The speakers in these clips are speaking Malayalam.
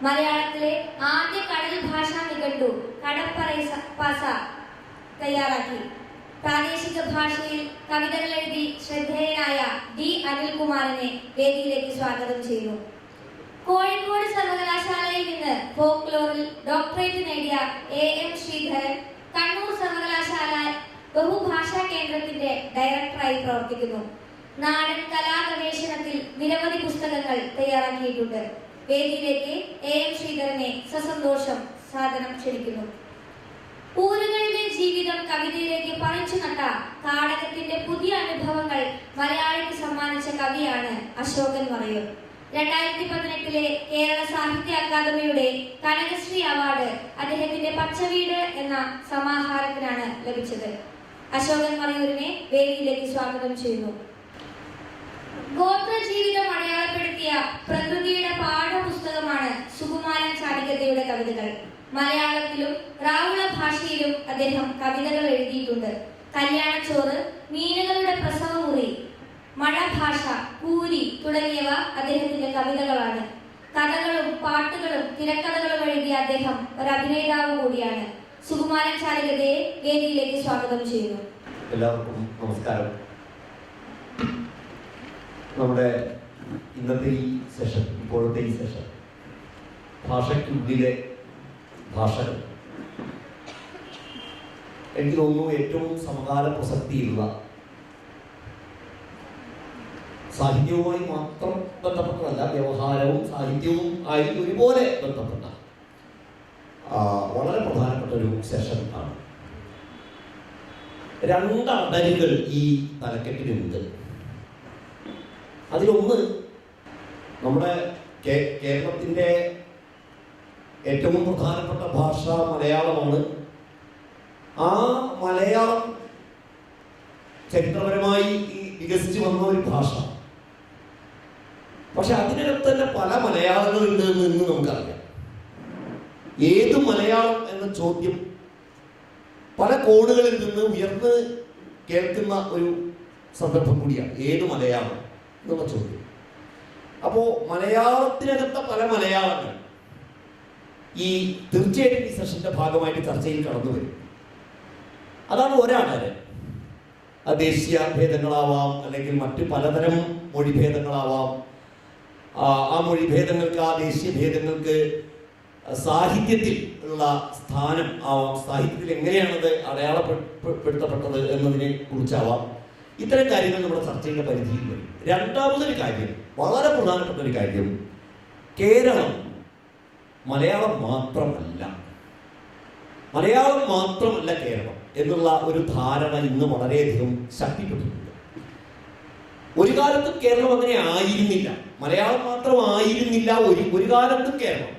മലയാളത്തിലെ ആദ്യ കടൽ ഭാഷാ നിഘണ്ടു കടപ്പറ തയ്യാറാക്കി. പ്രാദേശിക ഭാഷയിൽ കവിതകൾ എഴുതി ശ്രദ്ധേയനായ ഡി അനിൽകുമാറിനെ വേദിയിലേക്ക് സ്വാഗതം ചെയ്യുന്നു. കോഴിക്കോട് സർവകലാശാലയിൽ നിന്ന് ഫോക്ലോറിൽ ഡോക്ടറേറ്റ് നേടിയ എം ശ്രീധരൻ കണ്ണൂർ സർവകലാശാല ബഹുഭാഷാ കേന്ദ്രത്തിന്റെ ഡയറക്ടറായി പ്രവർത്തിക്കുന്നു. നാടൻ കലാഗവേഷണത്തിൽ നിരവധി പുസ്തകങ്ങൾ തയ്യാറാക്കിയിട്ടുണ്ട്. വേദിയിലേക്ക് എം ശ്രീധരനെ സസന്തോഷം സാദരം ക്ഷണിക്കുന്നു. ഊരുകളുടെ ജീവിതം കവിതയിലേക്ക് പറിച്ചു നട്ട കാടകത്തിന്റെ പുതിയ അനുഭവങ്ങൾ മലയാളിക്ക് സമ്മാനിച്ച കവിയാണ് അശോകൻ മറയൂർ. 2018 കേരള സാഹിത്യ അക്കാദമിയുടെ കനകശ്രീ അവാർഡ് അദ്ദേഹത്തിന്റെ പച്ചവീട് എന്ന സമാഹാരത്തിനാണ് ലഭിച്ചത്. അശോകൻ മറയൂരിനെ വേദിയിലേക്ക് സ്വാഗതം ചെയ്യുന്നു. ഗോത്ര ജീവിതം അടയാളപ്പെടുത്തിയ പ്രകൃതിയുടെ പാഠപുസ്തകമാണ് സുകുമാരൻ ചാടികതയുടെ കവിതകൾ. മലയാളത്തിലും റാവുള ഭാഷയിലും അദ്ദേഹം കവിതകൾ എഴുതിയിട്ടുണ്ട്. കല്യാണച്ചോറ്, മീനുകളുടെ പ്രസവമുറി, മഴ ഭാഷ, കൂരി തുടങ്ങിയവ അദ്ദേഹത്തിന്റെ കവിതകളാണ്. കഥകളും പാട്ടുകളും തിരക്കഥകളും എഴുതിയ അദ്ദേഹം ഒരു അഭിനേതാവ് കൂടിയാണ്. സുകുമാരൻ ചാടികതയെ വേദിയിലേക്ക് സ്വാഗതം ചെയ്യുന്നു. എല്ലാവർക്കും നമസ്കാരം. നമ്മുടെ ഇന്നത്തെ ഈ സെഷൻ, ഇപ്പോഴത്തെ ഈ സെഷൻ, ഭാഷയ്ക്കുള്ളിലെ ഭാഷകൾ, എനിക്ക് തോന്നുന്നു ഏറ്റവും സമകാല പ്രസക്തിയുള്ള, സാഹിത്യവുമായി മാത്രം ബന്ധപ്പെട്ടതല്ല, വ്യവഹാരവും സാഹിത്യവും ആയി ഒരുപോലെ ബന്ധപ്പെട്ട വളരെ പ്രധാനപ്പെട്ട ഒരു സെഷൻ ആണ്. രണ്ട് അടരുകൾ ഈ തലക്കെട്ടിലുണ്ട്. അതിലൊന്ന് നമ്മുടെ കേരളത്തിൻ്റെ ഏറ്റവും പ്രധാനപ്പെട്ട ഭാഷ മലയാളമാണ്. ആ മലയാളം ചരിത്രപരമായി വികസിച്ച് വന്ന ഒരു ഭാഷ. പക്ഷെ അതിനകത്ത് തന്നെ പല മലയാളങ്ങളുണ്ട് എന്ന് നമുക്കറിയാം. ഏത് മലയാളം എന്ന ചോദ്യം പല കോണുകളിൽ നിന്ന് ഉയർന്ന് കേൾക്കുന്ന ഒരു സന്ദർഭം കൂടിയാണ്. ഏത് മലയാളം എന്നുള്ള ചോദ്യം. അപ്പോൾ മലയാളത്തിനകത്ത പല മലയാളങ്ങൾ ഈ തീർച്ചയായിട്ടും ഈ സെഷന്റെ ഭാഗമായിട്ട് ചർച്ചയിൽ കടന്നു വരും. അതാണ് ഒരാള്. ദേശീയ ഭേദങ്ങളാവാം, അല്ലെങ്കിൽ മറ്റു പലതരം മൊഴിഭേദങ്ങളാവാം. ആ മൊഴിഭേദങ്ങൾക്ക്, ആ ദേശീയ ഭേദങ്ങൾക്ക് സാഹിത്യത്തിൽ ഉള്ള സ്ഥാനം ആവാം, സാഹിത്യത്തിൽ എങ്ങനെയാണത് അടയാളപ്പെടുത്തപ്പെട്ടത് എന്നതിനെ കുറിച്ചാവാം. ഇത്തരം കാര്യങ്ങൾ നമ്മുടെ ചർച്ചയുടെ പരിധിയിൽ വരും. രണ്ടാമതൊരു കാര്യം, വളരെ പ്രധാനപ്പെട്ട ഒരു കാര്യം, കേരളം മലയാളം മാത്രമല്ല, കേരളം എന്നുള്ള ഒരു ധാരണ ഇന്ന് വളരെയധികം ശക്തിപ്പെട്ടിട്ടുണ്ട്. ഒരു കാലത്തും കേരളം അങ്ങനെ ആയിരുന്നില്ല, മലയാളം മാത്രമായിരുന്നില്ല ഒരു കാലത്തും കേരളം.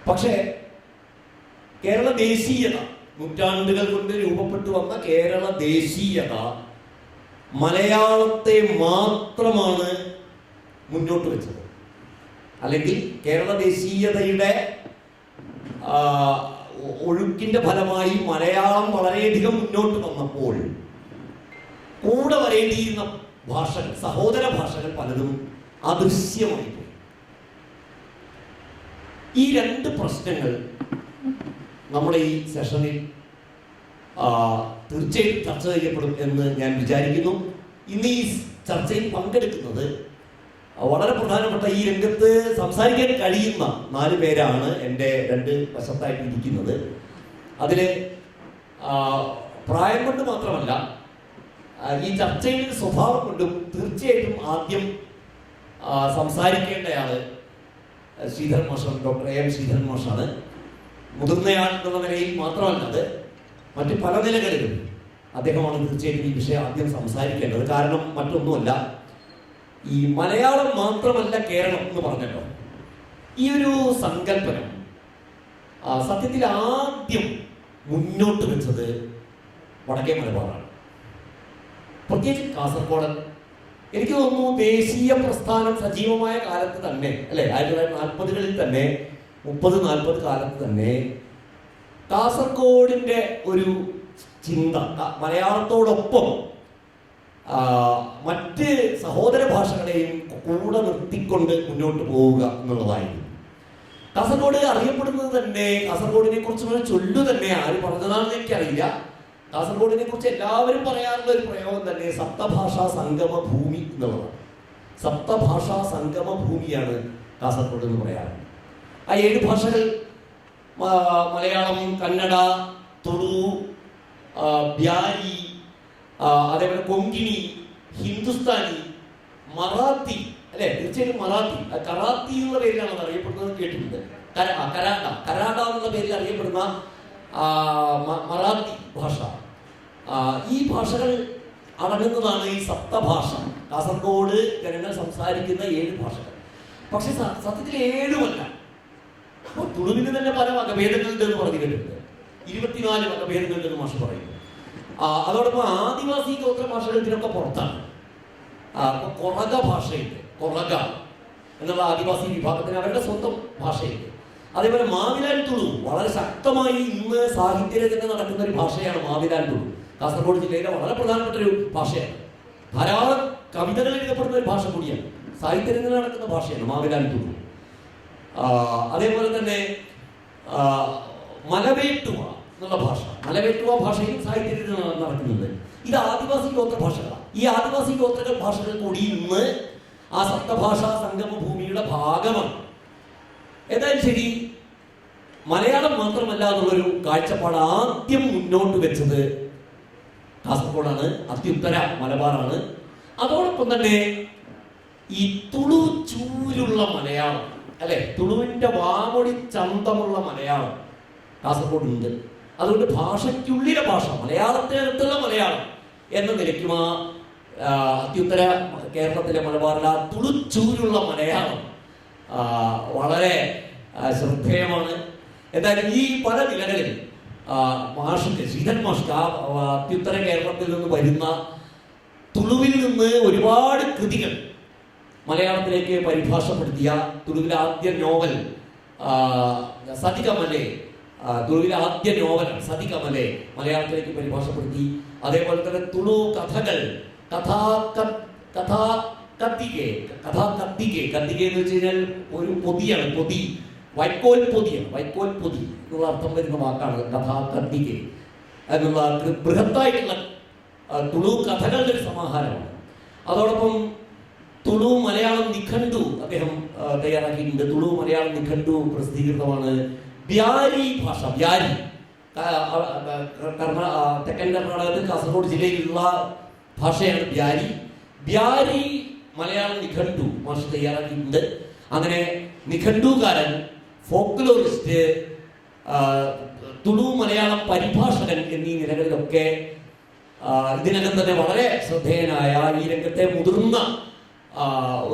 പക്ഷേ കേരള ദേശീയത, നൂറ്റാണ്ടുകൾ കൊണ്ട് രൂപപ്പെട്ടു വന്ന കേരള ദേശീയത മലയാളത്തെ മാത്രമാണ് മുന്നോട്ട് വെച്ചത്. അല്ലെങ്കിൽ കേരള ദേശീയതയുടെ ഒഴുക്കിന്റെ ഫലമായി മലയാളം വളരെയധികം മുന്നോട്ട് വന്നപ്പോൾ കൂടെ വരേണ്ടിയിരുന്ന ഭാഷകൾ, സഹോദര ഭാഷകൾ പലതും അദൃശ്യമായി പോയി. ഈ രണ്ട് പ്രശ്നങ്ങൾ നമ്മുടെ ഈ സെഷനിൽ തീർച്ചയായും ചർച്ച ചെയ്യപ്പെടും എന്ന് ഞാൻ വിചാരിക്കുന്നു. ഇന്ന് ഈ ചർച്ചയിൽ പങ്കെടുക്കുന്നത് വളരെ പ്രധാനപ്പെട്ട, ഈ രംഗത്ത് സംസാരിക്കാൻ കഴിയുന്ന 4 പേരാണ് എൻ്റെ 2 വശത്തായിട്ട് ഇരിക്കുന്നത്. അതിൽ പ്രായം കൊണ്ട് മാത്രമല്ല, ഈ ചർച്ചയുടെ സ്വഭാവം കൊണ്ടും തീർച്ചയായിട്ടും ആദ്യം സംസാരിക്കേണ്ടയാള് ശ്രീധരൻ മാഷാണ്, ഡോക്ടർ എം ശ്രീധരൻ മാഷാണ്. മുതിർന്നയാൾ എന്നുള്ള നിലയിൽ മാത്രമല്ല, അത് മറ്റു പല നിലകളിലും അദ്ദേഹമാണ് തീർച്ചയായിട്ടും ഈ വിഷയം ആദ്യം സംസാരിക്കേണ്ടത്. കാരണം മറ്റൊന്നുമല്ല, ഈ മലയാളം മാത്രമല്ല കേരളം എന്ന് പറഞ്ഞല്ലോ, ഈ ഒരു സങ്കല്പനം സത്യത്തിൽ ആദ്യം മുന്നോട്ട് വെച്ചത് വടക്കേ മലബാറാണ്, പ്രത്യേകിച്ച് കാസർഗോഡ്. എനിക്ക് തോന്നുന്നു ദേശീയ പ്രസ്ഥാനം സജീവമായ കാലത്ത് തന്നെ, അല്ലെ 1940-കളിൽ തന്നെ, 30-40 കാലത്ത് തന്നെ കാസർഗോഡിന്റെ ഒരു ചിന്ത, മലയാളത്തോടൊപ്പം മറ്റ് സഹോദര ഭാഷകളെയും കൂടെ നിർത്തിക്കൊണ്ട് മുന്നോട്ട് പോവുക എന്നുള്ളതായിരുന്നു. കാസർഗോഡ് അറിയപ്പെടുന്നത് തന്നെ, കാസർഗോഡിനെ കുറിച്ചുള്ള ചൊല്ലു തന്നെ ആര് പറഞ്ഞതാണെന്ന് എനിക്കറിയില്ല. കാസർഗോഡിനെ കുറിച്ച് എല്ലാവരും പറയാറുള്ള ഒരു പ്രയോഗം തന്നെ സപ്തഭാഷാ സംഗമ ഭൂമി എന്നുള്ളതാണ്. സപ്തഭാഷാ സംഗമ ഭൂമിയാണ് കാസർഗോഡ് എന്ന് പറയാറ്. ആ 7 ഭാഷകൾ മലയാളം, കന്നഡ, തുളു, ബ്യാരി, അതേപോലെ കൊങ്കിണി, ഹിന്ദുസ്ഥാനി, മറാത്തി, അല്ലെ? തീർച്ചയായിട്ടും മറാത്തി, കറാത്തി എന്നുള്ള പേരിലാണ് അത് അറിയപ്പെടുന്നത്, കേട്ടിട്ടുണ്ട്. കരാട എന്നുള്ള പേരിൽ അറിയപ്പെടുന്ന മറാത്തി ഭാഷ. ഈ ഭാഷകൾ അടങ്ങുന്നതാണ് ഈ സപ്തഭാഷ. കാസർഗോഡ് ജനങ്ങൾ സംസാരിക്കുന്ന 7 ഭാഷകൾ. പക്ഷെ സത്യത്തിൽ 7ഉമല്ല. തുളുവിന് തന്നെ പല വകഭേദങ്ങളുണ്ട് എന്ന് പറഞ്ഞു കേട്ടിട്ടുണ്ട്. 24 വകഭേദങ്ങളുണ്ടെന്ന് മാഷ് പറയുന്നു. അതോടൊപ്പം ആദിവാസി ഗോത്ര ഭാഷകൾ ഇതിനൊക്കെ പുറത്താണ്. കൊറക ഭാഷയുണ്ട്. കൊറക എന്നുള്ള ആദിവാസി വിഭാഗത്തിന് അവരുടെ സ്വന്തം ഭാഷയുണ്ട്. അതേപോലെ മാവിലാൽ തുളു വളരെ ശക്തമായി ഇന്ന് സാഹിത്യരചന നടക്കുന്ന ഒരു ഭാഷയാണ് മാവിലാൽ തുളു. കാസർഗോഡ് ജില്ലയിലെ വളരെ പ്രധാനപ്പെട്ട ഒരു ഭാഷയാണ്. ധാരാളം കവിതകൾ എഴുതപ്പെടുന്ന ഒരു ഭാഷ കൂടിയാണ്. സാഹിത്യരചന നടക്കുന്ന ഭാഷയാണ് മാവിലാൽ തുളു. അതേപോലെ തന്നെ മലവേട്ടുവ എന്നുള്ള ഭാഷ, മലവേട്ടുവ ഭാഷയും സാഹിത്യരചന നടക്കുന്നുണ്ട്. ഇത് ആദിവാസി ഗോത്ര ഭാഷകളാണ്. ഈ ആദിവാസി ഗോത്ര ഭാഷകൾ കൂടി ഇന്ന് ആ സപ്തഭാഷാ സംഗമ ഭൂമിയുടെ ഭാഗമാണ്. ഏതായാലും ശരി, മലയാളം മാത്രമല്ല എന്നുള്ളൊരു കാഴ്ചപ്പാട് ആദ്യം മുന്നോട്ട് വെച്ചത് കാസർഗോഡാണ്, അത്യുത്തര മലബാറാണ്. അതോടൊപ്പം തന്നെ ഈ തുളു ചൂരുള്ള മലയാളം, അല്ലെ, തുളുവിന്റെ വാമൊഴി ചന്തമുള്ള മലയാളം കാസർഗോഡുണ്ട്. അതുകൊണ്ട് ഭാഷയ്ക്കുള്ളിലെ ഭാഷ, മലയാളത്തിനകത്തുള്ള മലയാളം എന്ന നിലയ്ക്കും അത്യുത്തര കേരളത്തിലെ മലബാറിലെ തുളുച്ചൂരുള്ള മലയാളം വളരെ ശ്രദ്ധേയമാണ്. എന്തായാലും ഈ പല നിലകളിൽ മാഷിക്ക്, ശ്രീധരൻ മാഷിക്ക് അത്യുത്തര കേരളത്തിൽ നിന്ന് വരുന്ന തുളുവിൽ നിന്ന് ഒരുപാട് കൃതികൾ മലയാളത്തിലേക്ക് പരിഭാഷപ്പെടുത്തിയ തുളുവിലെ ആദ്യ നോവൽ സതികമലെ, തുളുവിലെ ആദ്യ നോവൽ സതികമലെ മലയാളത്തിലേക്ക് പരിഭാഷപ്പെടുത്തി. അതേപോലെ തന്നെ തുളു കഥകൾ, കത്തിക എന്ന് വെച്ച് കഴിഞ്ഞാൽ ഒരു പൊതിയാണ്, പൊതി, വൈക്കോൽ പൊതിയാണ്, വൈക്കോൽ പൊതി എന്നുള്ള അർത്ഥം വരുന്ന വാക്കാണ് കഥാകത്തിക എന്നുള്ള ബൃഹത്തായിട്ടുള്ള തുളു കഥകളുടെ ഒരു സമാഹാരമാണ്. അതോടൊപ്പം തുളു മലയാളം നിഘണ്ടു അദ്ദേഹം തയ്യാറാക്കിയിട്ടുണ്ട്. തുളു മലയാളം നിഘണ്ടു പ്രസിദ്ധീകൃതമാണ്. ബ്യാരി ഭാഷ, ബ്യാരി തെക്കൻ കർണാടകത്തിൽ കാസർഗോഡ് ജില്ലയിലുള്ള ഭാഷയാണ് ബ്യാരി. ബ്യാരി മലയാളം നിഘണ്ടു മാഷ് തയ്യാറാക്കിയിട്ടുണ്ട്. അങ്ങനെ നിഘണ്ടുകാരൻ, ഫോക്ലോറിസ്റ്റ്, തുളു മലയാളം പരിഭാഷകൻ എന്നീ നിലകളിലൊക്കെ ഇതിനകം തന്നെ വളരെ ശ്രദ്ധേയനായ, ഈ രംഗത്തെ മുതിർന്ന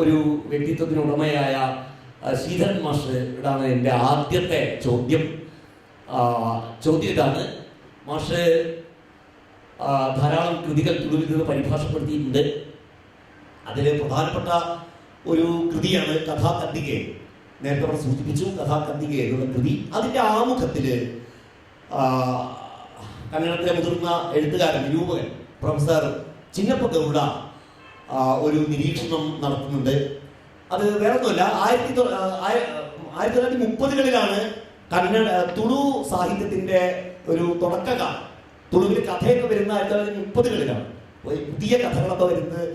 ഒരു വ്യക്തിത്വത്തിനുടമയായ ശ്രീധരൻ മാഷ് ഇതാണ് എൻ്റെ ആദ്യത്തെ ചോദ്യം. ഇതാണ്, മാഷ് ധാരാളം കൃതികൾ തുളുവിൽ നിന്ന് പരിഭാഷപ്പെടുത്തിയിട്ടുണ്ട്. അതിൽ പ്രധാനപ്പെട്ട ഒരു കൃതിയാണ് കഥാകത്തിക. നേരത്തെ അവിടെ സൂചിപ്പിച്ചു കഥാകത്തിക എന്നുള്ള കൃതി. അതിൻ്റെ ആമുഖത്തിൽ കന്നഡത്തിലെ മുതിർന്ന എഴുത്തുകാരൻ, നിരൂപകൻ പ്രൊഫസർ ചിന്നപ്പ ഗൗഡ ഒരു നിരീക്ഷണം നടത്തുന്നുണ്ട്. അത് വേറൊന്നുമല്ല, 1930കളിലാണ് കന്നഡ തുളു സാഹിത്യത്തിന്റെ ഒരു തുടക്കകാലം. തുളുവിൽ കഥയൊക്കെ വരുന്ന 1930കളിലാണ്. പുതിയ കഥകളൊക്കെ വരുന്നത്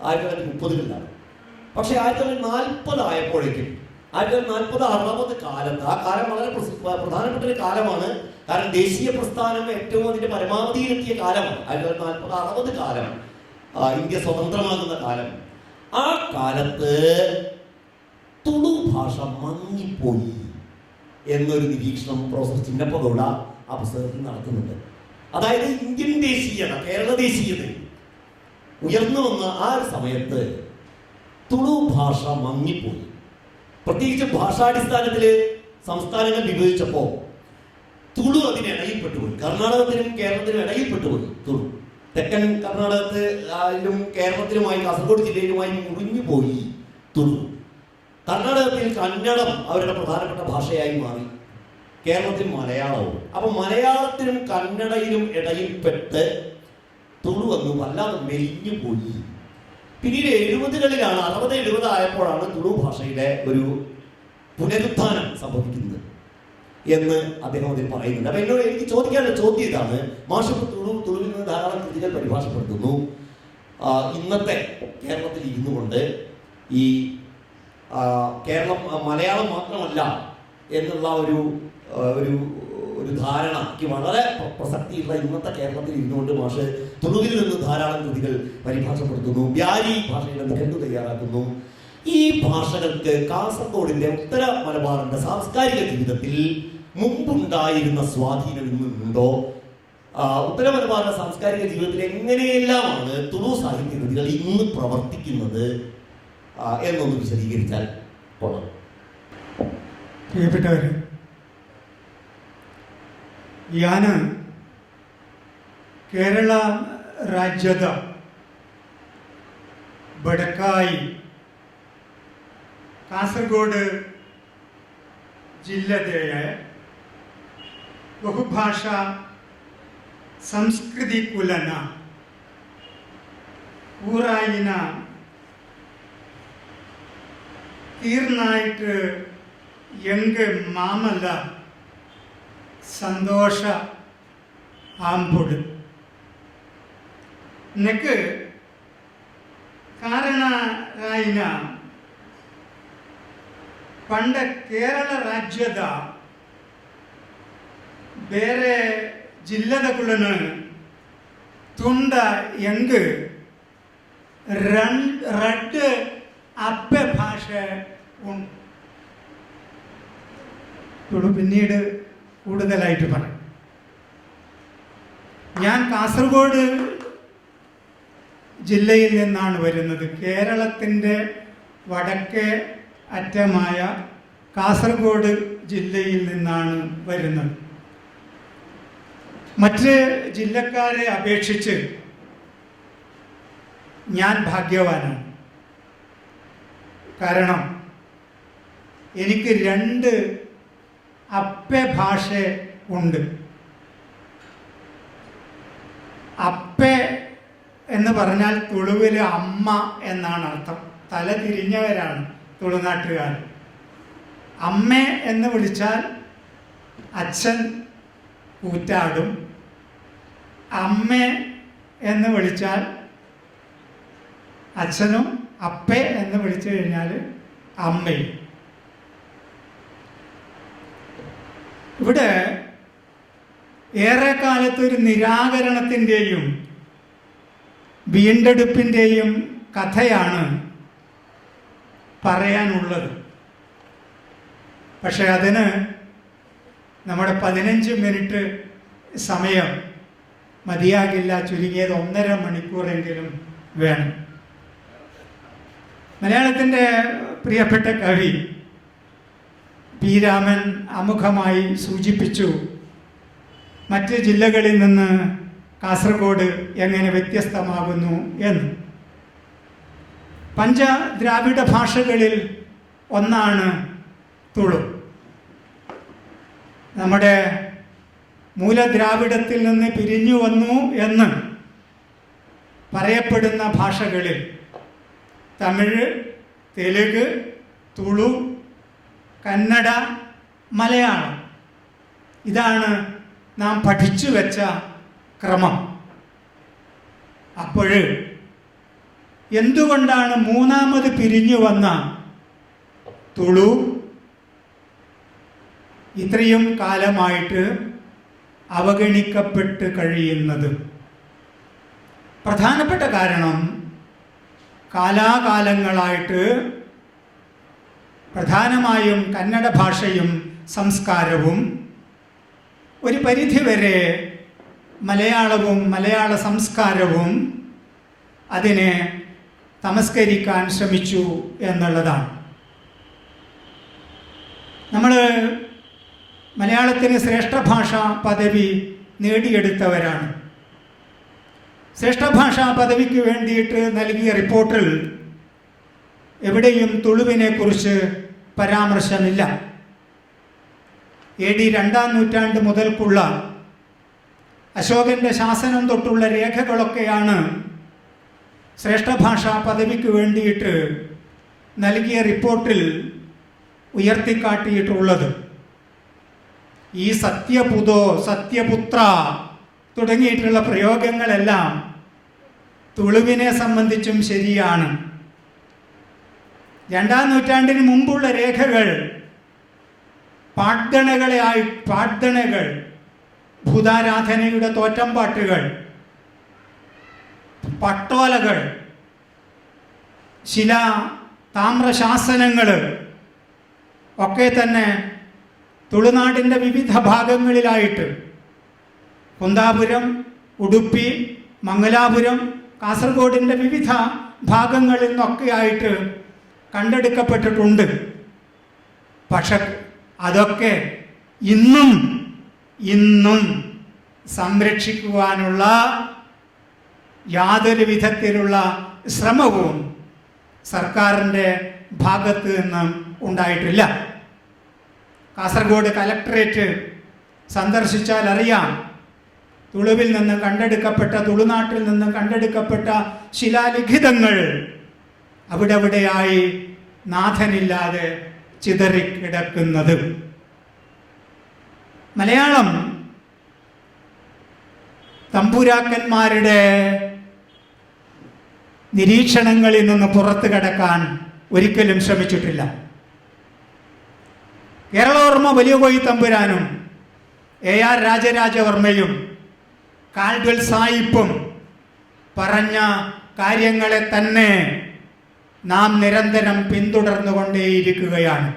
1930കളിലാണ്. പക്ഷെ 1940 ആയപ്പോഴേക്കും, 1940-60 കാലത്ത്, ആ കാലം വളരെ പ്രധാനപ്പെട്ട ഒരു കാലമാണ്. കാരണം ദേശീയ പ്രസ്ഥാനം ഏറ്റവും അതിന്റെ പരമാവധിയിലെത്തിയ കാലമാണ് 1940-60 കാലം, ഇന്ത്യ സ്വതന്ത്രമാകുന്ന കാലം. ആ കാലത്ത് തുളു ഭാഷ മങ്ങിപ്പോയി എന്നൊരു നിരീക്ഷണം പ്രൊഫസർ ചിന്നപ്പ ഗൗഡ ആ പുസ്തകത്തിൽ നടത്തുന്നുണ്ട്. അതായത് ഇന്ത്യൻ ദേശീയത, കേരള ദേശീയത ഉയർന്നു വന്ന ആ ഒരു സമയത്ത് തുളു ഭാഷ മങ്ങിപ്പോയി. പ്രത്യേകിച്ച് ഭാഷാടിസ്ഥാനത്തിൽ സംസ്ഥാനങ്ങൾ വിഭജിച്ചപ്പോൾ തുളു അതിനിടയിൽപ്പെട്ടുപോയി. കർണാടകത്തിനും കേരളത്തിനും ഇടയിൽപ്പെട്ടുപോയി തുളു. തെക്കൻ കർണാടകത്തിലും കേരളത്തിലുമായി, കാസർഗോഡ് ജില്ലയിലുമായി മുറിഞ്ഞുപോയി തുളു. കർണാടകത്തിൽ കന്നഡം അവരുടെ പ്രധാനപ്പെട്ട ഭാഷയായി മാറി, കേരളത്തിൽ മലയാളവും. അപ്പൊ മലയാളത്തിനും കന്നഡയിലും ഇടയിൽപ്പെട്ട് തുളു വന്നു വല്ലാതെ മെലിഞ്ഞു പോയി. പിന്നീട് 70-കളിലാണ് 60-70 ആയപ്പോഴാണ് തുളു ഭാഷയുടെ ഒരു പുനരുത്ഥാനം സംഭവിക്കുന്നത് എന്ന് അദ്ദേഹം അതിൽ പറയുന്നുണ്ട്. അപ്പൊ എന്നോട് എനിക്ക് ചോദിക്കാനുള്ള ചോദ്യം ഇതാണ്. മാഷ് തുളുവിൽ നിന്ന് ധാരാളം കൃതികൾ പരിഭാഷപ്പെടുത്തുന്നു. ഇന്നത്തെ കേരളത്തിൽ ഇരുന്നു കൊണ്ട് ഈ കേരളം മലയാളം മാത്രമല്ല എന്നുള്ള ഒരു ധാരണയ്ക്ക് വളരെ പ്രസക്തിയുള്ള ഇന്നത്തെ കേരളത്തിൽ ഇരുന്നുകൊണ്ട് മാഷ് തുളുവിൽ നിന്ന് ധാരാളം കൃതികൾ പരിഭാഷപ്പെടുത്തുന്നു. ബ്യാരി ഭാഷയുടെ നിഘണ്ടു തയ്യാറാക്കുന്നു. ഈ ഭാഷകൾക്ക് കാസർഗോഡിന്റെ ഉത്തര മലബാറിന്റെ സാംസ്കാരിക ജീവിതത്തിൽ മുമ്പുണ്ടായിരുന്ന സ്വാധീനം ഇന്നുണ്ടോ? ഉത്തര മലബാറിന്റെ സാംസ്കാരിക ജീവിതത്തിൽ എങ്ങനെയെല്ലാമാണ് തുളു സാഹിത്യ കൃതികൾ ഇന്ന് പ്രവർത്തിക്കുന്നത് എന്നൊന്ന് വിശദീകരിച്ചാൽ കൊള്ളാം. പ്രിയപ്പെട്ടവർ, ഞാൻ കേരള ರಾಜ್ಯದ ಬಡಕಾಯಿ ಕಾಸರಗೋಡು ಜಿಲ್ಲೆಯ ಬಹುಭಾಷಾ ಸಂಸ್ಕೃತಿ ಕುಲನ ಊರಾಯಿನ തീർന്നായിട്ട് എങ്ക് മാമല്ല സന്തോഷ ആമ്പുട് ನೆಕ್ ಕಾರಣರಾಯಿನ ಪಂಡ ಕೇರಳ ರಾಜ್ಯದ ಬೇರೆ ಜಿಲ್ಲೆದಗಳನ್ನು ತುಂಡ ಎಂಗ್ ರಡ್ അപ്പ ഭാഷ ഉണ്ട്. പിന്നീട് കൂടുതലായിട്ട് പറയും. ഞാൻ കാസർഗോഡ് ജില്ലയിൽ നിന്നാണ് വരുന്നത്. കേരളത്തിൻ്റെ വടക്കേ അറ്റമായ കാസർഗോഡ് ജില്ലയിൽ നിന്നാണ് വരുന്നത്. മറ്റ് ജില്ലക്കാരെ അപേക്ഷിച്ച് ഞാൻ ഭാഗ്യവാനാണ്. കാരണം എനിക്ക് 2 അപ്പ ഭാഷ ഉണ്ട്. അപ്പ എന്ന് പറഞ്ഞാൽ തുളുവിൽ അമ്മ എന്നാണ് അർത്ഥം. തല തിരിഞ്ഞവരാണ് തുളുനാട്ടുകാർ. അമ്മ എന്ന് വിളിച്ചാൽ അച്ഛൻ കൂറ്റാടും. അമ്മ എന്ന് വിളിച്ചാൽ അച്ഛനും അപ്പ എന്ന് വിളിച്ചു കഴിഞ്ഞാൽ അമ്മയും. ഇവിടെ ഏറെക്കാലത്തൊരു നിരാകരണത്തിൻ്റെയും വീണ്ടെടുപ്പിൻ്റെയും കഥയാണ് പറയാനുള്ളത്. പക്ഷെ അതിന് നമ്മുടെ 15 മിനിറ്റ് സമയം മതിയാകില്ല. ചുരുങ്ങിയത് 1.5 മണിക്കൂറെങ്കിലും വേണം. മലയാളത്തിൻ്റെ പ്രിയപ്പെട്ട കവി പി രാമൻ ആമുഖമായി സൂചിപ്പിച്ചു മറ്റ് ജില്ലകളിൽ നിന്ന് കാസർഗോഡ് എങ്ങനെ വ്യത്യസ്തമാകുന്നു എന്ന്. പഞ്ചദ്രാവിഡ ഭാഷകളിൽ ഒന്നാണ് തുളു. നമ്മുടെ മൂലദ്രാവിഡത്തിൽ നിന്ന് പിരിഞ്ഞു വന്നു എന്ന് പറയപ്പെടുന്ന ഭാഷകളിൽ തമിഴ്, തെലുങ്ക്, തുളു, കന്നഡ, മലയാളം ഇതാണ് നാം പഠിച്ചു വെച്ച ക്രമം. അപ്പോൾ എന്തുകൊണ്ടാണ് മൂന്നാമത് പിരിഞ്ഞു വന്ന തുളു ഇത്രയും കാലമായിട്ട് അവഗണിക്കപ്പെട്ട് കഴിയുന്നത്? പ്രധാനപ്പെട്ട കാരണം കാലാകാലങ്ങളായിട്ട് പ്രധാനമായും കന്നഡ ഭാഷയും സംസ്കാരവും ഒരു പരിധിവരെ മലയാളവും മലയാള സംസ്കാരവും അതിനെ തമസ്കരിക്കാൻ ശ്രമിച്ചു എന്നുള്ളതാണ്. നമ്മൾ മലയാളത്തിന് ശ്രേഷ്ഠഭാഷാ പദവി നേടിയെടുത്തവരാണ്. ശ്രേഷ്ഠഭാഷാ പദവിക്ക് വേണ്ടിയിട്ട് നൽകിയ റിപ്പോർട്ടിൽ എവിടെയും തുളുവിനെ കുറിച്ച് പരാമർശമില്ല. AD 2-ാം നൂറ്റാണ്ട് മുതൽക്കുള്ള അശോകന്റെ ശാസനം തൊട്ടുള്ള രേഖകളൊക്കെയാണ് ശ്രേഷ്ഠഭാഷാ പദവിക്ക് വേണ്ടിയിട്ട് നൽകിയ റിപ്പോർട്ടിൽ ഉയർത്തിക്കാട്ടിയിട്ടുള്ളത്. ഈ സത്യപുതോ, സത്യപുത്ര തുടങ്ങിയിട്ടുള്ള പ്രയോഗങ്ങളെല്ലാം തുളുവിനെ സംബന്ധിച്ചും ശരിയാണ്. 2-ാം നൂറ്റാണ്ടിന് മുമ്പുള്ള രേഖകൾ പാഡ്ഗണകൾ, ഭൂതാരാധനയുടെ തോറ്റംപാട്ടുകൾ, പട്ടോലകൾ, താമ്രശാസനങ്ങൾ ഒക്കെ തന്നെ തുളുനാടിൻ്റെ വിവിധ ഭാഗങ്ങളിലായിട്ട് കുന്താപുരം, ഉടുപ്പി, മംഗലാപുരം, കാസർഗോഡിൻ്റെ വിവിധ ഭാഗങ്ങളിൽ നിന്നൊക്കെയായിട്ട് കണ്ടെടുക്കപ്പെട്ടിട്ടുണ്ട്. പക്ഷെ അതൊക്കെ ഇന്നും സംരക്ഷിക്കുവാനുള്ള യാതൊരു വിധത്തിലുള്ള ശ്രമവും സർക്കാരിൻ്റെ ഭാഗത്ത് നിന്ന് ഉണ്ടായിട്ടില്ല. കാസർഗോഡ് കലക്ടറേറ്റ് സന്ദർശിച്ചാൽ അറിയാം, തുളുവിൽ നിന്ന് കണ്ടെടുക്കപ്പെട്ട, തുളുനാട്ടിൽ നിന്ന് കണ്ടെടുക്കപ്പെട്ട ശിലാലിഖിതങ്ങൾ അവിടെയായി നാഥനില്ലാതെ ചിതറിക്കിടക്കുന്നത്. മലയാളം തമ്പുരാക്കന്മാരുടെ നിരീക്ഷണങ്ങളിൽ നിന്ന് പുറത്തു കടക്കാൻ ഒരിക്കലും ശ്രമിച്ചിട്ടില്ല. കേരളവർമ്മ വലിയ കോയി തമ്പുരാനും AR രാജരാജവർമ്മയും കാൽഡ്വൽ സായിപ്പും പറഞ്ഞ കാര്യങ്ങളെ തന്നെ നാം നിരന്തരം പിന്തുടർന്നുകൊണ്ടേയിരിക്കുകയാണ്.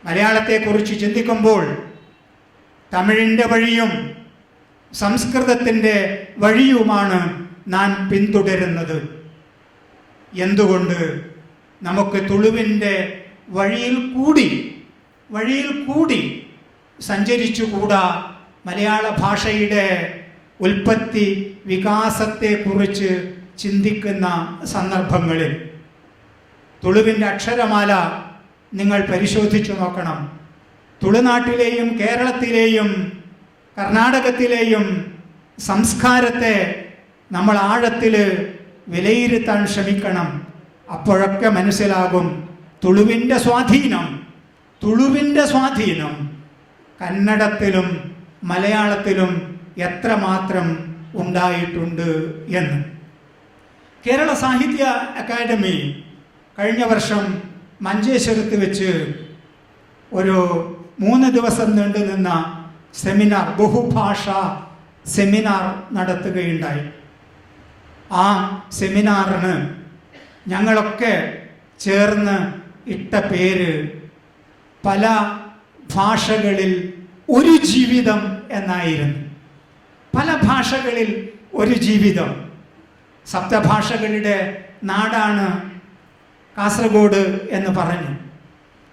മലയാളത്തെക്കുറിച്ച് ചിന്തിക്കുമ്പോൾ തമിഴിൻ്റെ വഴിയും സംസ്കൃതത്തിൻ്റെ വഴിയുമാണ് നാം പിന്തുടരുന്നത്. എന്തുകൊണ്ട് നമുക്ക് തുളുവിൻ്റെ വഴിയിൽ കൂടി സഞ്ചരിച്ചുകൂടാ? മലയാള ഭാഷയുടെ ഉൽപ്പത്തി വികാസത്തെക്കുറിച്ച് ചിന്തിക്കുന്ന സന്ദർഭങ്ങളിൽ തുളുവിൻ്റെ അക്ഷരമാല നിങ്ങൾ പരിശോധിച്ചു നോക്കണം. തുളുനാട്ടിലെയും കേരളത്തിലെയും കർണാടകത്തിലെയും സംസ്കാരത്തെ നമ്മൾ ആഴത്തിൽ വിലയിരുത്താൻ ശ്രമിക്കണം. അപ്പോഴൊക്കെ മനസ്സിലാകും തുളുവിൻ്റെ സ്വാധീനം കന്നഡത്തിലും മലയാളത്തിലും എത്രമാത്രം ഉണ്ടായിട്ടുണ്ട് എന്ന്. കേരള സാഹിത്യ അക്കാദമി കഴിഞ്ഞ വർഷം മഞ്ചേശ്വരത്ത് വെച്ച് ഒരു 3 ദിവസം നീണ്ടു നിന്ന സെമിനാർ, ബഹുഭാഷാ സെമിനാർ നടത്തുകയുണ്ടായി. ആ സെമിനാറിന് ഞങ്ങളൊക്കെ ചേർന്ന് ഇട്ട പേര് പല ഭാഷകളിൽ ഒരു ജീവിതം എന്നായിരുന്നു. പല ഭാഷകളിൽ ഒരു ജീവിതം. സപ്തഭാഷകളുടെ നാടാണ് കാസർഗോഡ് എന്ന് പറഞ്ഞു.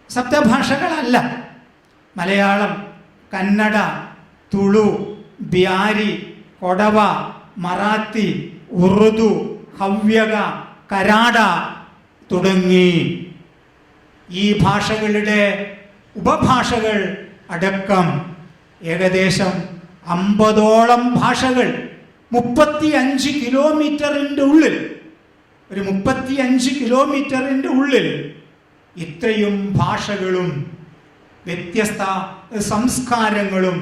സപ്തഭാഷകളല്ല, മലയാളം, കന്നഡ, തുളു, ബ്യാരി, കൊടവ, മറാത്തി, ഉറുദു, ഹവ്യക, കരാട തുടങ്ങി ഈ ഭാഷകളുടെ ഉപഭാഷകൾ അടക്കം ഏകദേശം 50ഓളം ഭാഷകൾ 35 കിലോമീറ്ററിൻ്റെ ഉള്ളിൽ, ഒരു 35 കിലോമീറ്ററിൻ്റെ ഉള്ളിൽ ഇത്രയും ഭാഷകളും വ്യത്യസ്ത സംസ്കാരങ്ങളും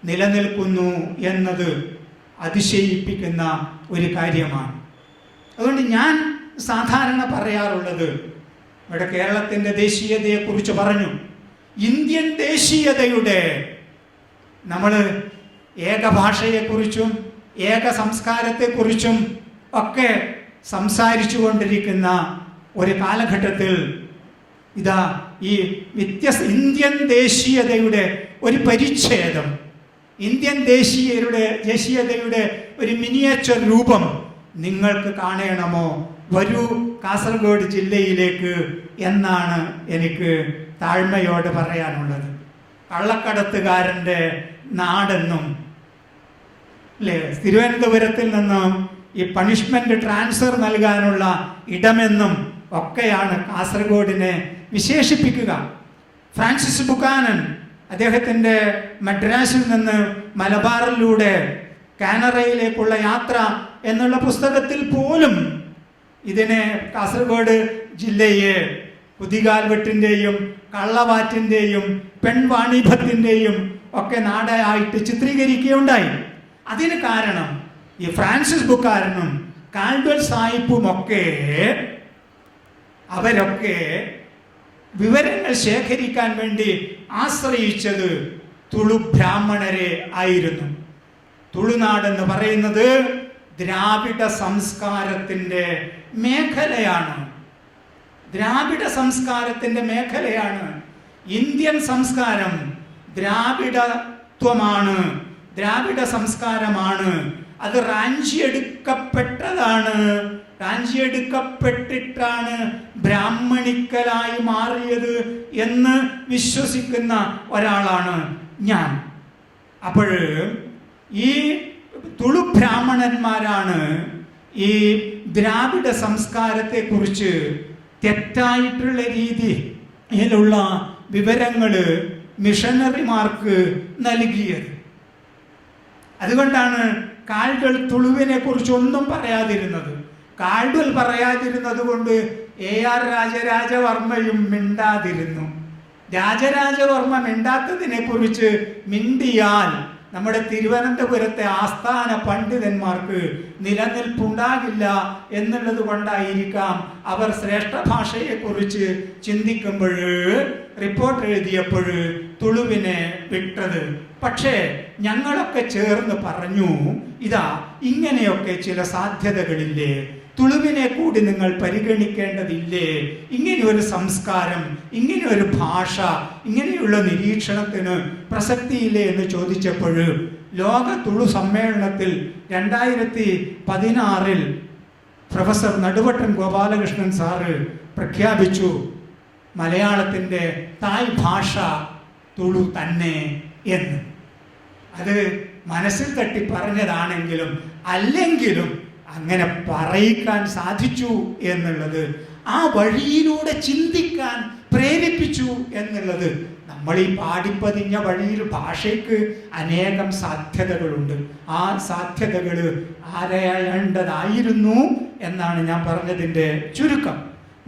നിലനിൽക്കുന്നു എന്നത് അതിശയിപ്പിക്കുന്ന ഒരു കാര്യമാണ്. അതുകൊണ്ട് ഞാൻ സാധാരണ പറയാറുള്ളത്, ഇവിടെ കേരളത്തിൻ്റെ ദേശീയതയെക്കുറിച്ച് പറഞ്ഞു, ഇന്ത്യൻ ദേശീയതയുടെ നമ്മൾ ഏകഭാഷയെക്കുറിച്ചും ഏക സംസ്കാരത്തെക്കുറിച്ചും ഒക്കെ സംസാരിച്ചു കൊണ്ടിരിക്കുന്ന ഒരു കാലഘട്ടത്തിൽ ഇതാ ഈ ഇന്ത്യൻ ദേശീയതയുടെ ഒരു പരിച്ഛേദം, ഇന്ത്യൻ ദേശീയതയുടെ ഒരു മിനിയേച്ചർ രൂപം നിങ്ങൾക്ക് കാണണമോ? വരൂ കാസർഗോഡ് ജില്ലയിലേക്ക് എന്നാണ് എനിക്ക് താഴ്മയോട് പറയാനുള്ളത്. കള്ളക്കടത്തുകാരൻ്റെ നാടെന്നും അല്ലേ, തിരുവനന്തപുരത്തിൽ നിന്നും ഈ പണിഷ്മെന്റ് ട്രാൻസ്ഫർ നൽകാനുള്ള ഇടമെന്നും ഒക്കെയാണ് കാസർഗോഡിനെ വിശേഷിപ്പിക്കുക. ഫ്രാൻസിസ് ബുക്കാനൻ അദ്ദേഹത്തിൻ്റെ മദ്രാസിൽ നിന്ന് മലബാറിലൂടെ കാനറയിലേക്കുള്ള യാത്ര എന്നുള്ള പുസ്തകത്തിൽ പോലും ഇതിനെ കാസർഗോഡ് ജില്ലയെ കുതികാൽവെട്ടിൻ്റെയും കള്ളവാറ്റിൻ്റെയും പെൺവാണിഭത്തിൻ്റെയും ഒക്കെ നാടായിട്ട് ചിത്രീകരിക്കുകയുണ്ടായി. അതിന് കാരണം ഈ ഫ്രാൻസിസ് ബുക്കാരനും കാൽഡ്വൽ സാഹിബുമൊക്കെ അവരൊക്കെ വിവരങ്ങൾ ശേഖരിക്കാൻ വേണ്ടി ആശ്രയിച്ചത് തുളു ബ്രാഹ്മണരെ ആയിരുന്നു. തുളുനാടെന്ന് പറയുന്നത് ദ്രാവിഡ സംസ്കാരത്തിൻ്റെ മേഖലയാണ്. ദ്രാവിഡ സംസ്കാരത്തിൻ്റെ മേഖലയാണ്. ഇന്ത്യൻ സംസ്കാരം ദ്രാവിഡത്വമാണ്, ദ്രാവിഡ സംസ്കാരമാണ്. അത് റാഞ്ചിയെടുക്കപ്പെട്ടതാണ്. റാഞ്ചിയെടുക്കപ്പെട്ടിട്ടാണ് ബ്രാഹ്മണിക്കലായി മാറിയത് എന്ന് വിശ്വസിക്കുന്ന ഒരാളാണ് ഞാൻ. അപ്പോൾ ഈ തുളു ബ്രാഹ്മണന്മാരാണ് ഈ ദ്രാവിഡ സംസ്കാരത്തെക്കുറിച്ച് തെറ്റായിട്ടുള്ള രീതിയിലുള്ള വിവരങ്ങൾ മിഷനറിമാർക്ക് നൽകിയത്. അതുകൊണ്ടാണ് കാൽഡ്വൽ തുളുവിനെ കുറിച്ച് ഒന്നും പറയാതിരുന്നത്. കാൽഡ്വൽ പറയാതിരുന്നത് കൊണ്ട് AR രാജരാജവർമ്മയും മിണ്ടാതിരുന്നു. രാജരാജവർമ്മ മിണ്ടാത്തതിനെ കുറിച്ച് മിണ്ടിയാൽ നമ്മുടെ തിരുവനന്തപുരത്തെ ആസ്ഥാന പണ്ഡിതന്മാർക്ക് നിലനിൽപ്പുണ്ടാകില്ല എന്നുള്ളത് കൊണ്ടായിരിക്കാം അവർ ശ്രേഷ്ഠ ഭാഷയെക്കുറിച്ച് ചിന്തിക്കുമ്പോൾ റിപ്പോർട്ട് എഴുതിയപ്പോൾ തുളുവിനെ വിട്ടത്. പക്ഷേ ഞങ്ങളൊക്കെ ചേർന്ന് പറഞ്ഞു, ഇതാ ഇങ്ങനെയൊക്കെ ചില സാധ്യതകളില്ലേ, തുളുവിനെ കൂടി നിങ്ങൾ പരിഗണിക്കേണ്ടതില്ലേ, ഇങ്ങനെയൊരു സംസ്കാരം, ഇങ്ങനെയൊരു ഭാഷ, ഇങ്ങനെയുള്ള നിരീക്ഷണത്തിന് പ്രസക്തിയില്ലേ എന്ന് ചോദിച്ചപ്പോൾ ലോക തുളു സമ്മേളനത്തിൽ 2016 പ്രൊഫസർ നടുവട്ടൻ ഗോപാലകൃഷ്ണൻ സാറ് പ്രഖ്യാപിച്ചു, മലയാളത്തിൻ്റെ തായ് ഭാഷ തുളു തന്നെ എന്ന്. അത് മനസ്സിൽ തട്ടി പറഞ്ഞതാണെങ്കിലും അല്ലെങ്കിലും അങ്ങനെ പറയിക്കാൻ സാധിച്ചു എന്നുള്ളത്, ആ വഴിയിലൂടെ ചിന്തിക്കാൻ പ്രേരിപ്പിച്ചു എന്നുള്ളത്. നമ്മൾ ഈ പാടിപ്പതിഞ്ഞ വഴിയിൽ ഭാഷയ്ക്ക് അനേകം സാധ്യതകളുണ്ട്. ആ സാധ്യതകൾ ആരായേണ്ടതായിരുന്നു എന്നാണ് ഞാൻ പറഞ്ഞതിൻ്റെ ചുരുക്കം.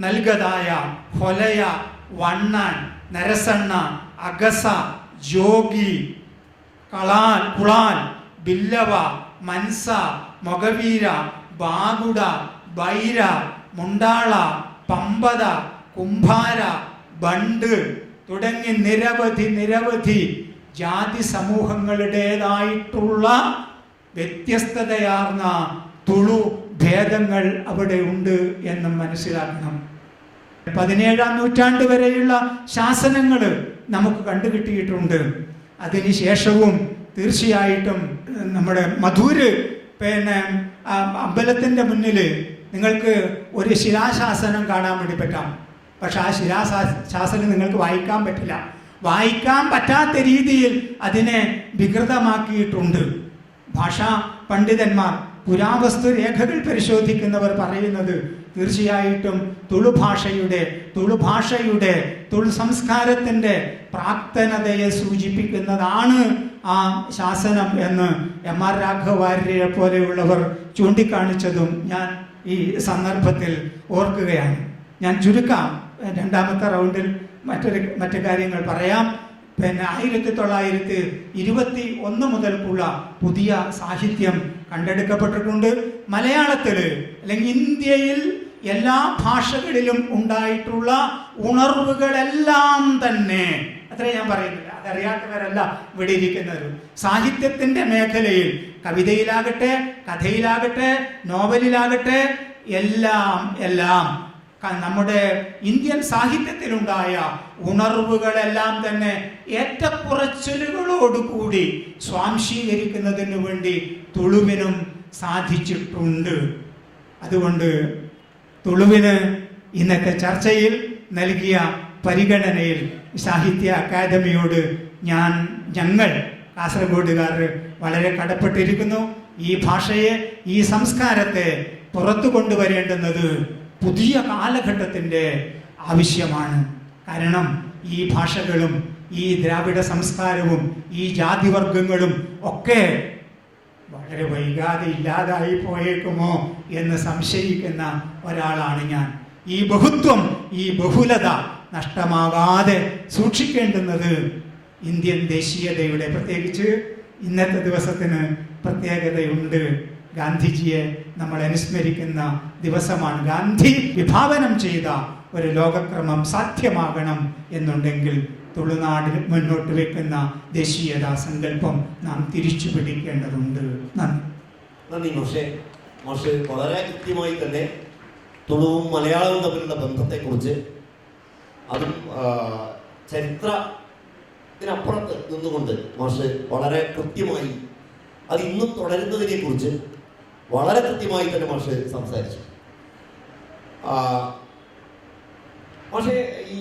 നൽകതായ, ഹൊലയ, വണ്ണാൻ, നരസണ്ണ, അഗസ, ജോഗി, കളാൻ, കുളാൻ, ബില്ലവ, മൻസ, മൊഗവീര, ബാഗുഡ, ബൈര, മുണ്ടാള, പമ്പത, കുംഭാര, ബണ്ട് തുടങ്ങി നിരവധി ജാതി സമൂഹങ്ങളുടേതായിട്ടുള്ള വ്യത്യസ്തതയാർന്ന തുളു ഭേദങ്ങൾ അവിടെ ഉണ്ട് എന്ന് മനസ്സിലാക്കണം. 17-ാം നൂറ്റാണ്ട് വരെയുള്ള ശാസനങ്ങൾ നമുക്ക് കണ്ടുകിട്ടിയിട്ടുണ്ട്. അതിനുശേഷവും തീർച്ചയായിട്ടും നമ്മുടെ മധൂര് അമ്പലത്തിൻ്റെ മുന്നിൽ നിങ്ങൾക്ക് ഒരു ശിലാശാസനം കാണാൻ വേണ്ടി പറ്റാം. പക്ഷെ ആ ശിലാശാസനം നിങ്ങൾക്ക് വായിക്കാൻ പറ്റില്ല. വായിക്കാൻ പറ്റാത്ത രീതിയിൽ അതിനെ വികൃതമാക്കിയിട്ടുണ്ട്. ഭാഷാ പണ്ഡിതന്മാർ, പുരാവസ്തു രേഖകൾ പരിശോധിക്കുന്നവർ പറയുന്നത് തീർച്ചയായിട്ടും തുളു ഭാഷയുടെ തുളു സംസ്കാരത്തിൻ്റെ പ്രാക്തനതയെ സൂചിപ്പിക്കുന്നതാണ് ആ ശാസനം എന്ന് MR രാഘവാര്യരെ പോലെയുള്ളവർ ചൂണ്ടിക്കാണിച്ചതും ഞാൻ ഈ സന്ദർഭത്തിൽ ഓർക്കുകയാണ്. ഞാൻ ചുരുക്കാം, രണ്ടാമത്തെ റൗണ്ടിൽ മറ്റു കാര്യങ്ങൾ പറയാം. 1921 മുതൽക്കുള്ള പുതിയ സാഹിത്യം കണ്ടെടുക്കപ്പെട്ടിട്ടുണ്ട്. മലയാളത്തിൽ അല്ലെങ്കിൽ ഇന്ത്യയിൽ എല്ലാ ഭാഷകളിലും ഉണ്ടായിട്ടുള്ള ഉണർവുകളെല്ലാം തന്നെ, അത്രേ ഞാൻ പറയുന്നില്ല, അതറിയാത്തവരല്ല ഇവിടെ ഇരിക്കുന്നത്. സാഹിത്യത്തിൻ്റെ മേഖലയിൽ കവിതയിലാകട്ടെ, കഥയിലാകട്ടെ, നോവലിലാകട്ടെ, എല്ലാം നമ്മുടെ ഇന്ത്യൻ സാഹിത്യത്തിലുണ്ടായ ഉണർവുകളെല്ലാം തന്നെ ഏറ്റക്കുറച്ചിലുകളോടുകൂടി സ്വാംശീകരിക്കുന്നതിന് വേണ്ടി തുളുവിനും സാധിച്ചിട്ടുണ്ട്. അതുകൊണ്ട് തുളുവിന് ഇന്നത്തെ ചർച്ചയിൽ നൽകിയ പരിഗണനയിൽ സാഹിത്യ അക്കാദമിയോട് ഞങ്ങൾ കാസർഗോഡുകാർ വളരെ കടപ്പെട്ടിരിക്കുന്നു. ഈ ഭാഷയെ, ഈ സംസ്കാരത്തെ പുറത്തു കൊണ്ടുവരേണ്ടുന്നത് പുതിയ കാലഘട്ടത്തിൻ്റെ ആവശ്യമാണ്. കാരണം ഈ ഭാഷകളും ഈ ദ്രാവിഡ സംസ്കാരവും ഈ ജാതിവർഗങ്ങളും ഒക്കെ വളരെ വൈകാതെ ഇല്ലാതായി പോയേക്കുമോ എന്ന് സംശയിക്കുന്ന ഒരാളാണ് ഞാൻ. ഈ ബഹുത്വം, ഈ ബഹുലത നഷ്ടമാകാതെ സൂക്ഷിക്കേണ്ടുന്നത് ഇന്ത്യൻ ദേശീയതയുടെ, പ്രത്യേകിച്ച് ഇന്നത്തെ ദിവസത്തിന് പ്രത്യേകതയുണ്ട്. ഗാന്ധിജിയെ നമ്മൾ അനുസ്മരിക്കുന്ന ദിവസമാണ്. ഗാന്ധി വിഭാവനം ചെയ്ത ഒരു ലോകക്രമം സാധ്യമാകണം എന്നുണ്ടെങ്കിൽ തുളുനാടിൽ മുന്നോട്ട് വെക്കുന്ന ദേശീയതാ സങ്കല്പം നാം തിരിച്ചു പിടിക്കേണ്ടതുണ്ട്. നന്ദി മോശെ വളരെ കൃത്യമായി തന്നെ തുളുവും മലയാളവും തമ്മിലുള്ള ബന്ധത്തെക്കുറിച്ച്, അതും ചരിത്രത്തിനപ്പുറത്ത് നിന്നുകൊണ്ട് മോശ് വളരെ കൃത്യമായി അത് ഇന്നും തുടരുന്നതിനെ കുറിച്ച് വളരെ കൃത്യമായി തന്നെ മോശ് സംസാരിച്ചു. പക്ഷേ ഈ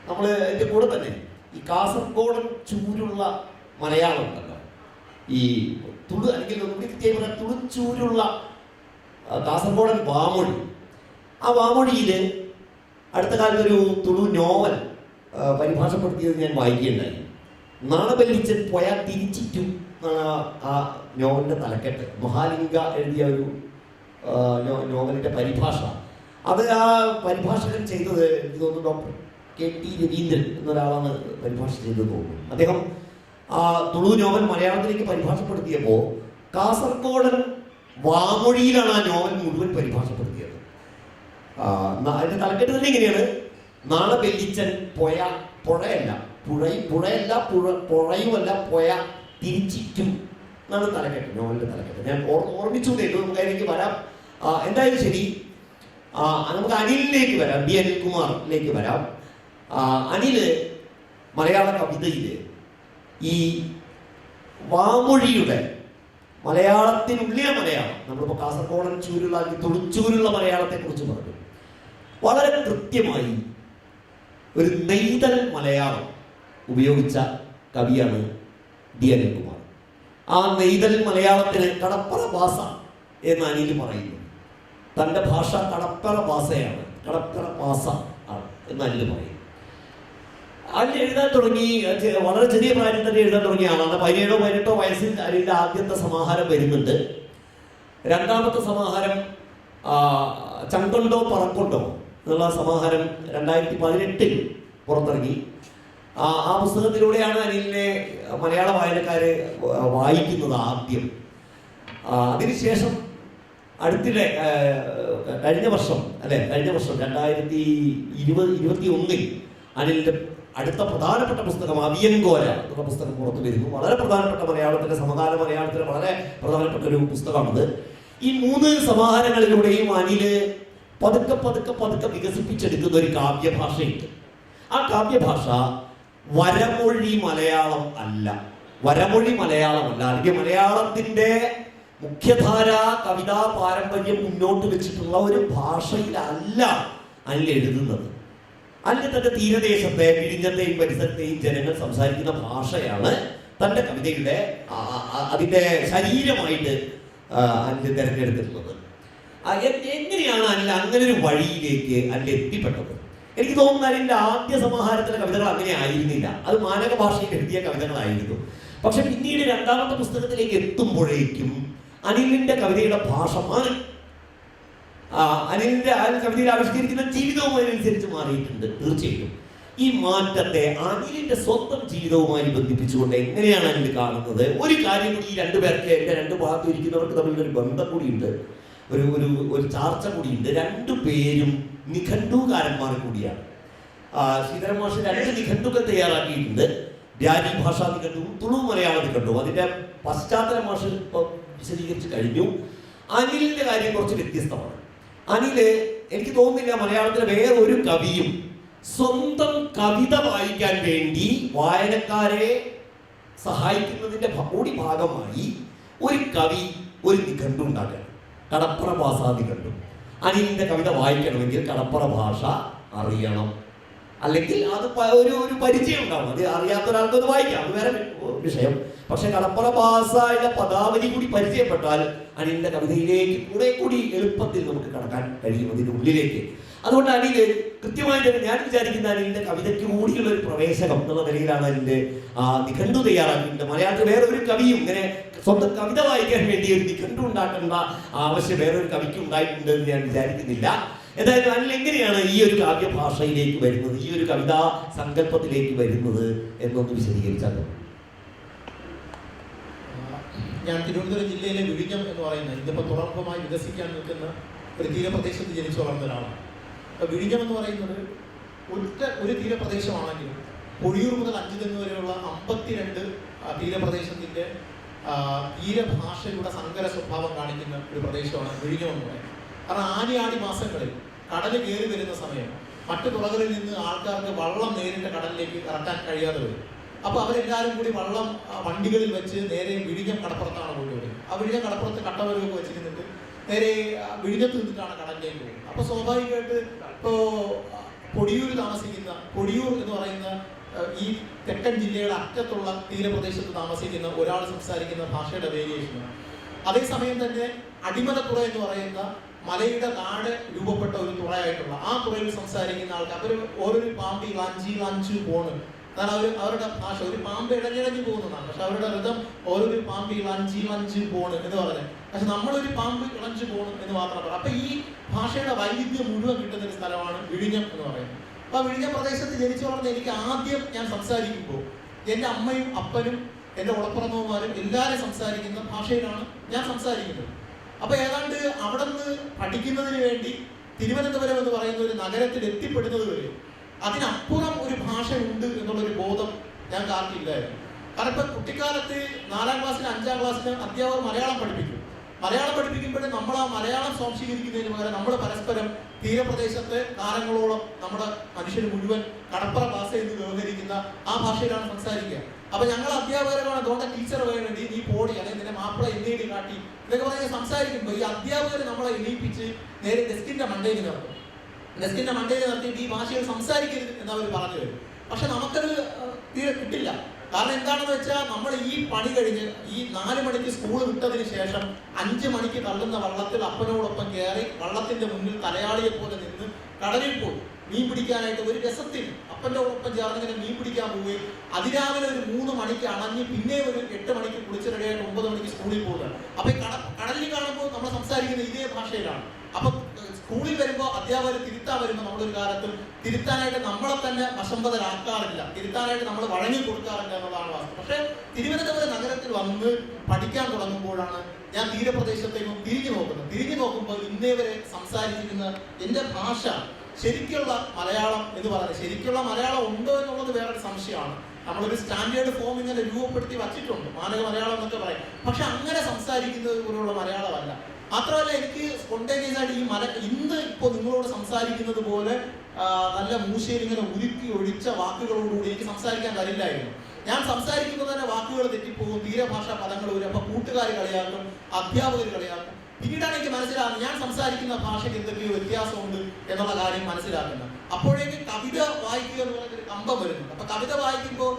നമ്മൾ എൻ്റെ കൂടെ തന്നെ ഈ കാസർഗോഡൻ ചൂരുള്ള മലയാളം ഉണ്ടല്ലോ, ഈ തുളു അല്ലെങ്കിൽ കൃത്യമായി തുളുച്ചൂരുള്ള കാസർഗോഡൻ വാമൊഴി. ആ വാമൊഴിയിൽ അടുത്ത കാലത്തൊരു തുളു നോവൽ പരിഭാഷപ്പെടുത്തിയത് ഞാൻ വായിക്കുകയുണ്ടായി. നാണബല്ലിച്ചൻ പോയാൽ തിരിച്ചിട്ടു ആ നോവലിൻ്റെ തലക്കെട്ട്. മഹാലിംഗ എഴുതിയ ഒരു നോവലിൻ്റെ പരിഭാഷ. അത് ആ പരിഭാഷകൻ ചെയ്തത് എനിക്ക് തോന്നുന്നു ഡോക്ടർ KT രവീന്ദ്രൻ എന്നൊരാളാണ് പരിഭാഷ ചെയ്തത് തോന്നുന്നു. അദ്ദേഹം ആ തുളു നോവൽ മലയാളത്തിലേക്ക് പരിഭാഷപ്പെടുത്തിയപ്പോൾ കാസർഗോഡൻ വാമൊഴിയിലാണ് ആ നോവൽ മുഴുവൻ പരിഭാഷപ്പെടുത്തിയത്. അതിന്റെ തലക്കെട്ട് തന്നെ ഇങ്ങനെയാണ്: നാണബെല്ലിച്ചൻ പുഴയുമല്ല പോയ തിരിച്ചിറ്റു എന്നാണ് തലക്കെട്ട്, നോവലിന്റെ തലക്കെട്ട്. ഞാൻ ഓർമ്മിച്ചു കേട്ടു, നമുക്ക് അതിലേക്ക് വരാം. എന്തായാലും ശരി, നമുക്ക് അനിലിലേക്ക് വരാം, B. അനിൽകുമാറിലേക്ക് വരാം. അനില് മലയാള കവിതയില് ഈ വാമൊഴിയുടെ മലയാളത്തിനുള്ളിലെ മലയാളം, നമ്മളിപ്പോൾ കാസർഗോഡൻ ചൂരുള്ള തുളുച്ചൂരുള്ള മലയാളത്തെ കുറിച്ച് പറഞ്ഞു. വളരെ കൃത്യമായി ഒരു നെയ്തൽ മലയാളം ഉപയോഗിച്ച കവിയാണ് D. അനിൽകുമാർ. ആ നെയ്തൽ മലയാളത്തിന് കടപ്പറ ഭാഷ എന്ന് അനിൽ പറയുന്നു. തൻ്റെ ഭാഷ കടപ്പറ ഭാഷയാണ്, കടപ്പറ ഭാഷ ആണ് എന്ന് അനിൽ പറയും. അനിൽ എഴുതാൻ തുടങ്ങി വളരെ ചെറിയ പ്രായത്തിൽ തന്നെ എഴുതാൻ തുടങ്ങിയ ആളാണ്. 17-18 വയസ്സിൽ അനിലിൻ്റെ ആദ്യത്തെ സമാഹാരം വരുന്നുണ്ട്. രണ്ടാമത്തെ സമാഹാരം ചങ്കൊണ്ടോ പറക്കൊണ്ടോ എന്നുള്ള സമാഹാരം 2018 പുറത്തിറങ്ങി. ആ പുസ്തകത്തിലൂടെയാണ് അനിലിനെ മലയാള വായനക്കാര് വായിക്കുന്നത് ആദ്യം. അതിനുശേഷം അടുത്തിടെ കഴിഞ്ഞ വർഷം 2021 അനിലിന്റെ അടുത്ത പ്രധാനപ്പെട്ട പുസ്തകം അവിയൻകോര എന്നുള്ള പുസ്തകം പുറത്തു വരുന്നു. വളരെ പ്രധാനപ്പെട്ട മലയാളത്തിലെ സമകാല മലയാളത്തിലെ വളരെ പ്രധാനപ്പെട്ട ഒരു പുസ്തകമാണിത്. ഈ 3 സമാഹാരങ്ങളിലൂടെയും അനില് പതുക്കെ വികസിപ്പിച്ചെടുക്കുന്ന ഒരു കാവ്യഭാഷയുണ്ട്. ആ കാവ്യഭാഷ വരമൊഴി മലയാളം അല്ല, അല്ലെങ്കിൽ മലയാളത്തിന്റെ മുഖ്യധാര കവിതാ പാരമ്പര്യം മുന്നോട്ട് വെച്ചിട്ടുള്ള ഒരു ഭാഷയിലല്ല അനിൽ എഴുതുന്നത്. അനിൽ തന്റെ തീരദേശത്തെ, വിഴിഞ്ഞത്തെയും പരിസരത്തെയും ജനങ്ങൾ സംസാരിക്കുന്ന ഭാഷയാണ് തന്റെ കവിതയുടെ അതിന്റെ ശരീരമായിട്ട് അനിൽ തിരഞ്ഞെടുത്തിട്ടുള്ളത്. എങ്ങനെയാണ് അനിൽ അങ്ങനെ ഒരു വഴിയിലേക്ക് അനിൽ എത്തിപ്പെട്ടത്? എനിക്ക് തോന്നുന്നു അനിലിന്റെ ആദ്യ സമാഹാരത്തിലെ കവിതകൾ അങ്ങനെ ആയിരുന്നില്ല, അത് മാനക ഭാഷയിൽ എഴുതിയ കവിതകളായിരുന്നു. പക്ഷെ പിന്നീട് രണ്ടാമത്തെ പുസ്തകത്തിലേക്ക് എത്തുമ്പോഴേക്കും അനിലിന്റെ കവിതയുടെ ഭാഷ മാറി. അനിലിന്റെ കവിതയിൽ ആവിഷ്കരിക്കുന്ന ജീവിതവും അതിനനുസരിച്ച് മാറിയിട്ടുണ്ട്. തീർച്ചയായിട്ടും ഈ മാറ്റത്തെ അനിലിന്റെ സ്വന്തം ജീവിതവുമായി ബന്ധിപ്പിച്ചുകൊണ്ട് എങ്ങനെയാണ് അനിൽ കാണുന്നത്? ഒരു കാര്യം കൂടി, ഈ രണ്ടുപേർക്ക്, എന്റെ രണ്ട് ഭാഗത്ത് ഇരിക്കുന്നവർക്ക് തമ്മിൽ ഒരു ബന്ധം കൂടിയുണ്ട്, ഒരു ചർച്ച കൂടിയുണ്ട്. രണ്ടുപേരും നിഘണ്ടുകാരന്മാർ കൂടിയാണ്. ശ്രീധരൻ മാഷ് 2 നിഘണ്ടുക്കൾ തയ്യാറാക്കിയിട്ടുണ്ട്. ബ്യാരി ഭാഷാ നിഘണ്ടുവും തുളു മലയാള നിഘണ്ടുവും. അതിന്റെ പശ്ചാത്തല മാഷ് ഇപ്പോൾ വിശദീകരിച്ച് കഴിഞ്ഞു. അനിലിന്റെ കാര്യം കുറച്ച് വ്യത്യസ്തമാണ്. അനില്, എനിക്ക് തോന്നുന്നില്ല മലയാളത്തിലെ വേറൊരു കവിയും സ്വന്തം കവിത വായിക്കാൻ വേണ്ടി വായനക്കാരെ സഹായിക്കുന്നതിന്റെ കൂടി ഭാഗമായി ഒരു കവി ഒരു നിഘണ്ടു ഉണ്ടാക്കണം, കടപ്പറ ഭാഷ നിഘണ്ടു. അനിലിന്റെ കവിത വായിക്കണമെങ്കിൽ കടപ്പറ ഭാഷ അറിയണം, അല്ലെങ്കിൽ അത് ഒരു പരിചയം ഉണ്ടാവും. അത് അറിയാത്ത ഒരാൾക്ക് അത് വായിക്കാം, അത് വേറെ വിഷയം. പക്ഷെ കടപ്പുറ ഭാഷയുടെ പദാവലി കൂടി പരിചയപ്പെട്ടാൽ അനിലിന്റെ കവിതയിലേക്ക് കൂടി എളുപ്പത്തിൽ നമുക്ക് കടക്കാൻ കഴിയും, അതിൻ്റെ ഉള്ളിലേക്ക്. അതുകൊണ്ട് അനിൽ കൃത്യമായിട്ട് ഞാൻ വിചാരിക്കുന്ന അനിലിന്റെ കവിതയ്ക്ക് കൂടിയുള്ള ഒരു പ്രവേശകം എന്നുള്ള നിലയിലാണ് അതിൻ്റെ നിഘണ്ടു തയ്യാറാക്കിയിട്ടുണ്ട്. മലയാളത്തിൽ വേറെ ഒരു കവിയും ഇങ്ങനെ സ്വന്തം കവിത വായിക്കാൻ വേണ്ടി ഒരു നിഘണ്ടു ഉണ്ടാക്കേണ്ട ആവശ്യം വേറൊരു കവിക്ക് ഉണ്ടായിട്ടുണ്ട് എന്ന് ഞാൻ വിചാരിക്കുന്നില്ല. എന്തായാലും അനിൽ എങ്ങനെയാണ് ഈ ഒരു കാവ്യഭാഷയിലേക്ക് വരുന്നത്, ഈ ഒരു കവിതാ സങ്കല്പത്തിലേക്ക് വരുന്നത് എന്നൊന്ന് വിശദീകരിച്ചാൽ. ഞാൻ തിരുവനന്തപുരം ജില്ലയിലെ വിഴിഞ്ഞം എന്ന് പറയുന്ന ഇതിപ്പോൾ തുറമുഖമായി വികസിക്കാൻ നിൽക്കുന്ന ഒരു തീരപ്രദേശത്ത് ജനിച്ചു വളർന്ന ഒരാളാണ്. അപ്പോൾ വിഴിഞ്ഞം എന്ന് പറയുന്നത് ഒരു തീരപ്രദേശമാണെങ്കിലും പൊഴിയൂർ മുതൽ അഞ്ചുതെങ്ങ് വരെയുള്ള 52 തീരപ്രദേശത്തിൻ്റെ തീരഭാഷയുടെ സങ്കര സ്വഭാവം കാണിക്കുന്ന ഒരു പ്രദേശമാണ് വിഴിഞ്ഞം എന്ന് പറയുന്നത്. കാരണം ആടി മാസങ്ങളിൽ കടൽ കയറി വരുന്ന സമയം മറ്റു തുറകളിൽ നിന്ന് ആൾക്കാർക്ക് വള്ളം നേരിട്ട് കടലിലേക്ക് ഇറക്കാൻ കഴിയാതെ വരും. അപ്പോൾ അവരെല്ലാവരും കൂടി വള്ളം വണ്ടികളിൽ വെച്ച് നേരെ വിഴിഞ്ഞം കടപ്പുറത്താണ് കൊണ്ടുവരുന്നത്. ആ വിഴിഞ്ഞം കടപ്പുറത്ത് കട്ടവരവൊക്കെ വെച്ചിരുന്നിട്ട് നേരെ വിഴിഞ്ഞത്ത് നിന്നിട്ടാണ് കടലിലേക്ക് പോകുന്നത്. അപ്പോൾ സ്വാഭാവികമായിട്ട് ഇപ്പോൾ പൊടിയൂർ എന്ന് പറയുന്ന ഈ തെക്കൻ ജില്ലയുടെ അറ്റത്തുള്ള തീരപ്രദേശത്ത് താമസിക്കുന്ന ഒരാൾ സംസാരിക്കുന്ന ഭാഷയുടെ വേരിയേഷനാണ്. അതേസമയം തന്നെ അടിമലത്തുറ എന്ന് പറയുന്ന മലയുടെ താഴെ രൂപപ്പെട്ട ഒരു തുറയായിട്ടുള്ള ആ തുറയിൽ സംസാരിക്കുന്ന ആൾക്ക് അവർ ഓരോരു പാമ്പി ലഞ്ചു പോണ്, അതാണ് അവരുടെ ഭാഷ. ഒരു പാമ്പ് ഇടഞ്ഞിടഞ്ഞു പോകുന്നതാണ്, പക്ഷെ അവരുടെ ഋതം ഓരോരു പാമ്പ് ലഞ്ചു പോണ് എന്ന് പറഞ്ഞത്. പക്ഷെ നമ്മളൊരു പാമ്പ് ഇളഞ്ചു പോണ് എന്ന് മാത്രം പറയാം. അപ്പൊ ഈ ഭാഷയുടെ വൈവിധ്യം മുഴുവൻ കിട്ടുന്ന ഒരു സ്ഥലമാണ് വിഴിഞ്ഞം എന്ന് പറയുന്നത്. അപ്പൊ വിഴിഞ്ഞം പ്രദേശത്ത് ജനിച്ചു വളർന്ന എനിക്ക് ആദ്യം ഞാൻ സംസാരിക്കുമ്പോൾ എൻ്റെ അമ്മയും അപ്പനും എൻ്റെ ഉളപ്പുറന്നവന്മാരും എല്ലാവരും സംസാരിക്കുന്ന ഭാഷയിലാണ് ഞാൻ സംസാരിക്കുന്നത്. അപ്പൊ ഏതാണ്ട് അവിടെ നിന്ന് പഠിക്കുന്നതിന് വേണ്ടി തിരുവനന്തപുരം എന്ന് പറയുന്ന ഒരു നഗരത്തിൽ എത്തിപ്പെടുന്നത് വരെ അതിനപ്പുറം ഒരു ഭാഷ ഉണ്ട് എന്നുള്ളൊരു ബോധം ഞങ്ങൾക്ക് ആർക്കില്ലായിരുന്നു. കാരണം ഇപ്പൊ കുട്ടിക്കാലത്ത് 4ാം ക്ലാസ്സിലും 5ാം ക്ലാസ്സിലും അധ്യാപകർ മലയാളം പഠിപ്പിക്കുമ്പോഴും നമ്മൾ ആ മലയാളം സ്വാംശീകരിക്കുന്നതിന് പകരം നമ്മൾ പരസ്പരം തീരപ്രദേശത്തെ കാലങ്ങളോളം നമ്മുടെ മനുഷ്യർ മുഴുവൻ കടപ്പുറ ഭാഷ എന്ന് വ്യവഹരിക്കുന്ന ആ ഭാഷയിലാണ് സംസാരിക്കുക. അപ്പൊ ഞങ്ങൾ അധ്യാപകരാണ് അതുകൊണ്ട് ടീച്ചർ വേണ്ടി നീ പോടി അല്ലെങ്കിൽ നിന്റെ മാപ്പിള എണ്ണീടി കാട്ടി ഇതൊക്കെ പറഞ്ഞ് സംസാരിക്കുമ്പോൾ ഈ അധ്യാപകർ നമ്മളെ എണീപ്പിച്ച് നേരെ ഡെസ്കിന്റെ മണ്ടയിൽ നിർത്തിയിട്ട് ഈ ഭാഷയിൽ സംസാരിക്കരുത് എന്നവർ പറഞ്ഞു തരും. പക്ഷെ നമുക്കത് തീരെ കിട്ടില്ല. കാരണം എന്താണെന്ന് വെച്ചാൽ നമ്മൾ ഈ പണി കഴിഞ്ഞ് ഈ 4 മണിക്ക് സ്കൂൾ വിട്ടതിന് ശേഷം 5 മണിക്ക് തള്ളുന്ന വള്ളത്തിൽ അപ്പനോടൊപ്പം കയറി വള്ളത്തിന്റെ മുന്നിൽ തലയാളിയെ പോലെ നിന്ന് കടലിൽ പോയി മീൻ പിടിക്കാനായിട്ട് ഒരു രസത്തിന് അപ്പൻ്റെ ഒപ്പം ചേർന്ന് ഇങ്ങനെ മീൻ പിടിക്കാൻ പോവുകയും അതിരാവിലെ ഒരു 3 മണിക്ക് അണഞ്ഞ് പിന്നെ ഒരു 8 മണിക്ക് കുളിച്ച് റെഡിയായിട്ട് 9 മണിക്ക് സ്കൂളിൽ പോവുകയാണ്. അപ്പൊ ഈ കടലിൽ കാണുമ്പോൾ നമ്മൾ സംസാരിക്കുന്നത് ഇതേ ഭാഷയിലാണ്. അപ്പൊ സ്കൂളിൽ വരുമ്പോൾ അധ്യാപകർ തിരുത്താൻ വരുമ്പോൾ നമ്മളൊരു കാലത്തും തിരുത്താനായിട്ട് നമ്മളെ തന്നെ വശംവദരാക്കാറില്ല, തിരുത്താനായിട്ട് നമ്മൾ വഴങ്ങി കൊടുക്കാറില്ല എന്നതാണ് വാസ്തവം. പക്ഷെ തിരുവനന്തപുരം നഗരത്തിൽ വന്ന് പഠിക്കാൻ തുടങ്ങുമ്പോഴാണ് ഞാൻ തീരപ്രദേശത്തേക്കും തിരിഞ്ഞു നോക്കുമ്പോൾ ഇന്നേ വരെ സംസാരിച്ചിരുന്ന എൻ്റെ ഭാഷ ശരിക്കുള്ള മലയാളം എന്ന് പറയുന്നത്, ശരിക്കുള്ള മലയാളം ഉണ്ടോ എന്നുള്ളത് വേറൊരു സംശയമാണ്. നമ്മളൊരു സ്റ്റാൻഡേർഡ് ഫോം ഇങ്ങനെ രൂപപ്പെടുത്തി വച്ചിട്ടുണ്ട്, മാനക മലയാളം എന്നൊക്കെ പറയും. പക്ഷെ അങ്ങനെ സംസാരിക്കുന്നത് പോലുള്ള മലയാളമല്ല. മാത്രമല്ല എനിക്ക് സ്പോണ്ടേനിയസ് ആയിട്ട് ഇന്ന് ഇപ്പോൾ നിങ്ങളോട് സംസാരിക്കുന്നത് പോലെ നല്ല മൂശയിൽ ഇങ്ങനെ ഉരുക്കി ഒഴിച്ച വാക്കുകളോടുകൂടി എനിക്ക് സംസാരിക്കാൻ കഴിയില്ലായിരുന്നു. ഞാൻ സംസാരിക്കുന്നത് തന്നെ വാക്കുകൾ തെറ്റിപ്പോകും, തീരഭാഷാ പദങ്ങൾ വരും. അപ്പൊ കൂട്ടുകാർ കളിയാക്കും, അധ്യാപകർ കളിയാക്കും. പിന്നീടാണ് എനിക്ക് മനസ്സിലാകുന്നത് ഞാൻ സംസാരിക്കുന്ന ഭാഷയ്ക്ക് എന്തൊക്കെയോ വ്യത്യാസമുണ്ട് എന്നുള്ള കാര്യം മനസ്സിലാക്കുന്നത്. അപ്പോഴേക്ക് കവിത വായിക്കുക എന്ന് പറയുന്നൊരു കമ്പം വരുന്നുണ്ട്. അപ്പൊ കവിത വായിക്കുമ്പോൾ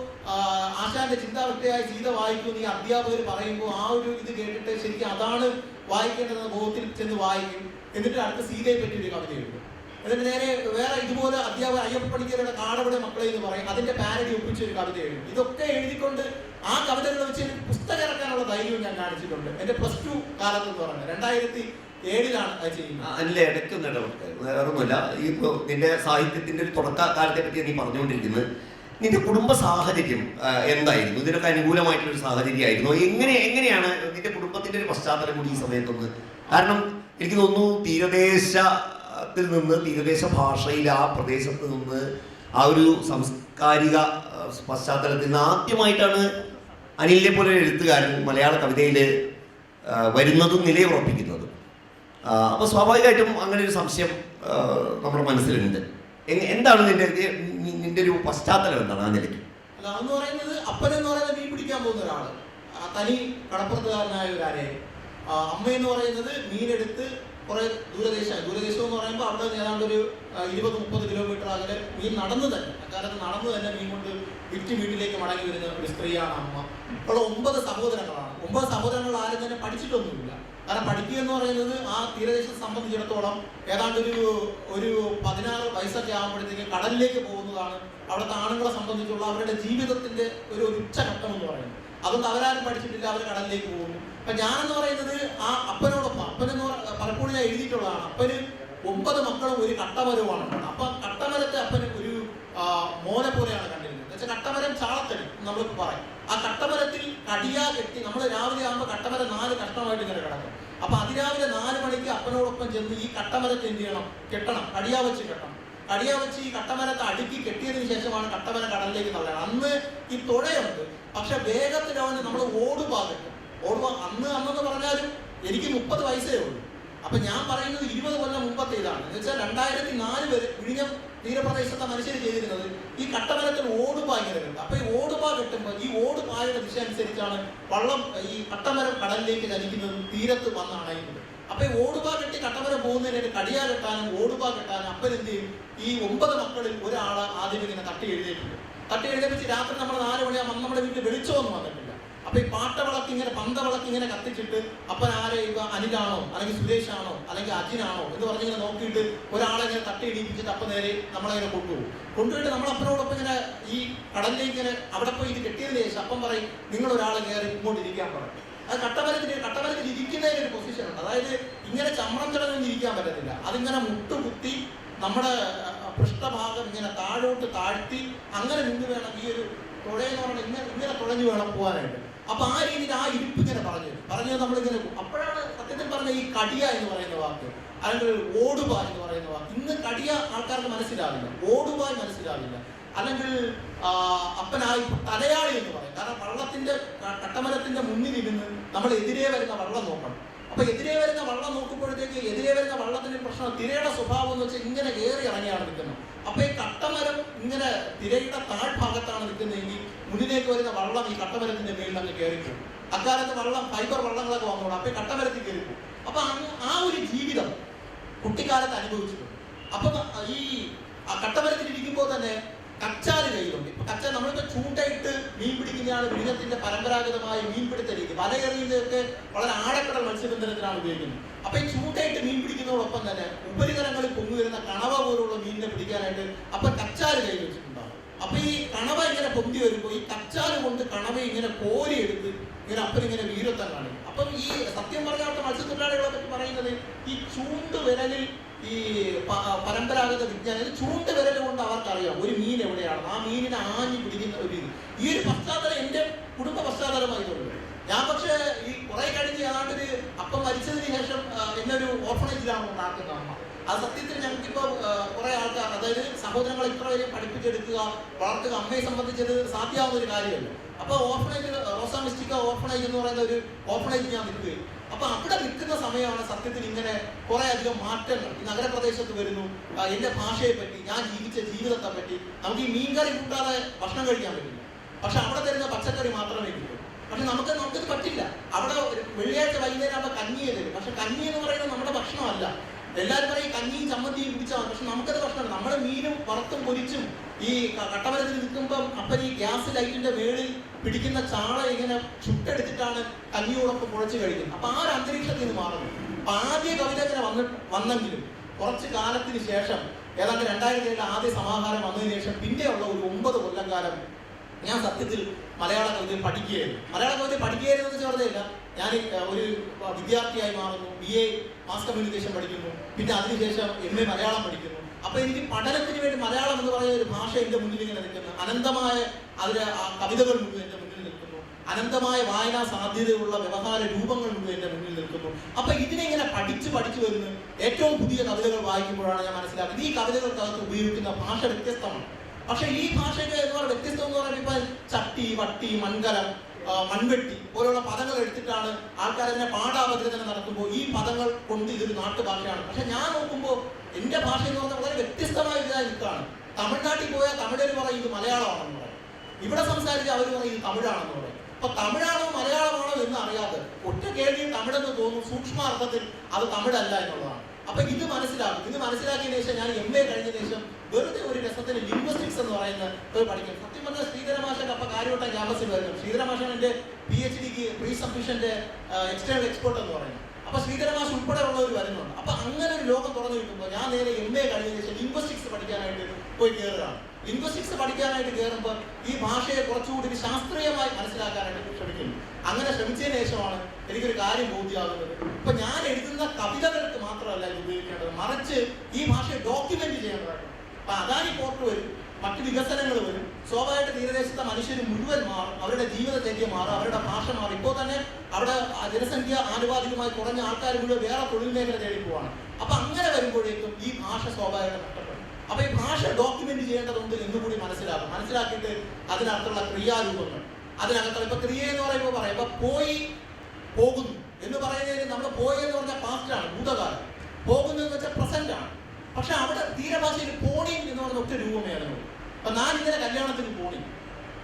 ആശാന്റെ ചിന്താവൃത്തിയായി സീത വായിക്കുമെന്ന് ഈ അധ്യാപകർ പറയുമ്പോൾ ആ ഒരു ഇത് കേട്ടിട്ട് ശരിക്കും അതാണ് വായിക്കേണ്ടതെന്ന് ബോധത്തിൽ ചെന്ന് വായിക്കും. എന്നിട്ട് അടുത്ത സീതയെ പറ്റി ഒരു കവിത എഴുതും. എന്നിട്ട് നേരെ വേറെ ഇതുപോലെ അധ്യാപകർ അയ്യപ്പ പണിക്കരുടെ കാടവിടെ മക്കളെ എന്ന് പറയും, അതിന്റെ പാരഡി ഒപ്പിച്ച് ഒരു കവിത എഴുതും. ഇതൊക്കെ എഴുതിക്കൊണ്ട് ആ കവിതകൾ വെച്ച് പുസ്തകം ഇറക്കാനുള്ള ധൈര്യവും ഞാൻ കാണിച്ചിട്ടുണ്ട്. എന്റെ +2 കാലത്ത് എന്ന് പറഞ്ഞത് 2007 അത് ചെയ്യുന്നത്. അതിലെ ഇടയ്ക്കൊന്നില്ല, ഈ നിന്റെ സാഹിത്യത്തിന്റെ ഒരു തുടക്കകാലത്തെ പറ്റി നീ പറഞ്ഞുകൊണ്ടിരിക്കുന്നത്. നിന്റെ കുടുംബ സാഹചര്യം എന്തായിരുന്നു? ഇതിനൊക്കെ അനുകൂലമായിട്ടുള്ളൊരു സാഹചര്യമായിരുന്നു? എങ്ങനെയാണ് നിന്റെ കുടുംബത്തിന്റെ ഒരു പശ്ചാത്തലം കൂടി ഈ സമയത്തൊന്ന്? കാരണം എനിക്ക് തോന്നുന്നു തീരദേശത്തിൽ നിന്ന്, തീരദേശ ഭാഷയിൽ ആ പ്രദേശത്ത് നിന്ന്, ആ ഒരു സാംസ്കാരിക പശ്ചാത്തലത്തിൽ നിന്ന് ആദ്യമായിട്ടാണ് അനിലിനെ പോലെ ഒരു എഴുത്തുകാരൻ മലയാള കവിതയിൽ വരുന്നതും നിലയുറപ്പിക്കുന്നതും. അപ്പോൾ സ്വാഭാവികമായിട്ടും അങ്ങനെ ഒരു സംശയം നമ്മുടെ മനസ്സിലുണ്ട്. എന്താണ് നിന്റെ ഒരു പശ്ചാത്തലം എന്താണ് ആ നിലയ്ക്ക്? അല്ല, എന്ന് പറയുന്നത് അപ്പനെന്ന് പറയുന്നത് മീൻ പിടിക്കാൻ പോകുന്ന ഒരാള്, തനി കടപ്പുറത്തുകാരനായ ഒരു ആരെയും. അമ്മയെന്ന് പറയുന്നത് മീനെടുത്ത് കുറെ ദൂരദേശം എന്ന് പറയുമ്പോൾ അവിടെ ഏതാണ്ട് ഒരു 20-30 കിലോമീറ്റർ അകലെ മീൻ നടന്നു തന്നെ മീൻ കൊണ്ട് വിറ്റ് വീട്ടിലേക്ക് മടങ്ങി വരുന്ന ഒരു സ്ത്രീയാണ് അമ്മ. ഉള്ള 9 സഹോദരങ്ങളാണ്. 9 സഹോദരങ്ങൾ ആരും തന്നെ പഠിച്ചിട്ടൊന്നുമില്ല. കാരണം പഠിക്കുക എന്ന് പറയുന്നത് ആ തീരദേശത്തെ സംബന്ധിച്ചിടത്തോളം ഏതാണ്ട് ഒരു 16 വയസ്സൊക്കെ ആകുമ്പോഴത്തേക്ക് കടലിലേക്ക് പോകുന്നതാണ് അവിടുത്തെ ആണുങ്ങളെ സംബന്ധിച്ചുള്ള അവരുടെ ജീവിതത്തിന്റെ ഒരു ഉച്ചഘട്ടം എന്ന് പറയുന്നത്. അതുകൊണ്ട് അവരാരും പഠിച്ചിട്ടില്ല, അവർ കടലിലേക്ക് പോകുന്നു. അപ്പൊ ഞാനെന്ന് പറയുന്നത് ആ അപ്പനോടൊപ്പം, അപ്പനെന്ന് പലപ്പോഴും ഞാൻ എഴുതിയിട്ടുള്ളതാണ്, അപ്പന് 9 മക്കളും ഒരു കട്ടമരവുമാണ്. അപ്പൊ കട്ടമരത്തെ അപ്പന് ഒരു മോനെ പോലെയാണ് കണ്ടിരുന്നത്. എന്നുവെച്ചാൽ കട്ടമരം ചാളത്തടി നമ്മൾ പറയും. ആ കട്ടമരത്തിൽ കടിയാ കെട്ടി നമ്മൾ രാവിലെ ആകുമ്പോൾ കട്ടമരം 4 കഷ്ടമായിട്ട് ഇങ്ങനെ കിടക്കും. അപ്പൊ അതിരാവിലെ 4 മണിക്ക് അപ്പനോടൊപ്പം ചെന്ന് ഈ കട്ടമരത്തെ എന്ത് ചെയ്യണം? കെട്ടണം, കടിയാ വെച്ച് കെട്ടണം. കടിയാ വെച്ച് ഈ കട്ടമരത്തെ അടുക്കി കെട്ടിയതിനു ശേഷമാണ് കട്ടമരം കടലിലേക്ക് തള്ളണം. അന്ന് ഈ തുഴയുണ്ട്, പക്ഷെ വേഗത്തിലവന് നമ്മൾ ഓടുപാകട്ടും. അന്നെന്ന് പറഞ്ഞാലും എനിക്ക് 30 വയസ്സേ ഉള്ളൂ. അപ്പൊ ഞാൻ പറയുന്നത് 20 കൊല്ലം മുമ്പത്തെ ഇതാണ്. എന്ന് വെച്ചാൽ 2004 വരെ വിഴിഞ്ഞം തീരപ്രദേശത്തെ മനുഷ്യർ ചെയ്തിരുന്നത് ഈ കട്ടമരത്തിൽ ഓടുപാ ഇങ്ങനെ കിട്ടും. അപ്പൊ ഈ ഓടുപാ കിട്ടുമ്പോൾ ഈ ഓടുപായുടെ ദിശ അനുസരിച്ചാണ് വള്ളം ഈ കട്ടമരം കടലിലേക്ക് ചലിക്കുന്നതും തീരത്ത് വന്ന് അണയുന്നത്. അപ്പൊ ഈ ഓടുപാ കെട്ടി കട്ടമരം പോകുന്നതിനായിട്ട് കടിയാ കെട്ടാനും ഓടുപാ കെട്ടാനും അപ്പനെന്ത് ചെയ്യും? ഈ 9 മക്കളിൽ ഒരാള് ആദ്യം ഇങ്ങനെ തട്ടി എഴുന്നേറ്റിട്ടുണ്ട്. തട്ടി എഴുന്നേപ്പിച്ച് രാത്രി നമ്മൾ 4 മണിയാകുമ്പോൾ നമ്മുടെ വീട്ടിൽ വെളിച്ചമൊന്നും വന്നിട്ടില്ല. അപ്പൊ ഈ പാട്ടവിളക്ക് ഇങ്ങനെ പന്തവിളക്ക് ഇങ്ങനെ കത്തിച്ചിട്ട് അപ്പൻ ആരെ ഇപ്പൊ അനിലാണോ അല്ലെങ്കിൽ സുരേഷാണോ അല്ലെങ്കിൽ അജിനാണോ എന്ന് പറഞ്ഞിങ്ങനെ നോക്കിയിട്ട് ഒരാളെ ഇങ്ങനെ തട്ടി ഇടിപ്പിച്ചിട്ട് അപ്പ നേരെ നമ്മളങ്ങനെ കൊണ്ടുപോയിട്ട് നമ്മൾ അപ്പനോടൊപ്പം ഇങ്ങനെ ഈ കടലിലേക്ക് ഇങ്ങനെ അവിടെ പോയി ഇത് കെട്ടിയതിന് ശേഷം അപ്പം പറയും നിങ്ങൾ ഒരാളെ കയറി ഇങ്ങോട്ട് ഇരിക്കാൻ പറയും. അത് കട്ടമരത്തിൽ ഇരിക്കുന്നതിന് ഒരു പൊസിഷൻ ഉണ്ട്. അതായത് ഇങ്ങനെ ചമ്രം ചടങ്ങൊന്നും ഇരിക്കാൻ പറ്റത്തില്ല. അതിങ്ങനെ മുട്ടുകുത്തി നമ്മുടെ പൃഷ്ഠഭാഗം ഇങ്ങനെ താഴോട്ട് താഴ്ത്തി അങ്ങനെ നിന്ന് വേണം ഈ ഒരു തുഴയെന്ന് പറഞ്ഞാൽ ഇങ്ങനെ തുഴഞ്ഞു വേണം പോകാനായിട്ട്. അപ്പൊ ആ രീതിയിൽ ആ ഇരിപ്പ് ഇങ്ങനെ പറഞ്ഞു നമ്മളിങ്ങനെ അപ്പോഴാണ് സത്യത്തിൽ പറഞ്ഞ ഈ കടിയ എന്ന് പറയുന്ന വാക്ക് അല്ലെങ്കിൽ ഓടുക എന്ന് പറയുന്ന വാക്ക് ഇന്ന് കടിയ ആൾക്കാർക്ക് മനസ്സിലാവില്ല, ഓടുവായി മനസ്സിലാവില്ല. അല്ലെങ്കിൽ അപ്പനായി തലയാളി എന്ന് പറയും. കാരണം വള്ളത്തിന്റെ കട്ടമരത്തിന്റെ മുന്നിൽ ഇരുന്ന് നമ്മൾ എതിരെ വരുന്ന വള്ളം നോക്കണം. അപ്പൊ എതിരെ വരുന്ന വള്ളം നോക്കുമ്പോഴത്തേക്ക് എതിരെ വരുന്ന വള്ളത്തിന്റെ പ്രശ്നം തിരയുടെ സ്വഭാവം എന്ന് വെച്ചാൽ ഇങ്ങനെ കയറി ഇറങ്ങിയാണ് നിൽക്കുന്നത്. അപ്പൊ ഈ കട്ടമരം ഇങ്ങനെ തിരയുടെ താഴ്ഭാഗത്താണ് നിൽക്കുന്നതെങ്കിൽ മുന്നിലേക്ക് വരുന്ന വള്ളം ഈ കട്ടമരത്തിന്റെ മേളിലൊക്കെ കയറിപ്പോകും. അക്കാലത്ത് ഫൈബർ വള്ളങ്ങളൊക്കെ വന്നോളൂ. അപ്പൊ ഈ കട്ടമരത്തിൽ കയറിപ്പോകും. അപ്പൊ ആ ഒരു ജീവിതം കുട്ടിക്കാലത്ത് അനുഭവിച്ചിട്ടുണ്ട്. അപ്പൊ ഈ കട്ടമരത്തിൽ ഇരിക്കുമ്പോൾ തന്നെ കച്ചാല് കയ്യിലുണ്ട്. ഇപ്പൊ കച്ച നമ്മളിപ്പോ ചൂണ്ടയിട്ട് മീൻ പിടിക്കുന്നതാണ് വിഴിഞ്ഞത്തിന്റെ പരമ്പരാഗതമായ മീൻപിടുത്ത രീതി. വലയെറിയുന്നതൊക്കെ വളരെ ആഴക്കടൽ മത്സ്യബന്ധനത്തിനാണ് ഉപയോഗിക്കുന്നത്. അപ്പൊ ഈ ചൂണ്ടയിട്ട് മീൻ പിടിക്കുന്നതോടൊപ്പം തന്നെ ഉപരിതലങ്ങളിൽ പൊങ്ങുവരുന്ന കണവ പോലുള്ള മീനിനെ പിടിക്കാനായിട്ട് അപ്പൊ കച്ചാല് കയ്യിൽ വെച്ചിട്ടുണ്ടാവും. അപ്പൊ ഈ കണവ ഇങ്ങനെ പൊന്തി വരുമ്പോൾ ഈ കച്ചാല് കൊണ്ട് കണവ ഇങ്ങനെ കോരിയെടുത്ത് ഇങ്ങനെ അപ്പനിങ്ങനെ വീരത്വം കാണിക്കും. അപ്പം ഈ സത്യം പറഞ്ഞാൽ മത്സ്യത്തൊഴിലാളികളെ പറ്റി പറയുന്നത് ഈ ചൂണ്ടുവിരലിൽ ഈ പരമ്പരാഗത വിജ്ഞാനം ചൂണ്ടുവിരൽ കൊണ്ട് അവർക്കറിയാം ഒരു മീൻ എവിടെയാണ്, ആ മീനിനെ ആഞ്ഞു പിടിക്കുന്ന ഒരു രീതി. ഈ ഒരു പശ്ചാത്തലം എൻ്റെ കുടുംബ പശ്ചാത്തലമായിട്ടുണ്ട്. ഞാൻ പക്ഷേ ഈ കുറെ കഴിഞ്ഞ് ഏതാണ്ടൊരു അപ്പം മരിച്ചതിന് ശേഷം എന്നെ ഒരു ഓർഫണേജിലാണ് ഉണ്ടാക്കുന്ന അമ്മ. ആ സത്യത്തിൽ ഞങ്ങൾക്കിപ്പോൾ കുറെ ആൾക്കാർ, അതായത് സഹോദരങ്ങളെ ഇത്ര വരെ പഠിപ്പിച്ചെടുക്കുക വളർത്തുക അമ്മയെ സംബന്ധിച്ചത് സാധ്യമാവുന്ന ഒരു കാര്യമല്ല. അപ്പൊ ഓർഫണേജ് റോസാ മിസ്റ്റിക്ക ഓർഫണേജ് എന്ന് പറയുന്ന ഒരു ഓർഫണേജ് ഞാൻ നിൽക്കുകയും അപ്പൊ അവിടെ നിൽക്കുന്ന സമയമാണ് സത്യത്തിൽ ഇങ്ങനെ കുറെ അധികം മാറ്റങ്ങൾ ഈ നഗരപ്രദേശത്ത് വരുന്നു. എന്റെ ഭാഷയെ പറ്റി, ഞാൻ ജീവിച്ച ജീവിതത്തെ പറ്റി, നമുക്ക് ഈ മീൻകറി കൂട്ടാതെ ഭക്ഷണം കഴിക്കാൻ പറ്റില്ല. പക്ഷെ അവിടെ തരുന്ന പച്ചക്കറി മാത്രമേ കിട്ടൂ. പക്ഷെ നമുക്കത് പറ്റില്ല. അവിടെ വെള്ളിയാഴ്ച വൈകുന്നേരം ആകുമ്പോൾ കഞ്ഞിയെ തരും. പക്ഷെ കഞ്ഞി എന്ന് പറയുന്നത് നമ്മുടെ ഭക്ഷണമല്ല. എല്ലാവരും പറയും കഞ്ഞിയും ചമ്മന്തിയും കുടിച്ചാൽ, പക്ഷെ നമുക്കത് ഭക്ഷണമാണ്. നമ്മുടെ മീനും വറുത്തും പൊരിച്ചും ഈ കട്ടമരത്തിൽ നിൽക്കുമ്പം അപ്പൻ ഈ ഗ്യാസ് ലൈറ്റിന്റെ മേളിൽ പിടിക്കുന്ന ചാള ഇങ്ങനെ ചുട്ടെടുത്തിട്ടാണ് കഞ്ഞിയോടൊപ്പം കുഴച്ച് കഴിക്കുന്നത്. അപ്പൊ ആ ഒരു അന്തരീക്ഷത്തിൽ നിന്ന് മാറുന്നു. അപ്പൊ ആദ്യ കവിത ഇങ്ങനെ വന്നെങ്കിലും കുറച്ച് കാലത്തിന് ശേഷം ഏതാണ്ട് 2007 ആദ്യ സമാഹാരം വന്നതിന് ശേഷം പിന്നെയുള്ള ഒരു 9 കൊല്ലം കാലം ഞാൻ സത്യത്തിൽ മലയാള കവിത പഠിക്കുകയായിരുന്നു. മലയാള കവിത പഠിക്കുകയായിരുന്നു ചെറുതല്ല. ഞാൻ ഒരു വിദ്യാർത്ഥിയായി മാറുന്നു, BA മാസ് കമ്മ്യൂണിക്കേഷൻ പഠിക്കുന്നു, പിന്നെ അതിനുശേഷം MA മലയാളം പഠിക്കുന്നു. അപ്പൊ എനിക്ക് പഠനത്തിന് വേണ്ടി മലയാളം എന്ന് പറയുന്ന ഒരു ഭാഷ എന്റെ മുന്നിൽ ഇങ്ങനെ നിൽക്കുന്നു. അനന്തമായ അതിലെ കവിതകൾ മുഴുവൻ എന്റെ മുന്നിൽ നിൽക്കുന്നു. അനന്തമായ വായനാ സാധ്യതയുള്ള വ്യവഹാര രൂപങ്ങൾ മുഴുവൻ എന്റെ മുന്നിൽ നിൽക്കുന്നു. അപ്പൊ ഇതിനെ ഇങ്ങനെ പഠിച്ചു വരുന്നു. ഏറ്റവും പുതിയ കവിതകൾ വായിക്കുമ്പോഴാണ് ഞാൻ മനസ്സിലാക്കുന്നത് ഈ കവിതകൾക്കകത്ത് ഉപയോഗിക്കുന്ന ഭാഷ വ്യത്യസ്തമാണ്. പക്ഷെ ഈ ഭാഷയ്ക്ക് എന്ന് പറയുന്നത് വ്യത്യസ്തം എന്ന് പറയുമ്പോൾ ഇപ്പൊ ചട്ടി, വട്ടി, മൺകലം, മൺവെട്ടി പോലുള്ള പദങ്ങൾ എടുത്തിട്ടാണ് ആൾക്കാർ അതിനെ പാഠാവതരണം നടത്തുമ്പോൾ ഈ പദങ്ങൾ കൊണ്ട് ഇതൊരു നാട്ടുഭാഷയാണ്. പക്ഷെ ഞാൻ നോക്കുമ്പോൾ എന്റെ ഭാഷ എന്ന് പറഞ്ഞാൽ വളരെ വ്യത്യസ്തമായ ഇതായി നിൽക്കുകയാണ്. തമിഴ്നാട്ടിൽ പോയാൽ തമിഴർ പറയും ഇത് മലയാളമാണെന്ന് പറയും, ഇവിടെ സംസാരിച്ച് അവർ പറയും ഇത് തമിഴാണെന്ന് പറയും. അപ്പൊ തമിഴാണോ മലയാളമാണോ എന്ന് അറിയാതെ ഒറ്റ കേൾവിയും തമിഴെന്ന് തോന്നും, സൂക്ഷ്മാർത്ഥത്തിൽ അത് തമിഴല്ല എന്നുള്ളതാണ്. അപ്പൊ ഇത് മനസ്സിലാക്കിയതിനു ശേഷം ഞാൻ MA കഴിഞ്ഞതിന് ശേഷം വെറുതെ ഒരു രസത്തിന് ലിംഗ്വിസ്റ്റിക്സ് എന്ന് പറയുന്ന പഠിക്കും. സത്യം പറഞ്ഞാൽ ശ്രീധര മാഷൊക്കെ അപ്പൊ കാര്യവട്ടം ക്യാമ്പസിൽ വരുന്നു. ശ്രീധര മാഷാണ് എന്റെ PhDക്ക് പ്രീ സബ്മിഷന്റെ എക്സ്റ്റേണൽ എക്സ്പേർട്ട് എന്ന് പറയുന്നത്. അപ്പൊ ശ്രീധര മാഷ് ഉൾപ്പെടെയുള്ളവർ വരുന്നുണ്ട്. അപ്പൊ അങ്ങനെ ഒരു ലോകം തുറന്നു കിട്ടുമ്പോൾ ഞാൻ നേരെ MA കഴിഞ്ഞതിന് ശേഷം ലിംഗ്വിസ്റ്റിക്സ് പഠിക്കാനായിട്ട് പോയി കയറുകയാണ്. ലിംഗ്വിസ്റ്റിക്സ് പഠിക്കാനായിട്ട് കയറുമ്പോൾ ഈ ഭാഷയെ കുറച്ചുകൂടി ശാസ്ത്രീയമായി മനസ്സിലാക്കാനായിട്ട് ശ്രമിക്കുന്നു. അങ്ങനെ ശ്രമിച്ചതിന് ശേഷമാണ് എനിക്കൊരു കാര്യം ബോധ്യമാകുന്നത്. ഇപ്പൊ ഞാൻ എഴുതുന്ന കവിതകൾക്ക് മാത്രമല്ല ഇത് ഉപയോഗിക്കേണ്ടത്, മറിച്ച് ഈ ഭാഷയെ ഡോക്യുമെന്റ് ചെയ്യേണ്ടതാണ്. അപ്പൊ അദാനി പോർട്ട് വരും, മറ്റ് വികസനങ്ങൾ വരും, സ്വാഭാവികമായിട്ട് തീരദേശത്തെ മനുഷ്യർ മുഴുവൻ മാറും, അവരുടെ ജീവിതചര്യ മാറും, അവരുടെ ഭാഷ മാറും. ഇപ്പോൾ തന്നെ അവിടെ ജനസംഖ്യ ആനുപാതികമായി കുറഞ്ഞ ആൾക്കാർ മുഴുവൻ വേറെ തൊഴിൽ മേഖല തേടി പോവാണ്. അപ്പൊ അങ്ങനെ വരുമ്പോഴേക്കും ഈ ഭാഷ സ്വാഭാവികമായിട്ട് നഷ്ടപ്പെടും. അപ്പൊ ഈ ഭാഷ ഡോക്യുമെന്റ് ചെയ്യേണ്ടതുണ്ട് എന്നുകൂടി മനസ്സിലാക്കിയിട്ട് അതിനകത്തുള്ള ക്രിയാരൂപങ്ങൾ, അതിനകത്തുള്ള ഇപ്പൊ ക്രിയ എന്ന് പറയുമ്പോൾ പറയാം, ഇപ്പൊ പോയി പോകുന്നു എന്ന് പറയുന്നതിന് നമ്മൾ പോയി എന്ന് പറഞ്ഞാൽ പാസ്റ്റാണ്, ഭൂതകാലം. പോകുന്നു എന്ന് വെച്ചാൽ പ്രസന്റ് ആണ്. പക്ഷെ അവിടെ തീരഭാഷയിൽ പോണി എന്ന് പറഞ്ഞ ഒറ്റ രൂപമേ അതിനുള്ളൂ. അപ്പൊ ഞാൻ ഇന്നലെ കല്യാണത്തിന് പോണി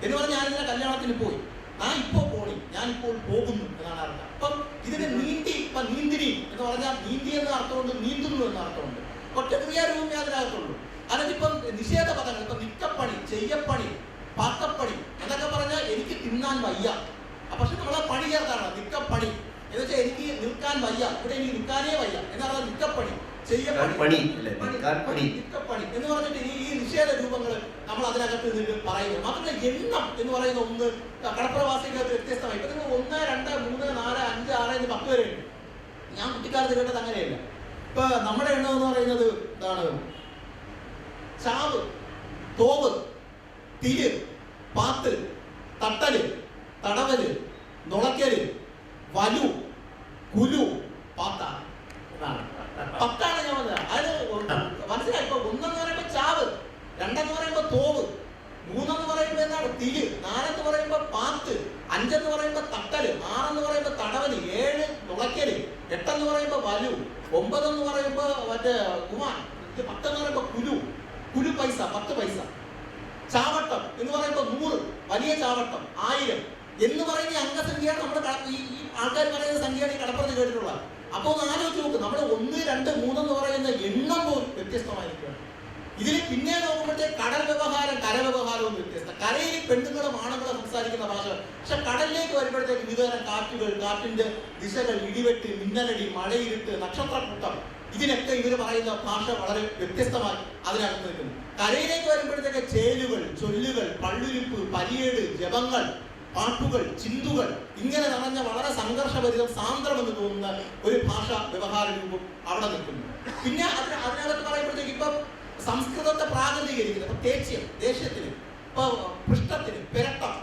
എന്ന് പറഞ്ഞാൽ ഞാൻ ഇന്നലെ കല്യാണത്തിന് പോയി, ഞാൻ ഇപ്പോ പോണി, ഞാൻ ഇപ്പോൾ പോകുന്നു എന്നാണ് അർത്ഥം. അപ്പം ഇതിന് നീന്തി, ഇപ്പൊ നീന്തിനി എന്ന് പറഞ്ഞാൽ നീന്തി എന്ന അർത്ഥമുണ്ട്, നീന്തുന്നു എന്ന അർത്ഥമുണ്ട്. ഒറ്റ ക്രിയാരൂപമേ അതിനകത്തുള്ളൂ. അതിനിപ്പം നിഷേധ പദങ്ങൾ, ഇപ്പൊ നിക്കപ്പണി, ചെയ്യപ്പണി, പാക്കപ്പണി എന്നൊക്കെ പറഞ്ഞാൽ എനിക്ക് തിന്നാൻ വയ്യ. പക്ഷെ നമ്മളെ പണി ചേർത്താണ് നിക്കപ്പണി എന്ന് വെച്ചാൽ എനിക്ക് നിൽക്കാൻ വയ്യ, ഇവിടെ എനിക്ക് നിൽക്കാനേ വയ്യ എന്നാണ് നിക്കപ്പണി, ചെയ്യപ്പണി, നിക്കപ്പണി എന്ന് പറഞ്ഞിട്ട് ഈ നിഷേധ രൂപങ്ങൾ നമ്മൾ അതിനകത്ത് നിന്ന് പറയുന്നത്. മാത്രമല്ല എണ്ണം എന്ന് പറയുന്ന ഒന്ന് കടപ്പുറവാസികൾക്ക് വ്യത്യസ്തമായി. ഇപ്പൊ നിങ്ങൾ 1, 2, 3, 4, 5, 6 എന്ന് 10 വരെ ഉണ്ട്. ഞാൻ കുട്ടിക്കാലത്ത് കേട്ടത് അങ്ങനെയല്ല. ഇപ്പൊ നമ്മുടെ എണ്ണം എന്ന് പറയുന്നത് എന്താണ്? ചാവ്, തോവ്, തിര്, പാത്ത്, തട്ടല്, തടവല്, നുളയ്ക്കല്, വലു, കുലു, പാത്ത. 10 ഞാൻ പറഞ്ഞത്. അത് മനസ്സിലായി. ഇപ്പൊ 1 എന്ന് പറയുമ്പോ ചാവ്, 2 എന്ന് പറയുമ്പോ തോവ്, 3 എന്ന് പറയുമ്പോ എന്താണ്? തിര്, 4 എന്ന് പറയുമ്പോ പാത്ത്, 5 എന്ന് പറയുമ്പോ തട്ടല്, 6 എന്ന് പറയുമ്പോ തടവല്, 7 നുളയ്ക്കല്, 8 എന്ന് പറയുമ്പോ വലു, 9 എന്ന് പറയുമ്പോ മറ്റേ കുമാൻ, 10 എന്ന് പറയുമ്പോ കുലു, കുലു പൈസ, 10 പൈസ. ചാവട്ടം എന്ന് പറയുമ്പോ 100, വലിയ ചാവട്ടം, 1000 എന്ന് പറയുന്ന അംഗസംഖ്യയാണ് നമ്മുടെ ഈ ആൾക്കാർ പറയുന്ന സംഖ്യയാണ് ഈ കടപ്പുറത്ത് കേട്ടിട്ടുള്ളത്. അപ്പൊ ഒന്ന് ആലോചിച്ച് നോക്ക്, നമ്മുടെ 1, 2, 3 എന്ന് പറയുന്ന എണ്ണം പോലും വ്യത്യസ്തമായിരിക്കുകയാണ്. ഇതിൽ പിന്നെ നോക്കുമ്പോഴത്തേക്ക് കടൽ വ്യവഹാരം, കരവ്യവഹാരവും വ്യത്യസ്തം. കരയിൽ പെണ്ണുങ്ങളും ആണുങ്ങളും സംസാരിക്കുന്ന ഭാഷ, പക്ഷെ കടലിലേക്ക് വരുമ്പോഴത്തേക്ക് വിവിധതരം കാറ്റുകൾ, കാറ്റിന്റെ ദിശകൾ, ഇടിവെട്ട്, മിന്നലടി, മഴയിരുട്ട്, നക്ഷത്രക്കൂട്ടം, ഇതിനൊക്കെ ഇവർ പറയുന്ന ഭാഷ വളരെ വ്യത്യസ്തമായി അതിനകത്ത് നിൽക്കുന്നു. കരയിലേക്ക് വരുമ്പോഴത്തേക്ക് ചേലുകൾ, ചൊല്ലുകൾ, പള്ളുരിപ്പ്, പരിയേട്, ജപങ്ങൾ, പാട്ടുകൾ, ചിന്തുകൾ, ഇങ്ങനെ നിറഞ്ഞ വളരെ സംഘർഷഭരിതം, സാന്ദ്രമെന്ന് തോന്നുന്ന ഒരു ഭാഷ വ്യവഹാര രൂപം അവിടെ നിൽക്കുന്നു. പിന്നെ അതിനകത്ത് പറയുമ്പോഴത്തേക്ക് ഇപ്പൊ സംസ്കൃതത്തെ പ്രാകൃതീകരിക്കുന്നത്, ഇപ്പൊ തേച്യം, ദേഷ്യത്തിന്, ഇപ്പൊ പൃഷ്ഠത്തിന്, പെരട്ടം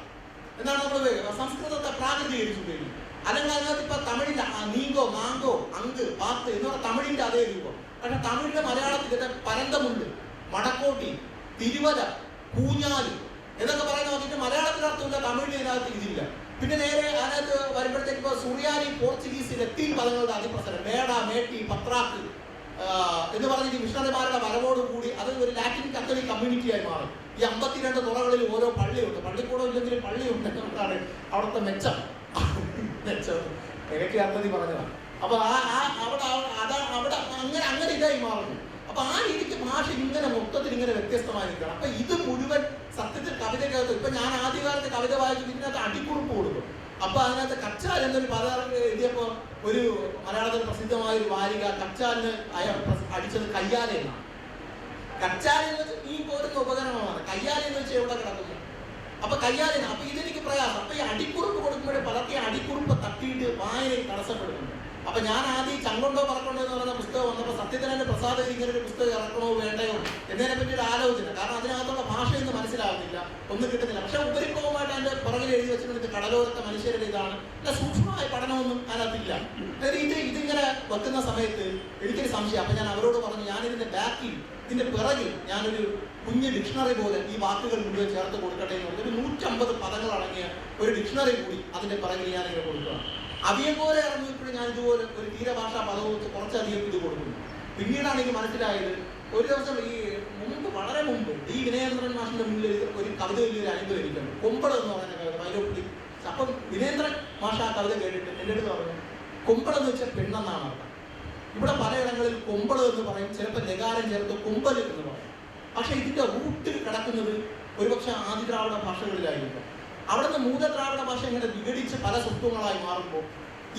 എന്നാണ് നമ്മൾ ഉപയോഗിക്കുന്നത്. സംസ്കൃതത്തെ പ്രാകൃതീകരിച്ച് ഉപയോഗിക്കുന്നത്. അല്ലെങ്കിൽ അതിനകത്ത് ഇപ്പൊ തമിഴിന്റെ നീങ്കോ, മാങ്കോ, അങ്ക്, പാത്ത് എന്ന് പറഞ്ഞാൽ തമിഴിന്റെ അതേ രൂപം. പക്ഷെ തമിഴിന്റെ മലയാളത്തിൽ പരന്തമുണ്ട്, മടക്കോട്ടി, തിരുവല, കൂഞ്ഞാല് എന്നൊക്കെ പറയുന്ന നോക്കിയിട്ട് മലയാളത്തിൽ അർത്ഥമില്ല, തമിഴിന് ഇതിനകത്ത് ഇതില്ല. പിന്നെ നേരെ അതിനകത്ത് വരുമ്പോഴത്തേക്ക് ഇപ്പൊ സുറിയാനി, പോർച്ചുഗീസ്, ലത്തീൻ പദങ്ങളുടെ അതിപ്രസരം, മേട, മേട്ടി, പത്രാക്ക് എന്ന് പറഞ്ഞിട്ട് മിഷണറിമാരുടെ വരവോട് കൂടി അത് ഒരു ലാറ്റിൻ കത്തോലിക് കമ്മ്യൂണിറ്റിയായി മാറും. ഈ 52 തുറകളിൽ ഓരോ പള്ളിയുണ്ട്, പള്ളിക്കൂടം ഇല്ലെങ്കിലും പള്ളിയുണ്ട് എന്നാണ് അവിടുത്തെ മെച്ചം. ഇടയ്ക്ക് അർത്ഥതി പറഞ്ഞതാണ്. അപ്പൊ അവിടെ അങ്ങനെ ഇതായി മാറുന്നു. അപ്പൊ ആ രീതിക്ക് ഭാഷ ഇങ്ങനെ മൊത്തത്തിൽ ഇങ്ങനെ വ്യത്യസ്തമായി നിൽക്കണം. അപ്പൊ ഇത് മുഴുവൻ സത്യത്തിൽ കവിതയ്ക്കകത്ത്, ഇപ്പൊ ഞാൻ ആദ്യകാലത്ത് കവിത വായിച്ചു ഇതിനകത്ത് അടിക്കുറിപ്പ് കൊടുക്കും. അപ്പൊ അതിനകത്ത് കച്ചാൽ എന്നൊരു പദം എഴുതിയപ്പോ ഒരു മലയാളത്തിൽ പ്രസിദ്ധമായ ഒരു വാരിക കച്ചാലിന് അടിച്ചത് കയ്യാല എന്നാണ്. കച്ചാൽ എന്ന് വെച്ചാൽ ഈ പോരുന്ന ഉപകരണമാണ്. കയ്യാല എന്ന് വെച്ചാൽ എവിടെ കിടക്കുന്നു? അപ്പൊ കയ്യാലിന്. അപ്പൊ ഇതെനിക്ക് പ്രയാസം. അപ്പൊ ഈ അടിക്കുറിപ്പ് കൊടുക്കുമ്പോഴേ പലർക്കും അടിക്കുറിപ്പ് തട്ടിയിട്ട് വായനയിൽ തടസ്സപ്പെടുന്നുണ്ട്. അപ്പൊ ഞാൻ ആദ്യം ചങ്കൊണ്ടോ പറക്കൊണ്ടോ എന്ന് പറയുന്ന പുസ്തകം വന്നപ്പോൾ സത്യത്തിനെ പ്രസാദ് ഇങ്ങനെ ഒരു പുസ്തകം ഇറക്കണോ വേണ്ടയോ എന്നതിനെ പറ്റി ഒരു ആലോചന. കാരണം അതിനകത്തുള്ള ഭാഷയൊന്നും മനസ്സിലാവുന്നില്ല, ഒന്നും കിട്ടുന്നില്ല. പക്ഷെ ഉപരിപ്ലവമായിട്ട് അതിന്റെ പുറകിൽ എഴുതി വെച്ചിട്ടുണ്ട് കടലോരത്തെ മനുഷ്യരുടെ ഇതാണ്. അല്ല, സൂക്ഷ്മമായ പഠനമൊന്നും അതിനകത്തില്ല. ഇതിങ്ങനെ വെക്കുന്ന സമയത്ത് എനിക്കൊരു സംശയം. അപ്പൊ ഞാൻ അവരോട് പറഞ്ഞു, ഞാനിതിന്റെ ബാക്കിൽ, ഇതിന്റെ പിറകിൽ ഞാനൊരു കുഞ്ഞ് ഡിക്ഷണറി പോലെ ഈ വാക്കുകൾ മുഴുവൻ ചേർത്ത് കൊടുക്കട്ടെ എന്ന് പറഞ്ഞൊരു 150 പദങ്ങൾ അടങ്ങിയ ഒരു ഡിക്ഷണറി കൂടി അതിന്റെ പിറകിൽ ഞാനിങ്ങനെ കൊടുക്കുകയാണ്. അധികം പോലെ ഇറങ്ങിയപ്പോഴും ഞാൻ ഇതുപോലെ ഒരു തീരഭാഷാ പദം വെച്ച് കുറച്ചധികം ഇത് കൊടുക്കുന്നു. പിന്നീടാണ് എനിക്ക് മനസ്സിലായത്, ഒരു ദിവസം ഈ മുമ്പ്, വളരെ മുമ്പ് ഈ വിനയേന്ദ്രൻ മാഷിന്റെ മുന്നിൽ ഒരു കവിത വലിയൊരു അനുഭവം എനിക്കുണ്ട്. കൊമ്പളം എന്ന് പറയുന്ന കവിത, വൈലോപ്പിള്ളി. അപ്പം വിനയേന്ദ്രൻ മാഷ ആ കവിത കേട്ടിട്ട് എൻ്റെ അടുത്ത് പറഞ്ഞു, കൊമ്പളം എന്ന് വെച്ചാൽ പെണ്ണെന്നാണ് അർത്ഥം. ഇവിടെ പലയിടങ്ങളിൽ കൊമ്പള് എന്ന് പറയും, ചിലപ്പോൾ ലകാരം ചേർത്ത് കൊമ്പൽ എന്ന് പറയും. പക്ഷെ ഇതിന്റെ റൂട്ടിൽ കിടക്കുന്നത് ഒരുപക്ഷെ ആദിദ്രാവിഡ ഭാഷകളിലായിരിക്കും. അവിടുന്ന് മൂലദ്രാവിഡ ഭാഷ ഇങ്ങനെ വിഘടിച്ച് പല സ്വത്വങ്ങളായി മാറുമ്പോൾ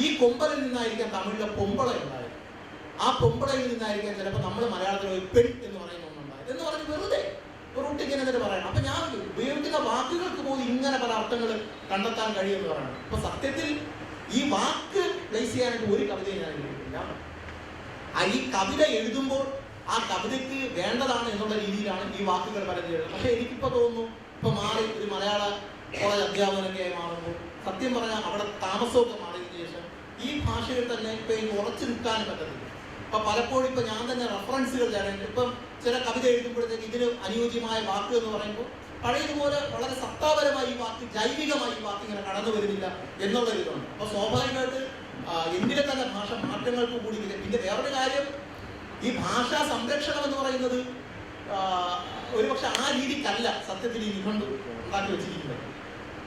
ഈ കൊമ്പലിൽ നിന്നായിരിക്കാം തമിഴിലെ പൊമ്പള ഉണ്ടായത്. ആ പൊമ്പളയിൽ നിന്നായിരിക്കാം ചിലപ്പോൾ നമ്മൾ മലയാളത്തിൽ പെൺ എന്ന് പറയുന്ന ഒന്നുണ്ടായത് എന്ന് പറഞ്ഞ് വെറുതെ റൂട്ട് ഇങ്ങനെ എന്നിട്ട് പറയണം. അപ്പൊ ഞാൻ ഉപയോഗിക്കുന്ന വാക്കുകൾക്ക് പോലും ഇങ്ങനെ പല അർത്ഥങ്ങൾ കണ്ടെത്താൻ കഴിയുമെന്ന് പറയണം. അപ്പൊ സത്യത്തിൽ ഈ വാക്ക് പ്ലേസ് ചെയ്യാനായിട്ട് ഒരു കവിതയും ഞാൻ എഴുതിയിട്ടില്ല. ഈ കവിത എഴുതുമ്പോൾ ആ കവിതയ്ക്ക് വേണ്ടതാണ് എന്നുള്ള രീതിയിലാണ് ഈ വാക്കുകൾ പലതും എഴുതുന്നത്. പക്ഷെ എനിക്കിപ്പോ തോന്നുന്നു, ഇപ്പൊ മാറി ഒരു മലയാള കോളേജ് അധ്യാപകനൊക്കെ ആയി മാറുമ്പോൾ സത്യം പറഞ്ഞാൽ അവിടെ താമസമൊക്കെ മാറിയതിനു ശേഷം ഈ ഭാഷയിൽ തന്നെ ഇപ്പൊ എനിക്ക് ഉറച്ചു നിൽക്കാൻ പറ്റത്തില്ല. അപ്പൊ പലപ്പോഴും ഇപ്പൊ ഞാൻ തന്നെ റെഫറൻസുകൾ തരാനുണ്ട്. ഇപ്പം ചില കവിത എഴുതുമ്പോഴത്തേക്ക് ഇതിന് അനുയോജ്യമായ വാക്ക് എന്ന് പറയുമ്പോൾ പഴയതുപോലെ വളരെ സത്താപരമായി ഈ വാക്ക്, ജൈവികമായി ഈ വാക്ക് ഇങ്ങനെ കടന്നു വരുന്നില്ല എന്നുള്ളൊരിതുണ്ട്. അപ്പൊ സ്വാഭാവികമായിട്ട് എന്തിനെ തന്നെ ഭാഷ മാറ്റങ്ങൾക്ക് കൂടി. പിന്നെ വേറൊരു കാര്യം, ഈ ഭാഷാ സംരക്ഷണം എന്ന് പറയുന്നത് ഒരുപക്ഷെ ആ രീതിക്കല്ല സത്യത്തിൽ ഈ നിഘണ്ടു ഉണ്ടാക്കി വെച്ചിരിക്കുന്നത്.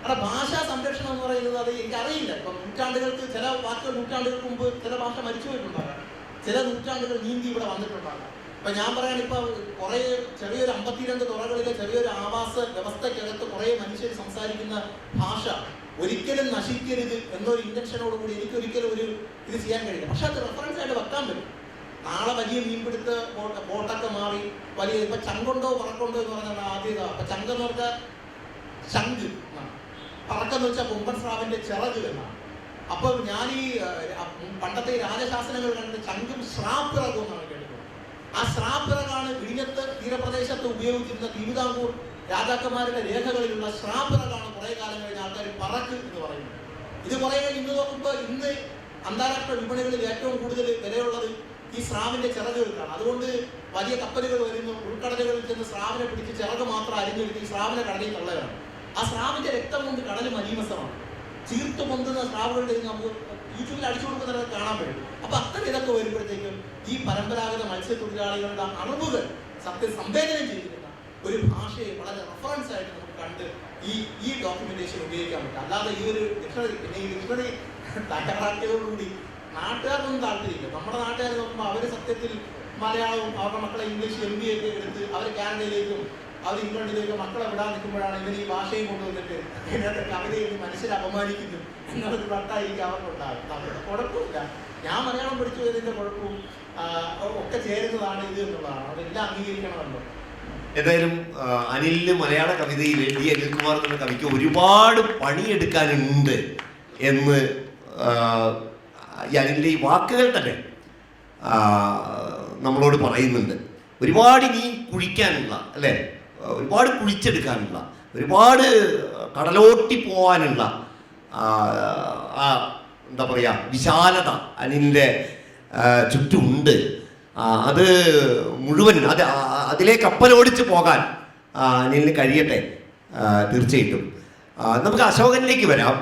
കാരണം ഭാഷാ സംരക്ഷണം എന്ന് പറയുന്നത് അത് എനിക്കറിയില്ല. ഇപ്പം നൂറ്റാണ്ടുകൾക്ക് ചില വാക്കുകൾ നൂറ്റാണ്ടുകൾക്ക് മുമ്പ് ചില ഭാഷ മരിച്ചു പോയിട്ടുണ്ടാകാം, ചില നൂറ്റാണ്ടുകൾ നീന്തി ഇവിടെ വന്നിട്ടുണ്ടാകാം. ഇപ്പൊ ഞാൻ പറയാൻ ഇപ്പൊ കുറെ ചെറിയൊരു 52 തുറകളിലെ ചെറിയൊരു ആവാസ വ്യവസ്ഥക്കകത്ത് കുറെ മനുഷ്യർ സംസാരിക്കുന്ന ഭാഷ ഒരിക്കലും നശിക്കരുത് എന്നൊരു ഇന്റൻഷനോട് കൂടി എനിക്കൊരിക്കലും ഒരു ഇത് ചെയ്യാൻ കഴിയില്ല. പക്ഷെ അത് റെഫറൻസ് ആയിട്ട് വെക്കാൻ പറ്റും. നാളെ വലിയ മീൻപിടുത്ത ബോട്ടൊക്കെ മാറി വലിയ ഇപ്പൊ ചങ്കൊണ്ടോ പറക്കൊണ്ടോ എന്ന് പറഞ്ഞാൽ ആദ്യത. അപ്പൊ ചങ്കെന്ന് പറഞ്ഞാൽ ശംഖ്, പറക്കെന്ന് വെച്ചാൽ കൊമ്പൻ സ്രാവിന്റെ ചിറക് എന്നാണ്. അപ്പൊ ഞാൻ ഈ പണ്ടത്തെ രാജശാസനങ്ങൾ കണ്ടിട്ട് ചങ്കും ശ്രാപ്പിറകും എന്നാണ് കേട്ടിട്ടുള്ളത്. ആ ശ്രാപ്പിറകാണ് വിഴിഞ്ഞത്ത് തീരപ്രദേശത്ത് ഉപയോഗിച്ചിരുന്ന തിരുവിതാംകൂർ രാജാക്കന്മാരുടെ രേഖകളിലുള്ള ശ്രാപ്പിറകാണ് കുറെ കാലം കഴിഞ്ഞ ആൾക്കാർ പറക്ക് എന്ന് പറയുന്നത്. ഇത് കുറെ ഇന്ന് നോക്കുമ്പോൾ ഇന്ന് അന്താരാഷ്ട്ര വിപണികളിൽ ഏറ്റവും കൂടുതൽ വിലയുള്ളത് ഈ സ്രാവിന്റെ ചിറകുകൾക്കാണ്. അതുകൊണ്ട് വലിയ കപ്പലുകൾ വരുന്നു, ഉൾക്കടലുകളിൽ ചെന്ന് സ്രാവിനെ പിടിച്ച് ചിറക് മാത്രം അരിഞ്ഞെടുത്ത് ഈ സ്രാവിനെ കടലിൽ തള്ളയാണ്. ആ സ്രാവിന്റെ രക്തം കൊണ്ട് കടൽ മലീമസമാണ്. ചീർത്ത് പൊന്തുന്ന സ്രാവുകളുടെ നമുക്ക് യൂട്യൂബിൽ അടിച്ചു കൊടുക്കുന്നത് കാണാൻ പറ്റും. അപ്പൊ അത്തരം ഇതൊക്കെ വരുമ്പോഴത്തേക്കും ഈ പരമ്പരാഗത മത്സ്യത്തൊഴിലാളികളുടെ അറിവുകൾ സംവേദനം ചെയ്തിരുന്ന ഒരു ഭാഷയെ വളരെ റെഫറൻസ് ആയിട്ട് നമുക്ക് കണ്ട് ഈ ഡോക്യുമെന്റേഷൻ ഉപയോഗിക്കാൻ പറ്റും. അല്ലാതെ ഈ ഒരു ഡിക്ഷണറി, പിന്നെ ഈ ഡിക്ഷണറി തയ്യാറാക്കിയതോടുകൂടി നാട്ടുകാർക്കൊന്നും താല്പര്യമില്ല. നമ്മുടെ നാട്ടുകാർ നോക്കുമ്പോൾ അവർ സത്യത്തിൽ മലയാളവും അവരുടെ മക്കളെ ഇംഗ്ലീഷ് MBA ഒക്കെ എടുത്ത് അവർ കാനഡയിലേക്കും അവർ ഇംഗ്ലണ്ടിലേക്കും മക്കളെ വിടാൻ നിൽക്കുമ്പോഴാണ് ഇവർ ഈ ഭാഷയും കൊണ്ടുവന്നിട്ട് ഇതിനകത്ത് കവിതയിൽ മനുഷ്യരെ അപമാനിക്കുന്നു എന്നുള്ളൊരു വട്ടായിരിക്കും അവർക്കുണ്ടാകും. അവരുടെ കുഴപ്പമില്ല. ഞാൻ മലയാളം പഠിച്ചു പോയതിന്റെ കുഴപ്പവും ഒക്കെ ചേരുന്നതാണ് ഇത് എന്നുള്ളതാണ്. അതെല്ലാം അംഗീകരിക്കണമല്ലോ. ഏതായാലും അനിലിന് മലയാള കവിതയിൽ D. അനിൽകുമാർ എന്ന കവിക്ക് ഒരുപാട് പണിയെടുക്കാനുണ്ട് എന്ന് ഈ അനിലിൻ്റെ ഈ വാക്കുകൾ തന്നെ നമ്മളോട് പറയുന്നുണ്ട്. ഒരുപാട് ഇനി കുഴിക്കാനുള്ള, അല്ലേ, ഒരുപാട് കുഴിച്ചെടുക്കാനുള്ള, ഒരുപാട് കടലോട്ടി പോകാനുള്ള എന്താ പറയുക വിശാലത അനിലിൻ്റെ ചുറ്റുമുണ്ട്. അത് മുഴുവൻ അതിലേക്ക് കപ്പലോടിച്ച് പോകാൻ അനിലിന് കഴിയട്ടെ തീർച്ചയായിട്ടും. നമുക്ക് അശോകനിലേക്ക് വരാം.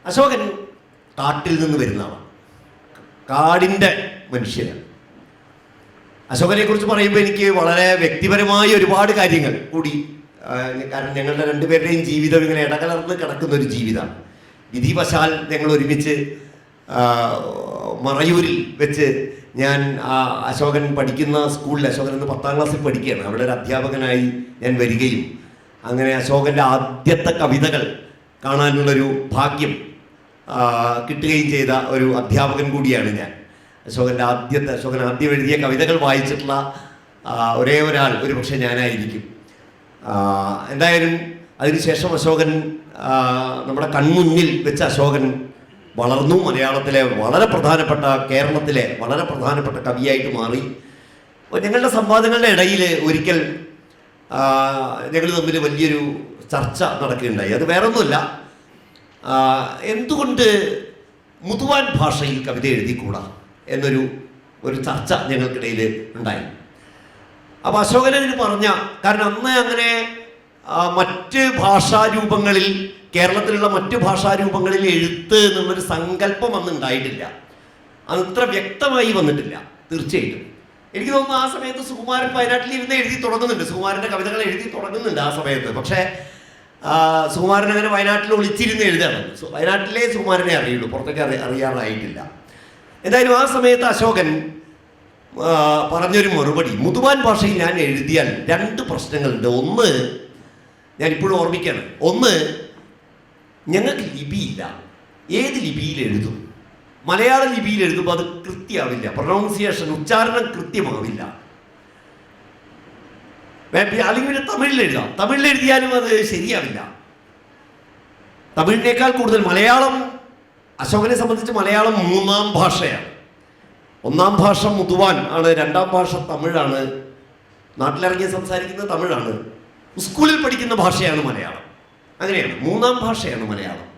അശോകൻ കാട്ടിൽ നിന്ന് വരുന്നതാണ്, കാടിൻ്റെ മനുഷ്യനാണ്. അശോകനെ കുറിച്ച് പറയുമ്പോൾ എനിക്ക് വളരെ വ്യക്തിപരമായ ഒരുപാട് കാര്യങ്ങൾ കൂടി, കാരണം ഞങ്ങളുടെ രണ്ടുപേരുടെയും ജീവിതം ഇങ്ങനെ ഇടകലർന്ന് കിടക്കുന്ന ഒരു ജീവിതമാണ്. വിധിവശാൽ ഞങ്ങൾ ഒരുമിച്ച് മറയൂരിൽ വെച്ച് ഞാൻ അശോകൻ പഠിക്കുന്ന സ്കൂളിൽ, അശോകൻ എന്ന് 10ാം ക്ലാസ്സിൽ പഠിക്കുകയാണ്, അവിടെ ഒരു അധ്യാപകനായി ഞാൻ വരികയും അങ്ങനെ അശോകൻ്റെ ആദ്യത്തെ കവിതകൾ കാണാനുള്ളൊരു ഭാഗ്യം കിട്ടുകയും ചെയ്ത ഒരു അധ്യാപകൻ കൂടിയാണ് ഞാൻ. അശോകൻ ആദ്യം എഴുതിയ കവിതകൾ വായിച്ചിട്ടുള്ള ഒരേ ഒരാൾ ഒരു പക്ഷേ ഞാനായിരിക്കും. എന്തായാലും അതിനുശേഷം അശോകൻ നമ്മുടെ കൺമുന്നിൽ വെച്ച് അശോകൻ വളർന്നു. മലയാളത്തിലെ വളരെ പ്രധാനപ്പെട്ട, കേരളത്തിലെ വളരെ പ്രധാനപ്പെട്ട കവിയായിട്ട് മാറി. അപ്പോൾ ഞങ്ങളുടെ സംവാദങ്ങളുടെ ഇടയിൽ ഒരിക്കൽ ഞങ്ങൾ തമ്മിൽ വലിയൊരു ചർച്ച നടക്കുകയുണ്ടായി. അത് വേറൊന്നുമില്ല, എന്തുകൊണ്ട് മുതുവാൻ ഭാഷയിൽ കവിത എഴുതിക്കൂടാ എന്നൊരു ചർച്ച ഞങ്ങൾക്കിടയിൽ ഉണ്ടായി. അപ്പോൾ അശോകനതിന് പറഞ്ഞ, കാരണം അന്ന് അങ്ങനെ മറ്റ് ഭാഷാരൂപങ്ങളിൽ, കേരളത്തിലുള്ള മറ്റ് ഭാഷാരൂപങ്ങളിൽ എഴുത്ത് എന്നുള്ളൊരു സങ്കല്പം അന്ന് ഉണ്ടായിട്ടില്ല, അത്ര വ്യക്തമായി വന്നിട്ടില്ല. തീർച്ചയായിട്ടും എനിക്ക് തോന്നുന്നു ആ സമയത്ത് സുകുമാരൻ വയനാട്ടിൽ ഇരുന്ന് എഴുതി തുടങ്ങുന്നുണ്ട്, സുകുമാരൻ്റെ കവിതകൾ എഴുതി തുടങ്ങുന്നുണ്ട് ആ സമയത്ത്. പക്ഷേ സുകുമാരൻ അങ്ങനെ വയനാട്ടിൽ ഒളിച്ചിരുന്ന് എഴുതാണ്. വയനാട്ടിലെ സുകുമാരനെ അറിയുള്ളൂ, പുറത്തേക്ക് അറിയാറായിട്ടില്ല. എന്തായാലും ആ സമയത്ത് അശോകൻ പറഞ്ഞൊരു മറുപടി, മുതുവാൻ ഭാഷയിൽ ഞാൻ എഴുതിയാൽ 2 പ്രശ്നങ്ങളുണ്ട്. ഒന്ന് ഞാനിപ്പോഴും ഓർമ്മിക്കുകയാണ്. ഒന്ന്, ഞങ്ങൾക്ക് ലിപിയില്ല. ഏത് ലിപിയിൽ എഴുതും? മലയാള ലിപിയിൽ എഴുതുമ്പോൾ അത് കൃത്യമാവില്ല, പ്രൊണൗൺസിയേഷൻ, ഉച്ചാരണം കൃത്യമാവില്ല. അല്ലെങ്കിൽ പിന്നെ തമിഴിൽ എഴുതാം, തമിഴിൽ എഴുതിയാലും അത് ശരിയാവില്ല. തമിഴിനേക്കാൾ കൂടുതൽ മലയാളം, അശോകനെ സംബന്ധിച്ച് മലയാളം 3ാം ഭാഷയാണ്. 1ാം ഭാഷ മുതുവാൻ ആണ്, 2ാം ഭാഷ തമിഴാണ്, നാട്ടിലിറങ്ങി സംസാരിക്കുന്നത് തമിഴാണ്, സ്കൂളിൽ പഠിക്കുന്ന ഭാഷയാണ് മലയാളം. അങ്ങനെയാണ്, 3ാം ഭാഷയാണ് മലയാളം.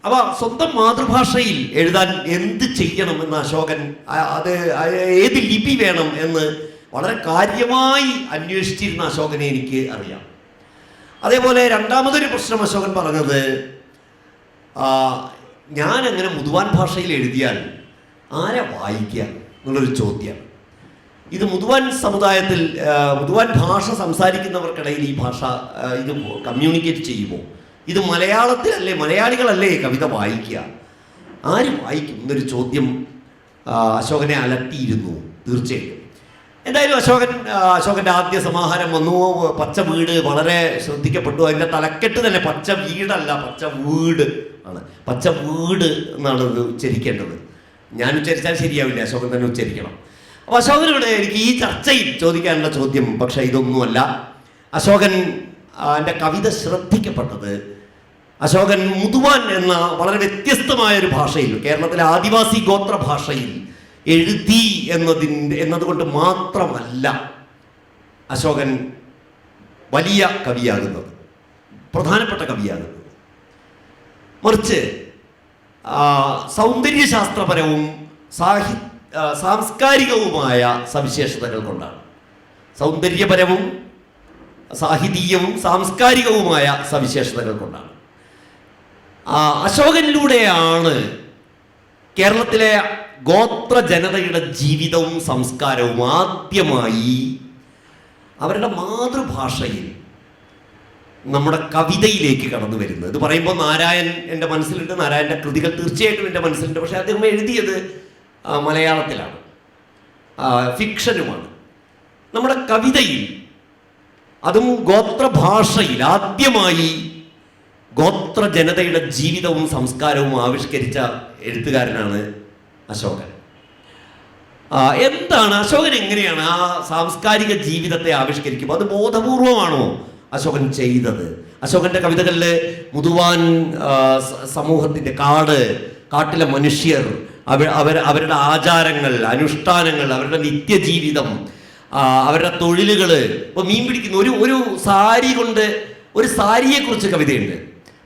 അവ സ്വന്തം മാതൃഭാഷയിൽ എഴുതാൻ എന്ത് ചെയ്യണമെന്ന് അശോകൻ, അത് ഏത് ലിപി വേണം എന്ന് വളരെ കാര്യമായി അന്വേഷിച്ചിരുന്ന അശോകനെ എനിക്ക് അറിയാം. അതേപോലെ രണ്ടാമതൊരു പ്രശ്നം അശോകൻ പറഞ്ഞത്, ഞാൻ അങ്ങനെ മുതുവാൻ ഭാഷയിൽ എഴുതിയാൽ ആരെ വായിക്കുക എന്നുള്ളൊരു ചോദ്യമാണ്. ഇത് മുതുവാൻ സമുദായത്തിൽ, മുതുവാൻ ഭാഷ സംസാരിക്കുന്നവർക്കിടയിൽ ഈ ഭാഷ ഇത് കമ്മ്യൂണിക്കേറ്റ് ചെയ്യുമോ? ഇത് മലയാളത്തിലല്ലേ, മലയാളികളല്ലേ കവിത വായിക്കുക, ആര് വായിക്കും എന്നൊരു ചോദ്യം അശോകനെ അലട്ടിയിരുന്നു തീർച്ചയായിട്ടും. എന്തായാലും അശോകൻ്റെ ആദ്യ സമാഹാരം വന്നു. പച്ച വീട് വളരെ ശ്രദ്ധിക്കപ്പെട്ടു. അതിൻ്റെ തലക്കെട്ട് തന്നെ പച്ച വീടല്ല, പച്ച വീട് ആണ്. പച്ച വീട് എന്നാണ് ഇത് ഉച്ചരിക്കേണ്ടത്. ഞാൻ ഉച്ചരിച്ചാൽ ശരിയാവില്ല, അശോകൻ തന്നെ ഉച്ചരിക്കണം. അപ്പോൾ അശോകനോട് എനിക്ക് ഈ ചർച്ചയിൽ ചോദിക്കാനുള്ള ചോദ്യം പക്ഷേ ഇതൊന്നുമല്ല. അശോകൻ എൻ്റെ കവിത ശ്രദ്ധിക്കപ്പെട്ടത് അശോകൻ മുതുവാൻ എന്ന വളരെ വ്യത്യസ്തമായൊരു ഭാഷയിൽ, കേരളത്തിലെ ആദിവാസി ഗോത്ര ഭാഷയിൽ എഴുതി എന്നതുകൊണ്ട് മാത്രമല്ല അശോകൻ വലിയ കവിയാകുന്നത്, പ്രധാനപ്പെട്ട കവിയാകുന്നത്. മറിച്ച് സൗന്ദര്യശാസ്ത്രപരവും സാംസ്കാരികവുമായ സവിശേഷതകൾ കൊണ്ടാണ്. സൗന്ദര്യപരവും സാഹിതീയവും സാംസ്കാരികവുമായ സവിശേഷതകൾ കൊണ്ടാണ്. അശോകനിലൂടെയാണ് കേരളത്തിലെ ഗോത്ര ജനതയുടെ ജീവിതവും സംസ്കാരവും ആദ്യമായി അവരുടെ മാതൃഭാഷയിൽ നമ്മുടെ കവിതയിലേക്ക് കടന്നു വരുന്നത്. ഇത് പറയുമ്പോൾ നാരായൺ എൻ്റെ മനസ്സിലുണ്ട്, നാരായണൻ്റെ കൃതികൾ തീർച്ചയായിട്ടും എൻ്റെ മനസ്സിലുണ്ട്. പക്ഷേ അദ്ദേഹം എഴുതിയത് മലയാളത്തിലാണ്, ഫിക്ഷനുമാണ്. നമ്മുടെ കവിതയിൽ, അതും ഗോത്രഭാഷയിൽ ആദ്യമായി ഗോത്ര ജനതയുടെ ജീവിതവും സംസ്കാരവും ആവിഷ്കരിച്ച എഴുത്തുകാരനാണ് അശോകൻ. എന്താണ് അശോകൻ, എങ്ങനെയാണ് ആ സാംസ്കാരിക ജീവിതത്തെ ആവിഷ്കരിക്കുമ്പോൾ അത് ബോധപൂർവമാണോ അശോകൻ ചെയ്തത്? അശോകന്റെ കവിതകളിൽ മുതുവാൻ സമൂഹത്തിൻ്റെ കാട്ടിലെ മനുഷ്യർ, അവരുടെ ആചാരങ്ങൾ, അനുഷ്ഠാനങ്ങൾ, അവരുടെ നിത്യജീവിതം, അവരുടെ തൊഴിലുകൾ. ഇപ്പോൾ മീൻ പിടിക്കുന്ന ഒരു സാരി കൊണ്ട്, ഒരു സാരിയെക്കുറിച്ച് കവിതയുണ്ട്,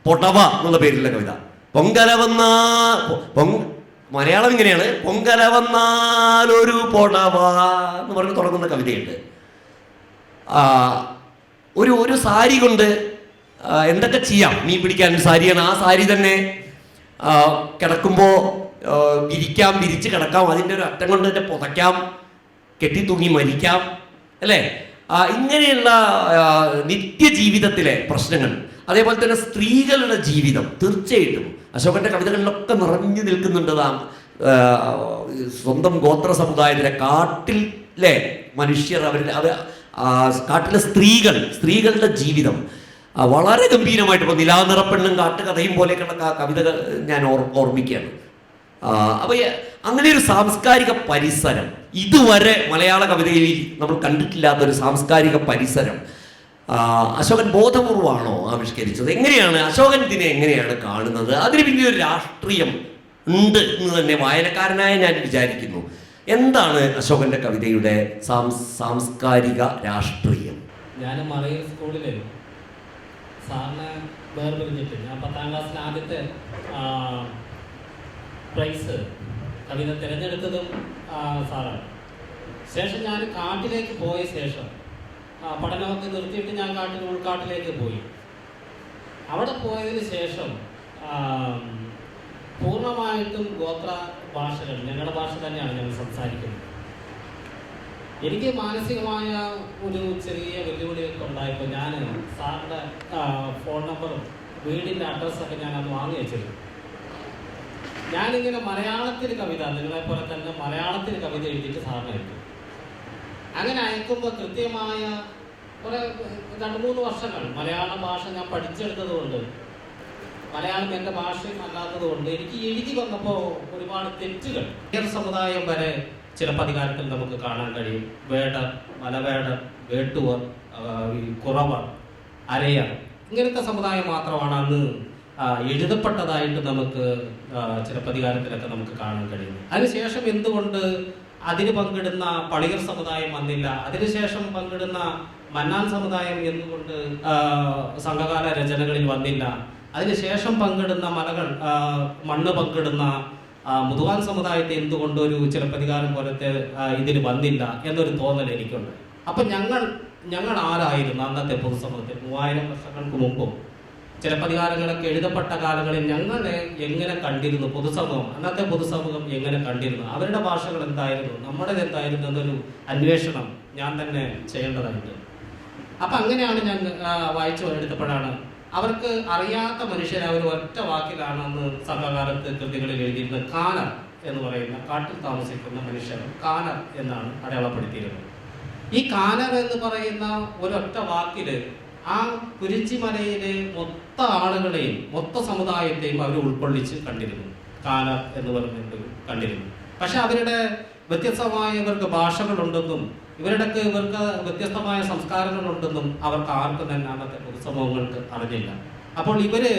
പൊടവ എന്നുള്ള പേരിലുള്ള കവിത. പൊങ്കല വന്നാ മലയാളം ഇങ്ങനെയാണ്, പൊങ്കല വന്നാലൊരു പൊടവ എന്ന് പറഞ്ഞ് തുടങ്ങുന്ന കവിതയുണ്ട്. ഒരു സാരി കൊണ്ട് എന്തൊക്കെ ചെയ്യാം. മീൻ പിടിക്കാൻ സാരിയാണ്, ആ സാരി തന്നെ കിടക്കുമ്പോൾ വിരിച്ച് കിടക്കാം, അതിൻ്റെ ഒരു അറ്റം കൊണ്ട് തന്നെ പുതയ്ക്കാം, കെട്ടിത്തൂങ്ങി മരിക്കാം, അല്ലേ? ഇങ്ങനെയുള്ള നിത്യജീവിതത്തിലെ പ്രശ്നങ്ങൾ, അതേപോലെ തന്നെ സ്ത്രീകളുടെ ജീവിതം തീർച്ചയായിട്ടും അശോകന്റെ കവിതകളിലൊക്കെ നിറഞ്ഞു നിൽക്കുന്നുണ്ട്. സ്വന്തം ഗോത്ര സമുദായത്തിലെ കാട്ടിലെ മനുഷ്യർ, കാട്ടിലെ സ്ത്രീകളുടെ ജീവിതം വളരെ ഗംഭീരമായിട്ട്, ഇപ്പോൾ നിലാനിറപ്പെണ്ണും കാട്ടുകഥയും പോലെയൊക്കെയുള്ള കവിതകൾ ഞാൻ ഓർമ്മിക്കുകയാണ്. അപ്പോൾ അങ്ങനെ ഒരു സാംസ്കാരിക പരിസരം ഇതുവരെ മലയാള കവിതയിൽ നമ്മൾ കണ്ടിട്ടില്ലാത്തൊരു സാംസ്കാരിക പരിസരം അശോകൻ ബോധപൂർവമാണോ ആവിഷ്കരിച്ചത്? എങ്ങനെയാണ് അശോകൻ ഇതിനെ എങ്ങനെയാണ് കാണുന്നത്? അതിന് പിന്നെ ഒരു രാഷ്ട്രീയം ഉണ്ട് എന്ന് തന്നെ വായനക്കാരനായ ഞാൻ വിചാരിക്കുന്നു. എന്താണ് അശോകന്റെ കവിതയുടെ സാംസ്കാരിക രാഷ്ട്രീയം? ഞാൻ മറയൂർ സ്കൂളിൽ സാറിനെ വേർപിരിഞ്ഞിട്ട് ഞാൻ 10ാം ക്ലാസ്സിൽ ആദ്യത്തെ പ്രൈസ് കവിത തിരഞ്ഞെടുത്തതും സാറാണ്. ശേഷം ഞാൻ കാട്ടിലേക്ക് പോയ ശേഷം പഠനമൊക്കെ നിർത്തിയിട്ട് ഞാൻ ഉൾക്കാട്ടിലേക്ക് പോയി. അവിടെ പോയതിന് ശേഷം പൂർണ്ണമായിട്ടും ഗോത്ര ഭാഷകൾ, ഞങ്ങളുടെ ഭാഷ തന്നെയാണ് ഞങ്ങൾ സംസാരിക്കുന്നത്. എനിക്ക് മാനസികമായ ഒരു ചെറിയ വെല്ലുവിളിയൊക്കെ ഉണ്ടായപ്പോൾ ഞാൻ സാറിൻ്റെ ഫോൺ നമ്പറും വീടിൻ്റെ അഡ്രസ്സൊക്കെ ഞാൻ അത് വാങ്ങി വെച്ചിരുന്നു. ഞാനിങ്ങനെ മലയാളത്തിൽ കവിത, നിങ്ങളെ പോലെ തന്നെ മലയാളത്തിൽ കവിത എഴുതിയിട്ട് സാറിന് അയക്കും. അങ്ങനെ അയക്കുമ്പോൾ കൃത്യമായ കുറെ 2-3 വർഷങ്ങൾ മലയാള ഭാഷ ഞാൻ പഠിച്ചെടുത്തത് കൊണ്ട്, മലയാളം എൻ്റെ ഭാഷയും അല്ലാത്തത് കൊണ്ട് എനിക്ക് എഴുതി വന്നപ്പോൾ ഒരുപാട് തെറ്റുകൾ സമുദായം വരെ ചില പതികാരത്തിൽ നമുക്ക് കാണാൻ കഴിയും. വേടർ, മലവേടർ, വേട്ടുവർ, കുറവർ, അരയർ, ഇങ്ങനത്തെ സമുദായം മാത്രമാണ് അന്ന് എഴുതപ്പെട്ടതായിട്ട് നമുക്ക് ചില പതികാരത്തിലൊക്കെ നമുക്ക് കാണാൻ കഴിയും. അതിനുശേഷം എന്തുകൊണ്ട് അതിന് പങ്കിടുന്ന പളിയർ സമുദായം വന്നില്ല? അതിനുശേഷം പങ്കിടുന്ന മന്നാൻ സമുദായം എന്തുകൊണ്ട് സംഘകാല രചനകളിൽ വന്നില്ല? അതിനുശേഷം പങ്കിടുന്ന മണ്ണ് പങ്കിടുന്ന മുതുവാൻ സമുദായത്തെ എന്തുകൊണ്ട് ഒരു ചിലപ്പതികാരം പോലത്തെ ഇതിന് വന്നില്ല എന്നൊരു തോന്നൽ എനിക്കുണ്ട്. അപ്പൊ ഞങ്ങൾ ആരായിരുന്നു അന്നത്തെ പൊതുസമൂഹത്തിൽ 3000 വർഷങ്ങൾക്ക് മുമ്പും ചിലപ്പതികാരങ്ങളൊക്കെ എഴുതപ്പെട്ട കാലങ്ങളിൽ ഞങ്ങളെ എങ്ങനെ കണ്ടിരുന്നു പൊതുസമൂഹം, അന്നത്തെ പൊതുസമൂഹം എങ്ങനെ കണ്ടിരുന്നു, അവരുടെ ഭാഷകൾ എന്തായിരുന്നു, നമ്മുടേത് എന്തായിരുന്നു എന്നൊരു അന്വേഷണം ഞാൻ തന്നെ ചെയ്യേണ്ടതായിട്ട്. അപ്പൊ അങ്ങനെയാണ് ഞാൻ വായിച്ചു എടുത്തപ്പോഴാണ് അവർക്ക് അറിയാത്ത മനുഷ്യരെ അവർ ഒറ്റ വാക്കിലാണ് അന്ന് സംഘകാലത്ത് കൃതികളിൽ എഴുതിയിരുന്നത്. കാനർ എന്ന് പറയുന്ന കാട്ടിൽ താമസിക്കുന്ന മനുഷ്യർ കാനർ എന്നാണ് അടയാളപ്പെടുത്തിയിരുന്നത്. ഈ കാനർ എന്ന് പറയുന്ന ഒരൊറ്റ വാക്കില് ആ കുരിച്ചിമലയിലെ മൊത്ത ആളുകളെയും മൊത്ത സമുദായത്തെയും അവർ ഉൾക്കൊള്ളിച്ച് കണ്ടിരുന്നു. കാനർ എന്ന് പറഞ്ഞിട്ട് കണ്ടിരുന്നു. പക്ഷെ അവരുടെ വ്യത്യസ്തമായ ഇവർക്ക് ഭാഷകളുണ്ടെന്നും ഇവർക്ക് വ്യത്യസ്തമായ സംസ്കാരങ്ങളുണ്ടെന്നും അവർക്ക് ആർക്കും തന്നെ അന്നത്തെ പൊതുസമൂഹങ്ങൾക്ക് അറിഞ്ഞില്ല. അപ്പോൾ ഇവര്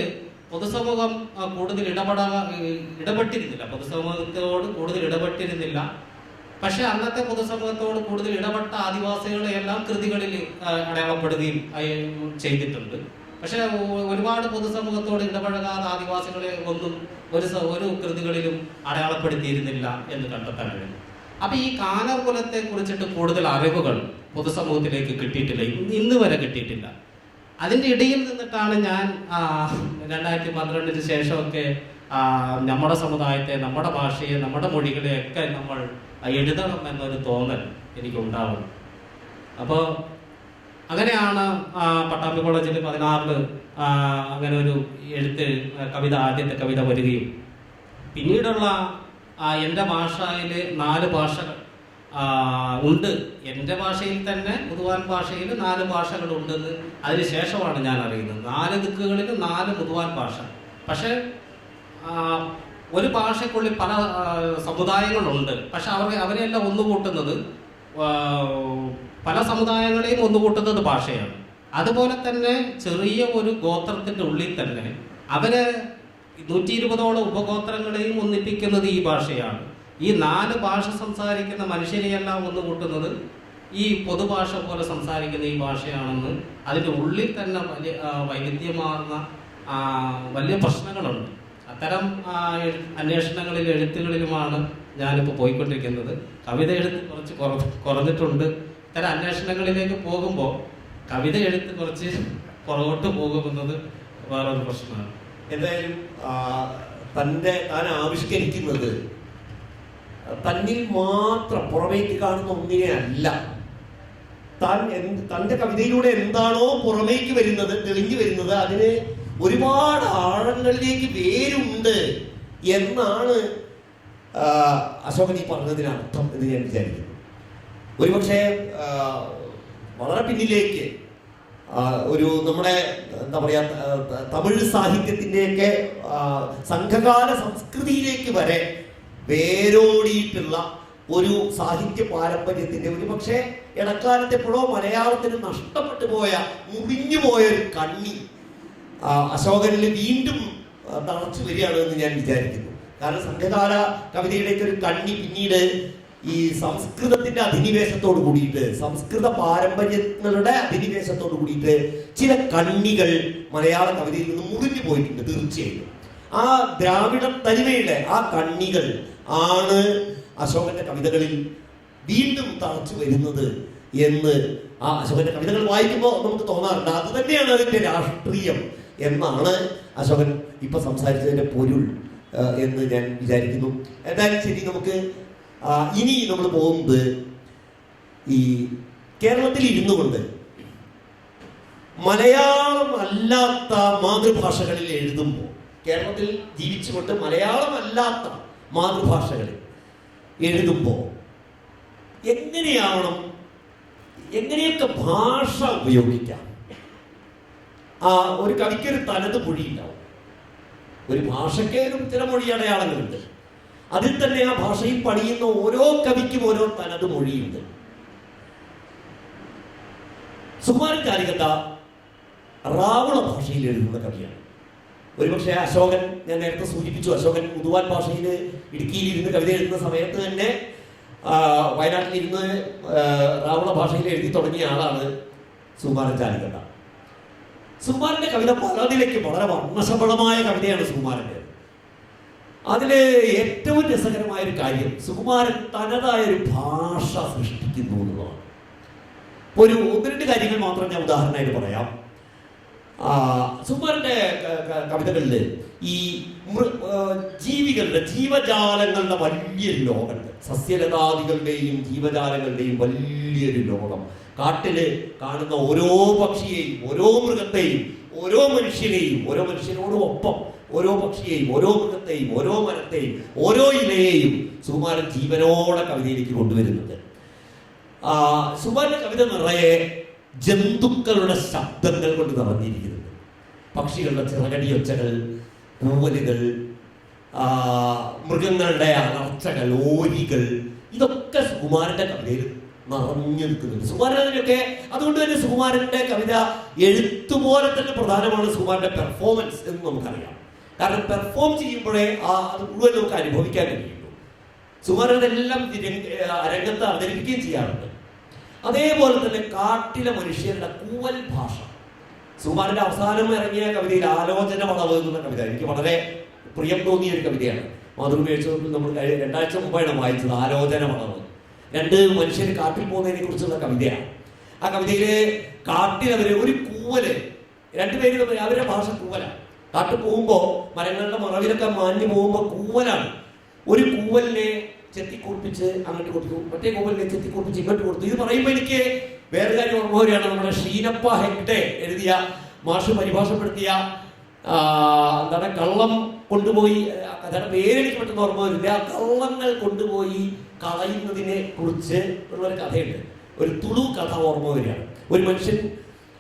പൊതുസമൂഹം കൂടുതൽ ഇടപെട്ടിരുന്നില്ല, പൊതുസമൂഹത്തോട് കൂടുതൽ ഇടപെട്ടിരുന്നില്ല. പക്ഷെ അന്നത്തെ പൊതുസമൂഹത്തോട് കൂടുതൽ ഇടപെട്ട ആദിവാസികളെ എല്ലാം കൃതികളിൽ അടയാളപ്പെടുകയും ചെയ്തിട്ടുണ്ട്. പക്ഷെ ഒരുപാട് പൊതുസമൂഹത്തോട് ഇടപഴകാത്ത ആദിവാസികളെ ഒന്നും ഒരു കൃതികളിലും അടയാളപ്പെടുത്തിയിരുന്നില്ല എന്ന് കണ്ടെത്താൻ കഴിയും. അപ്പൊ ഈ കാനർ കുലത്തെ കുറിച്ചിട്ട് കൂടുതൽ അറിവുകൾ പൊതുസമൂഹത്തിലേക്ക് കിട്ടിയിട്ടില്ല, ഇന്ന് വരെ കിട്ടിയിട്ടില്ല. അതിൻ്റെ ഇടയിൽ നിന്നിട്ടാണ് ഞാൻ 2012 ശേഷമൊക്കെ നമ്മുടെ സമുദായത്തെ, നമ്മുടെ ഭാഷയെ, നമ്മുടെ മൊഴികളെയൊക്കെ നമ്മൾ എഴുതണം എന്നൊരു തോന്നൽ എനിക്കുണ്ടാവും. അപ്പോൾ അങ്ങനെയാണ് പട്ടാമ്പി കോളേജിൽ 16 അങ്ങനെ ഒരു ആദ്യത്തെ കവിത വരികയും പിന്നീടുള്ള എൻ്റെ ഭാഷയിൽ 4 ഭാഷകൾ ഉണ്ട്. എൻ്റെ ഭാഷയിൽ തന്നെ മുതുവാൻ ഭാഷയിൽ 4 ഭാഷകൾ ഉണ്ടെന്ന് അതിനുശേഷമാണ് ഞാൻ അറിയുന്നത്. 4 ദിക്കുകളിൽ 4 മുതുവാൻ ഭാഷ. പക്ഷെ ഒരു ഭാഷയ്ക്കുള്ളിൽ പല സമുദായങ്ങളുണ്ട്. പക്ഷെ അവരെല്ലാം ഒന്നുകൂട്ടുന്നത്, പല സമുദായങ്ങളെയും ഒന്നുകൂട്ടുന്നത് ഭാഷയാണ്. അതുപോലെ തന്നെ ചെറിയ ഒരു ഗോത്രത്തിൻ്റെ ഉള്ളിൽ തന്നെ അവരെ 120ഓളം ഉപഗോത്രങ്ങളെയും ഒന്നിപ്പിക്കുന്നത് ഈ ഭാഷയാണ്. ഈ 4 ഭാഷ സംസാരിക്കുന്ന മനുഷ്യരെയെല്ലാം ഒന്നുകൂട്ടുന്നത് ഈ പൊതുഭാഷ പോലെ സംസാരിക്കുന്ന ഈ ഭാഷയാണെന്ന് അതിൻ്റെ ഉള്ളിൽ തന്നെ വലിയ വൈവിധ്യമാർന്ന വലിയ പ്രശ്നങ്ങളുണ്ട്. അത്തരം അന്വേഷണങ്ങളിൽ എഴുത്തുകളിലുമാണ് ഞാനിപ്പോൾ പോയിക്കൊണ്ടിരിക്കുന്നത്. കവിത എഴുത്ത് കുറച്ച് കുറഞ്ഞിട്ടുണ്ട്. ഇത്തരം അന്വേഷണങ്ങളിലേക്ക് പോകുമ്പോൾ കവിത എഴുത്ത് കുറച്ച് പുറകോട്ട് പോകുന്നത് വേറൊരു പ്രശ്നമാണ്. എന്തായാലും താൻ ആവിഷ്കരിക്കുന്നത് തന്നിൽ മാത്രം പുറമേക്ക് കാണുന്ന ഒന്നിനെ അല്ല. തൻ്റെ കവിതയിലൂടെ എന്താണോ പുറമേക്ക് വരുന്നത്, തെളിഞ്ഞു വരുന്നത്, അതിന് ഒരുപാട് ആഴങ്ങളിലേക്ക് വേരുണ്ട് എന്നാണ് അശോകൻ ഈ പറഞ്ഞതിനർത്ഥം എന്ന് ഞാൻ വിചാരിക്കുന്നു. ഒരുപക്ഷെ വളരെ പിന്നിലേക്ക് ഒരു നമ്മുടെ എന്താ പറയാ തമിഴ് സാഹിത്യത്തിൻ്റെയൊക്കെ സംഘകാല സംസ്കൃതിയിലേക്ക് വരെ വേരോടിയിട്ടുള്ള ഒരു സാഹിത്യ പാരമ്പര്യത്തിന്റെ ഒരുപക്ഷെ ഇടക്കാലത്ത് എപ്പോഴോ മലയാളത്തിന് നഷ്ടപ്പെട്ടു പോയ, മുറിഞ്ഞു പോയ ഒരു കണ്ണി അശോകനിൽ വീണ്ടും തളച്ചു വരികയാണ് എന്ന് ഞാൻ വിചാരിക്കുന്നു. കാരണം സംഘകാല കവിതയുടെയൊക്കെ ഒരു കണ്ണി പിന്നീട് ഈ സംസ്കൃതത്തിന്റെ അധിനിവേശത്തോട് കൂടിയിട്ട്, സംസ്കൃത പാരമ്പര്യങ്ങളുടെ അധിനിവേശത്തോട് കൂടിയിട്ട് ചില കണ്ണികൾ മലയാള കവിതയിൽ നിന്ന് മുറിഞ്ഞു പോയിട്ടുണ്ട്. തീർച്ചയായിട്ടും ആ ദ്രാവിഡ തനിമയുടെ ആ കണ്ണികൾ ആണ് അശോകന്റെ കവിതകളിൽ വീണ്ടും തളച്ചു വരുന്നത് എന്ന് ആ അശോകന്റെ കവിതകൾ വായിക്കുമ്പോൾ നമുക്ക് തോന്നാറുണ്ട്. അത് തന്നെയാണ് അതിന്റെ രാഷ്ട്രീയം എന്നാണ് അശോകൻ ഇപ്പൊ സംസാരിച്ചതിന്റെ പൊരുൾ എന്ന് ഞാൻ വിചാരിക്കുന്നു. എന്തായാലും ശരി, നമുക്ക് ഇനി നമ്മൾ പോകുന്നത് ഈ കേരളത്തിൽ ഇരുന്നു കൊണ്ട് മലയാളം അല്ലാത്ത മാതൃഭാഷകളിൽ എഴുതുമ്പോൾ കേരളത്തിൽ ജീവിച്ചുകൊണ്ട് മലയാളമല്ലാത്ത മാതൃഭാഷകളിൽ എഴുതുമ്പോൾ എങ്ങനെയൊക്കെ ഭാഷ ഉപയോഗിക്കാം? ഒരു കവിക്കൊരു തനത് മൊഴിയുണ്ടാവും. ഒരു ഭാഷയ്ക്ക് ചില മൊഴി അടയാളങ്ങളുണ്ട്. അതിൽ തന്നെ ആ ഭാഷയിൽ പണിയുന്ന ഓരോ കവിക്കും ഓരോ തനത് മൊഴിയുണ്ട്. സുകുമാരൻ ചാലികത്ത റാവുള ഭാഷയിൽ എഴുതുന്ന കവിയാണ്. ഒരുപക്ഷെ അശോകൻ, ഞാൻ നേരത്തെ സൂചിപ്പിച്ചു, അശോകൻ മുതുവാൻ ഭാഷയിൽ ഇടുക്കിയിൽ ഇരുന്ന് കവിത എഴുതുന്ന സമയത്ത് തന്നെ വയനാട്ടിലിരുന്ന് റാവുള ഭാഷയിൽ എഴുതി തുടങ്ങിയ ആളാണ് സുകുമാരൻ ചാലികത്ത. സുകുമാരന്റെ കവിത പലതിലേക്ക് വളരെ വർണ്ണശബളമായ കവിതയാണ് സുകുമാരൻ്റെ. അതില് ഏറ്റവും രസകരമായ ഒരു കാര്യം, സുകുമാരൻ തനതായ ഒരു ഭാഷ സൃഷ്ടിക്കുന്നു എന്നുള്ളതാണ്. ഒന്ന് രണ്ട് കാര്യങ്ങൾ മാത്രം ഞാൻ ഉദാഹരണമായിട്ട് പറയാം. സുകുമാരന്റെ കവിതകളിൽ ഈ ജീവജാലങ്ങളുടെ വലിയൊരു ലോകമുണ്ട്. സസ്യലതാദികളുടെയും ജീവജാലങ്ങളുടെയും വലിയൊരു ലോകം. കാട്ടില് കാണുന്ന ഓരോ പക്ഷിയെയും, ഓരോ മൃഗത്തെയും, ഓരോ മനുഷ്യനെയും, ഓരോ മനുഷ്യനോടും ഒപ്പം ഓരോ പക്ഷിയെയും, ഓരോ മൃഗത്തെയും, ഓരോ മരത്തെയും, ഓരോ ഇലയെയും സുകുമാരൻ ജീവനോടെ കവിതയിലേക്ക് കൊണ്ടുവരുന്നുണ്ട്. സുകുമാരന്റെ കവിത നിറയെ ജന്തുക്കളുടെ ശബ്ദങ്ങൾ കൊണ്ട് നിറഞ്ഞിരിക്കുന്നുണ്ട്. പക്ഷികളുടെ ചിറകടിയൊച്ചകൾ, കൂവലുകൾ, മൃഗങ്ങളുടെ അലർച്ചകൾ, ഓരികൾ, ഇതൊക്കെ സുകുമാരന്റെ കവിതയിൽ നിറഞ്ഞു നിൽക്കുന്നുണ്ട്. സുകുമാരനൊക്കെ അതുകൊണ്ട് തന്നെ സുകുമാരന്റെ കവിത എഴുത്തുപോലെ തന്നെ പ്രധാനമാണ് സുകുമാരന്റെ പെർഫോമൻസ് എന്ന് നമുക്കറിയാം. കാരണം പെർഫോം ചെയ്യുമ്പോഴേ അത് മുഴുവൻ നമുക്ക് അനുഭവിക്കാൻ കഴിയുള്ളൂ. സുകുമാരൻ എല്ലാം രംഗത്ത് അവതരിപ്പിക്കുകയും ചെയ്യാറുണ്ട്. അതേപോലെ തന്നെ കാട്ടിലെ മനുഷ്യരുടെ കൂവൽ ഭാഷ. സുകുമാരന്റെ അവസാനം ഇറങ്ങിയ കവിതയിൽ ആലോചന വളവ് എന്നുള്ള കവിത എനിക്ക് വളരെ പ്രിയം തോന്നിയ ഒരു കവിതയാണ്. മാതൃഭൂമിയിൽ നമ്മൾ 2 ആഴ്ച മുമ്പാണ് വായിച്ചത്. ആലോചന വളവ്, 2 മനുഷ്യർ കാട്ടിൽ പോകുന്നതിനെ കുറിച്ചുള്ള കവിതയാണ്. ആ കവിതയില് കാട്ടിൽ ഒരു കൂവല്, 2 പേര് അവരുടെ ഭാഷ കൂവലാണ്. കാട്ടിൽ പോകുമ്പോ മരങ്ങളുടെ മറവിലൊക്കെ മാഞ്ഞു പോകുമ്പോ കൂവലാണ്. ഒരു കൂവലിനെ ചെത്തിക്കുറിപ്പിച്ച് അങ്ങോട്ട് കൊടുത്തു, മറ്റേ കൂവലിനെ ചെത്തിക്കുറിപ്പിച്ച് ഇങ്ങോട്ട് കൊടുത്തു. ഇത് പറയുമ്പോൾ എനിക്ക് വേറെ കാര്യം ഓർമ്മ വരികയാണ്. നമ്മുടെ ഷീനപ്പ ഹെഗ്ഡെ എഴുതിയ, മാഷ് പരിഭാഷപ്പെടുത്തിയ എന്താണ്, കള്ളം കൊണ്ടുപോയി, കഥയുടെ പേരെനിക്ക് പെട്ടെന്ന് ഓർമ്മ വരില്ല. കള്ളങ്ങൾ കൊണ്ടുപോയി കളയുന്നതിനെ കുറിച്ച് ഉള്ളൊരു കഥയുണ്ട്. ഒരു തുളു കഥ ഓർമ്മ വരികയാണ്. ഒരു മനുഷ്യൻ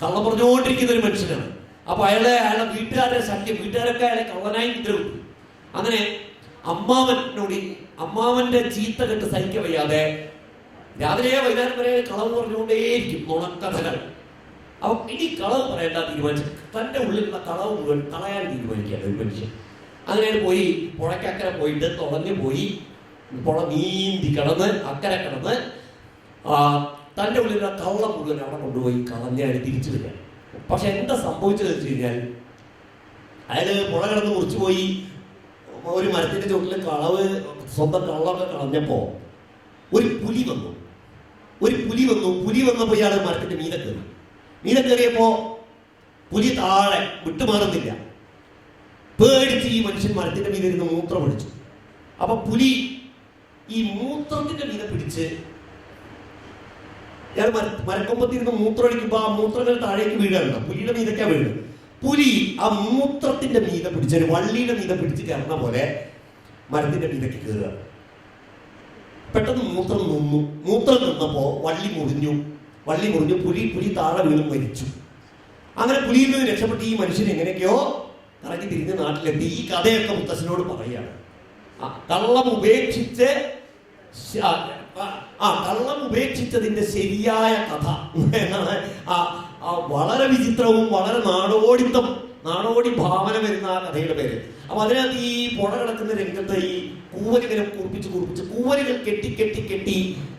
കള്ളം പറഞ്ഞുകൊണ്ടിരിക്കുന്ന ഒരു മനുഷ്യനാണ്. അപ്പൊ അയാളുടെ വീട്ടുകാരുടെ ശല്യം, വീട്ടുകാരൊക്കെ അയാളെ കള്ളനായി ഉത്തരവിട്ടു. അങ്ങനെ അമ്മാവന്റെ ചീത്ത കെട്ട് സഹിക്ക വയ്യാതെ രാവിലെ വൈകുന്നേരം വരെ കളവ് പറഞ്ഞുകൊണ്ടേയിരിക്കും, നുണക്കഥകൾ. അപ്പൊ ഇനി കളവ് പറയേണ്ട തീരുമാനിച്ചു. തന്റെ ഉള്ളിലുള്ള കളവ് മുഴുവൻ കളയാൻ തീരുമാനിക്കുകയാണ് ഒരു മനുഷ്യൻ. അങ്ങനെ പോയി പുഴയ്ക്കക്കരെ പോയിട്ട് തുളഞ്ഞു പോയി, പുഴ നീന്തി കിടന്ന് അക്കരെ കിടന്ന് തന്റെ ഉള്ളിലുള്ള കള്ളം മുഴുവൻ അവിടെ കൊണ്ടുപോയി കളഞ്ഞ് തിരിച്ചു വരിക. പക്ഷെ എന്താ സംഭവിച്ചത് വെച്ച് കഴിഞ്ഞാൽ, അയാള് പുഴ കിടന്ന് മുറിച്ചു പോയി ഒരു മരത്തിന്റെ ചുവട്ടിൽ സ്വന്തം കള്ളമൊക്കെ കളഞ്ഞപ്പോ ഒരു പുലി വന്നു. പുലി വന്നപ്പോ ഇയാൾ മരത്തിന്റെ മീതെ കയറിയപ്പോ പുലി താഴെ വിട്ടുമാറുന്നില്ല. പേടിച്ച് ഈ മനുഷ്യൻ മരത്തിന്റെ മീതെ ഇരുന്ന് മൂത്രം ഒഴിച്ചു. അപ്പൊ പുലി ഈ മൂത്രത്തിന്റെ മീതെ പിടിച്ച് ഇയാൾ മരക്കൊമ്പത്തിരുന്ന് മൂത്രം ഒഴിക്കുമ്പോ ആ മൂത്രങ്ങൾ താഴേക്ക് വീഴാറുണ്ട്. പുലിയുടെ മീതൊക്കെയാ വീഴുന്നത്. പുലി ആ മൂത്രത്തിന്റെ മീതെ പിടിച്ച്, ഒരു വള്ളിയുടെ മീതെ പിടിച്ച് കയറുന്ന പോലെ മരത്തിന്റെ മീതൊക്കെ കയറുക. പെട്ടെന്ന് മൂത്രം നിന്നപ്പോ വള്ളി മുറിഞ്ഞു. പുലി താഴെ വീണ് മരിച്ചു. അങ്ങനെ പുലിയിൽ നിന്ന് രക്ഷപ്പെട്ട് ഈ മനുഷ്യൻ എങ്ങനെയൊക്കെയോ കറങ്ങി തിരിഞ്ഞ് നാട്ടിലെത്തി. ഈ കഥയൊക്കെ മുത്തശ്ശനോട് പറയുകയാണ്. കള്ളം ഉപേക്ഷിച്ചതിന്റെ ശരിയായ കഥ എന്നാണ്. വളരെ വിചിത്രവും വളരെ നാടോടി ഭാവന വരുന്ന ആ കഥയുടെ പേര്. അപ്പൊ അതിനകത്ത് ഈ പുഴ കിടക്കുന്ന രംഗത്ത് ഈ കൂവലുകളെ കുറിപ്പിച്ച് കൂവലുകൾ കെട്ടി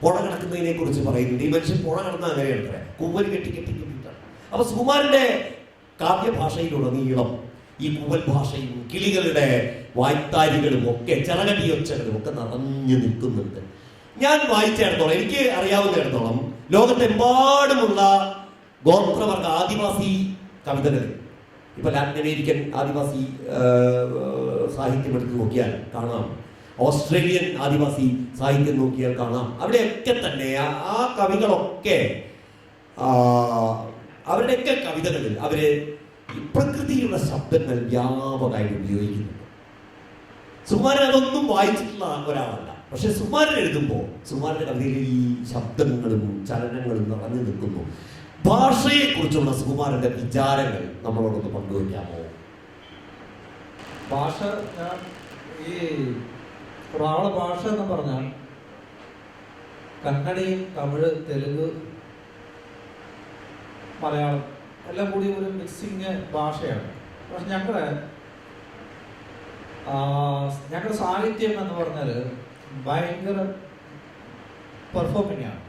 പുഴ കിടക്കുന്നതിനെ കുറിച്ച് പറയുന്നുണ്ട്. ഈ മനുഷ്യൻ പുഴ കിടന്ന അങ്ങനെയാണ്, കൂവൽ കെട്ടിട്ടാണ്. അപ്പൊ സുകുമാരന്റെ കാവ്യഭാഷയിലുടനീളം ഈ കൂവൽ ഭാഷയും കിളികളുടെ വായ്ത്താരികളും ഒക്കെ ചിറകടിയൊച്ചകളും ഒക്കെ നിറഞ്ഞു നിൽക്കുന്നുണ്ട്. ഞാൻ വായിച്ചിടത്തോളം, എനിക്ക് അറിയാവുന്നിടത്തോളം ലോകത്തെമ്പാടുമുള്ള ഗോത്രവർഗ ആദിവാസി കവിതകൾ, ഇപ്പൊ ലാറ്റിൻ അമേരിക്കൻ ആദിവാസി സാഹിത്യം എടുത്ത് നോക്കിയാൽ കാണാം, ഓസ്ട്രേലിയൻ ആദിവാസി സാഹിത്യം നോക്കിയാൽ കാണാം. അവിടെയൊക്കെ തന്നെ ആ കവികളൊക്കെ അവരുടെയൊക്കെ കവിതകളിൽ അവര് ഈ പ്രകൃതിയുടെ ശബ്ദങ്ങൾ വ്യാപകമായിട്ട് ഉപയോഗിക്കുന്നുണ്ട്. സുകുമാരൻ അതൊന്നും വായിച്ചിട്ടുള്ള ഒരാളല്ല. പക്ഷെ സുകുമാരൻ എഴുതുമ്പോൾ സുകുമാരൻ്റെ കവിതയിൽ ഈ ശബ്ദങ്ങളും ചലനങ്ങളും നിറഞ്ഞു നിൽക്കുന്നു. ഭാഷയെക്കുറിച്ചുള്ള സുകുമാരൻ്റെ വിചാരങ്ങൾ നമ്മളോടൊന്ന് പങ്കുവയ്ക്കാമോ? ഭാഷ, ഞാൻ ഈ ഒരാളെ ഭാഷ എന്ന് പറഞ്ഞാൽ കന്നഡയും തമിഴ്, തെലുങ്ക്, മലയാളം എല്ലാം കൂടി ഒരു മിക്സിങ് ഭാഷയാണ്. പക്ഷെ ഞങ്ങളുടെ സാഹിത്യം എന്ന് പറഞ്ഞാൽ ഭയങ്കര പെർഫോമിംഗ് ആണ്.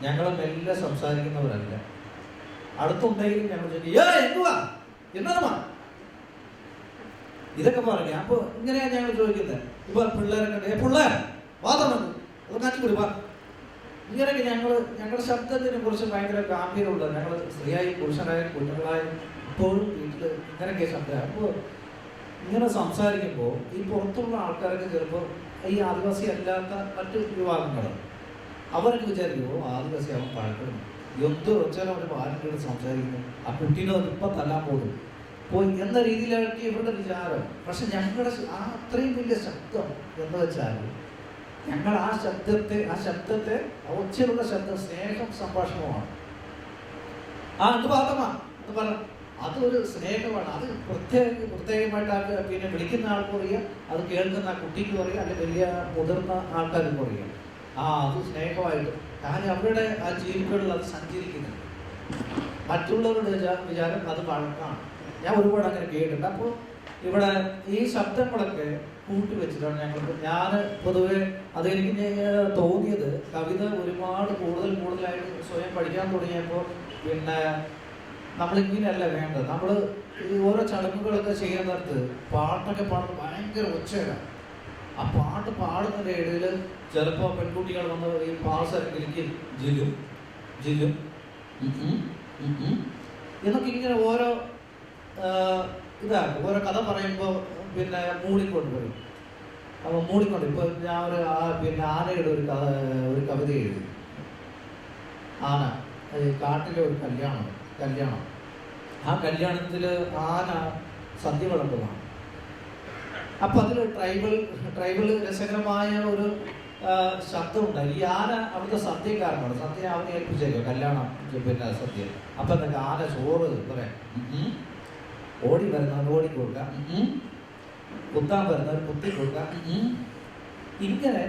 ഞങ്ങൾ മെല്ലെ സംസാരിക്കുന്നവരല്ല. അടുത്തുണ്ടെങ്കിലും ഞങ്ങൾ എന്തുവാ എന്നതുമാ ഇതൊക്കെ പറഞ്ഞു. അപ്പോൾ ഇങ്ങനെയാണ് ഞങ്ങൾ ചോദിക്കുന്നത്. ഇപ്പൊ പിള്ളേരൊക്കെ പിള്ളേർ വാതണം അത് കാറ്റിക്കൂടി വാ, ഇങ്ങനെയൊക്കെ ഞങ്ങളുടെ ശബ്ദത്തിനെ കുറിച്ച് ഭയങ്കര ഗാംഭീര്യമുള്ള, ഞങ്ങൾ സ്ത്രീയായും പുരുഷനായും കുഞ്ഞുങ്ങളായും ഇപ്പോഴും വീട്ടിൽ ഇങ്ങനെയൊക്കെ ശബ്ദം. അപ്പോൾ ഇങ്ങനെ സംസാരിക്കുമ്പോൾ ഈ പുറത്തുള്ള ആൾക്കാരൊക്കെ ചിലപ്പോൾ ഈ ആദിവാസി അല്ലാത്ത മറ്റു വിഭാഗങ്ങൾ അവരൊക്കെ വിചാരിക്കുമ്പോൾ ആദിവാസി അവൻ പഴക്കണം എന്ത് വെച്ചാലും അവർ ആരുടെ സംസാരിക്കുന്നു, ആ കുട്ടീനെ ഇപ്പം തല്ലാൻ പോകും പോയി എന്ന രീതിയിലായിരിക്കും ഇവരുടെ വിചാരം. പക്ഷെ ഞങ്ങളുടെ ആ അത്രയും വലിയ ശബ്ദം എന്ന് വെച്ചാൽ ഞങ്ങൾ ആ ശബ്ദത്തെ ഒച്ചയിലുള്ള ശബ്ദം സ്നേഹം സംഭാഷണമാണ്. എന്ത് പാത്രമാ എന്ന് പറഞ്ഞ അതൊരു സ്നേഹമാണ്. അത് പ്രത്യേകമായിട്ട് പിന്നെ വിളിക്കുന്ന ആൾക്ക് അറിയാം, അത് കേൾക്കുന്ന ആ കുട്ടിക്ക് അറിയാം, അല്ലെങ്കിൽ വലിയ മുതിർന്ന ആൾക്കാർക്ക് അറിയാം. അത് സ്നേഹമായിട്ട് കാര്യം അവരുടെ ആ ജീവികളിൽ അത് സഞ്ചരിക്കുന്നുണ്ട്. മറ്റുള്ളവരുടെ വിചാരം അത് വഴക്കാണ്. ഞാൻ ഒരുപാട് അങ്ങനെ കേട്ടിട്ടുണ്ട്. അപ്പോൾ ഇവിടെ ഈ ശബ്ദങ്ങളൊക്കെ കൂട്ടി വെച്ചിട്ടാണ് ഞാൻ പൊതുവെ അതെനിക്ക് തോന്നിയത് കവിത ഒരുപാട് കൂടുതലായിട്ട് സ്വയം പഠിക്കാൻ തുടങ്ങിയപ്പോൾ പിന്നെ നമ്മളിങ്ങനെയല്ല വേണ്ടത്. നമ്മൾ ഈ ഓരോ ചടങ്ങുകളൊക്കെ ചെയ്യുന്നിടത്ത് പാട്ടൊക്കെ പാടുന്നത് ഭയങ്കര ഒച്ചയാണ്. ആ പാട്ട് പാടുന്നതിൻ്റെ ഇടയിൽ ചിലപ്പോൾ പെൺകുട്ടികൾ വന്ന് ഈ പാസരക്കിലേക്ക് ജിലും ജിലും എന്നൊക്കെ ഇങ്ങനെ ഓരോ ഇതാക്കും. ഓരോ കഥ പറയുമ്പോൾ പിന്നെ മൂടിക്കൊണ്ട് വരും. അപ്പോൾ മൂടിക്കൊണ്ട് ഇപ്പോൾ ഞാൻ പിന്നെ ആനയുടെ ഒരു കവിത എഴുതി. ആന കാട്ടിലെ ഒരു കല്യാണം. ആ കല്യാണത്തിൽ ആന സദ്യ വിളമ്പുന്നതാണ്. അപ്പം അതിൽ ട്രൈബൽ രസകരമായ ഒരു ശബ്ദമുണ്ട്. ഈ ആന അവിടുത്തെ സദ്യക്കാരനാണ്. സദ്യ അവനെ ഏൽപ്പിച്ചേക്കോ കല്യാണം പിന്നെ സദ്യ. അപ്പം എന്തൊക്കെ ആന ചോറ് പറയാം, ഓടി വരുന്നവർ ഓടിക്കൊടുക്കാം, കുത്താൻ വരുന്നവർ കുത്തി കൊടുക്കാം. ഇങ്ങനെ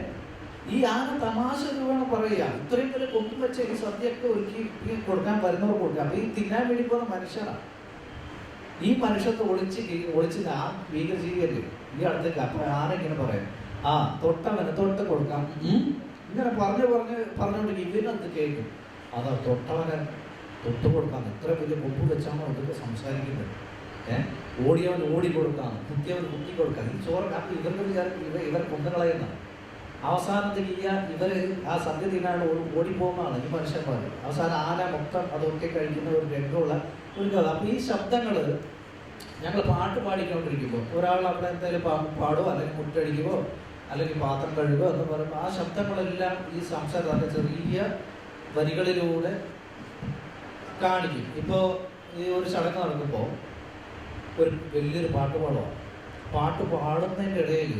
ഈ ആന തമാശ വേണം പറയുക. ഇത്രയും പേര് കൊണ്ടു വെച്ച ഈ സദ്യയൊക്കെ ഒരുക്കി കൊടുക്കാൻ വരുന്നവർ കൊടുക്കാം. അപ്പൊ ഈ തിന്നാൻ വേണ്ടി പോകുന്ന മനുഷ്യരാണ്. ഈ മനുഷ്യത്തെ ഒളിച്ച് ആ ഭീകരജീവിയല്ലേ ഈ അടുത്തേക്ക്. അപ്പൊ ആന ഇങ്ങനെ പറയാം, തൊട്ടവന് തൊട്ട് കൊടുക്കാം. ഇങ്ങനെ പറഞ്ഞുകൊണ്ടിരിക്കും. ഇവനത് കേൾക്കും. അതാ തൊട്ടവനെ തൊട്ട് കൊടുക്കാം. ഇത്ര വലിയ കൊമ്പ് വെച്ചാണോ ഇതൊക്കെ സംസാരിക്കുന്നത്? ഓടിയവൻ ഓടി കൊടുക്കാം, കുത്തിയവൻ കുത്തി കൊടുക്കാം. ഈ ചോറ് കാപ്പി ഇവരുടെ വിചാരം ഇവർ കൊണ്ടുകളയുന്നതാണ്. അവസാനത്തിൽ ഇവർ ആ സദ്യ തിന്നാണ് ഓടിപ്പോകുന്നതാണ് ഈ മനുഷ്യന്മാർ. അവസാനം ആന മൊത്തം അതൊക്കെ കഴിക്കുന്ന ഒരു രംഗമുള്ള ഒരു കഥ. അപ്പോൾ ഈ ശബ്ദങ്ങൾ ഞങ്ങൾ പാട്ട് പാടിക്കൊണ്ടിരിക്കുമ്പോൾ ഒരാൾ അവിടെ എന്തായാലും പാടുമോ അല്ലെങ്കിൽ മുട്ടടിക്കുമോ അല്ലെങ്കിൽ പാത്രം കഴുകുമോ എന്ന് പറയുമ്പോൾ ആ ശബ്ദങ്ങളെല്ലാം ഈ സംസാരത്തിൻ്റെ ചെറിയ വരികളിലൂടെ കാണിക്കും. ഇപ്പോൾ ഈ ഒരു ചടങ്ങ് നടക്കുമ്പോൾ ഒരു വലിയൊരു പാട്ട് പാടുന്നതിൻ്റെ ഇടയിൽ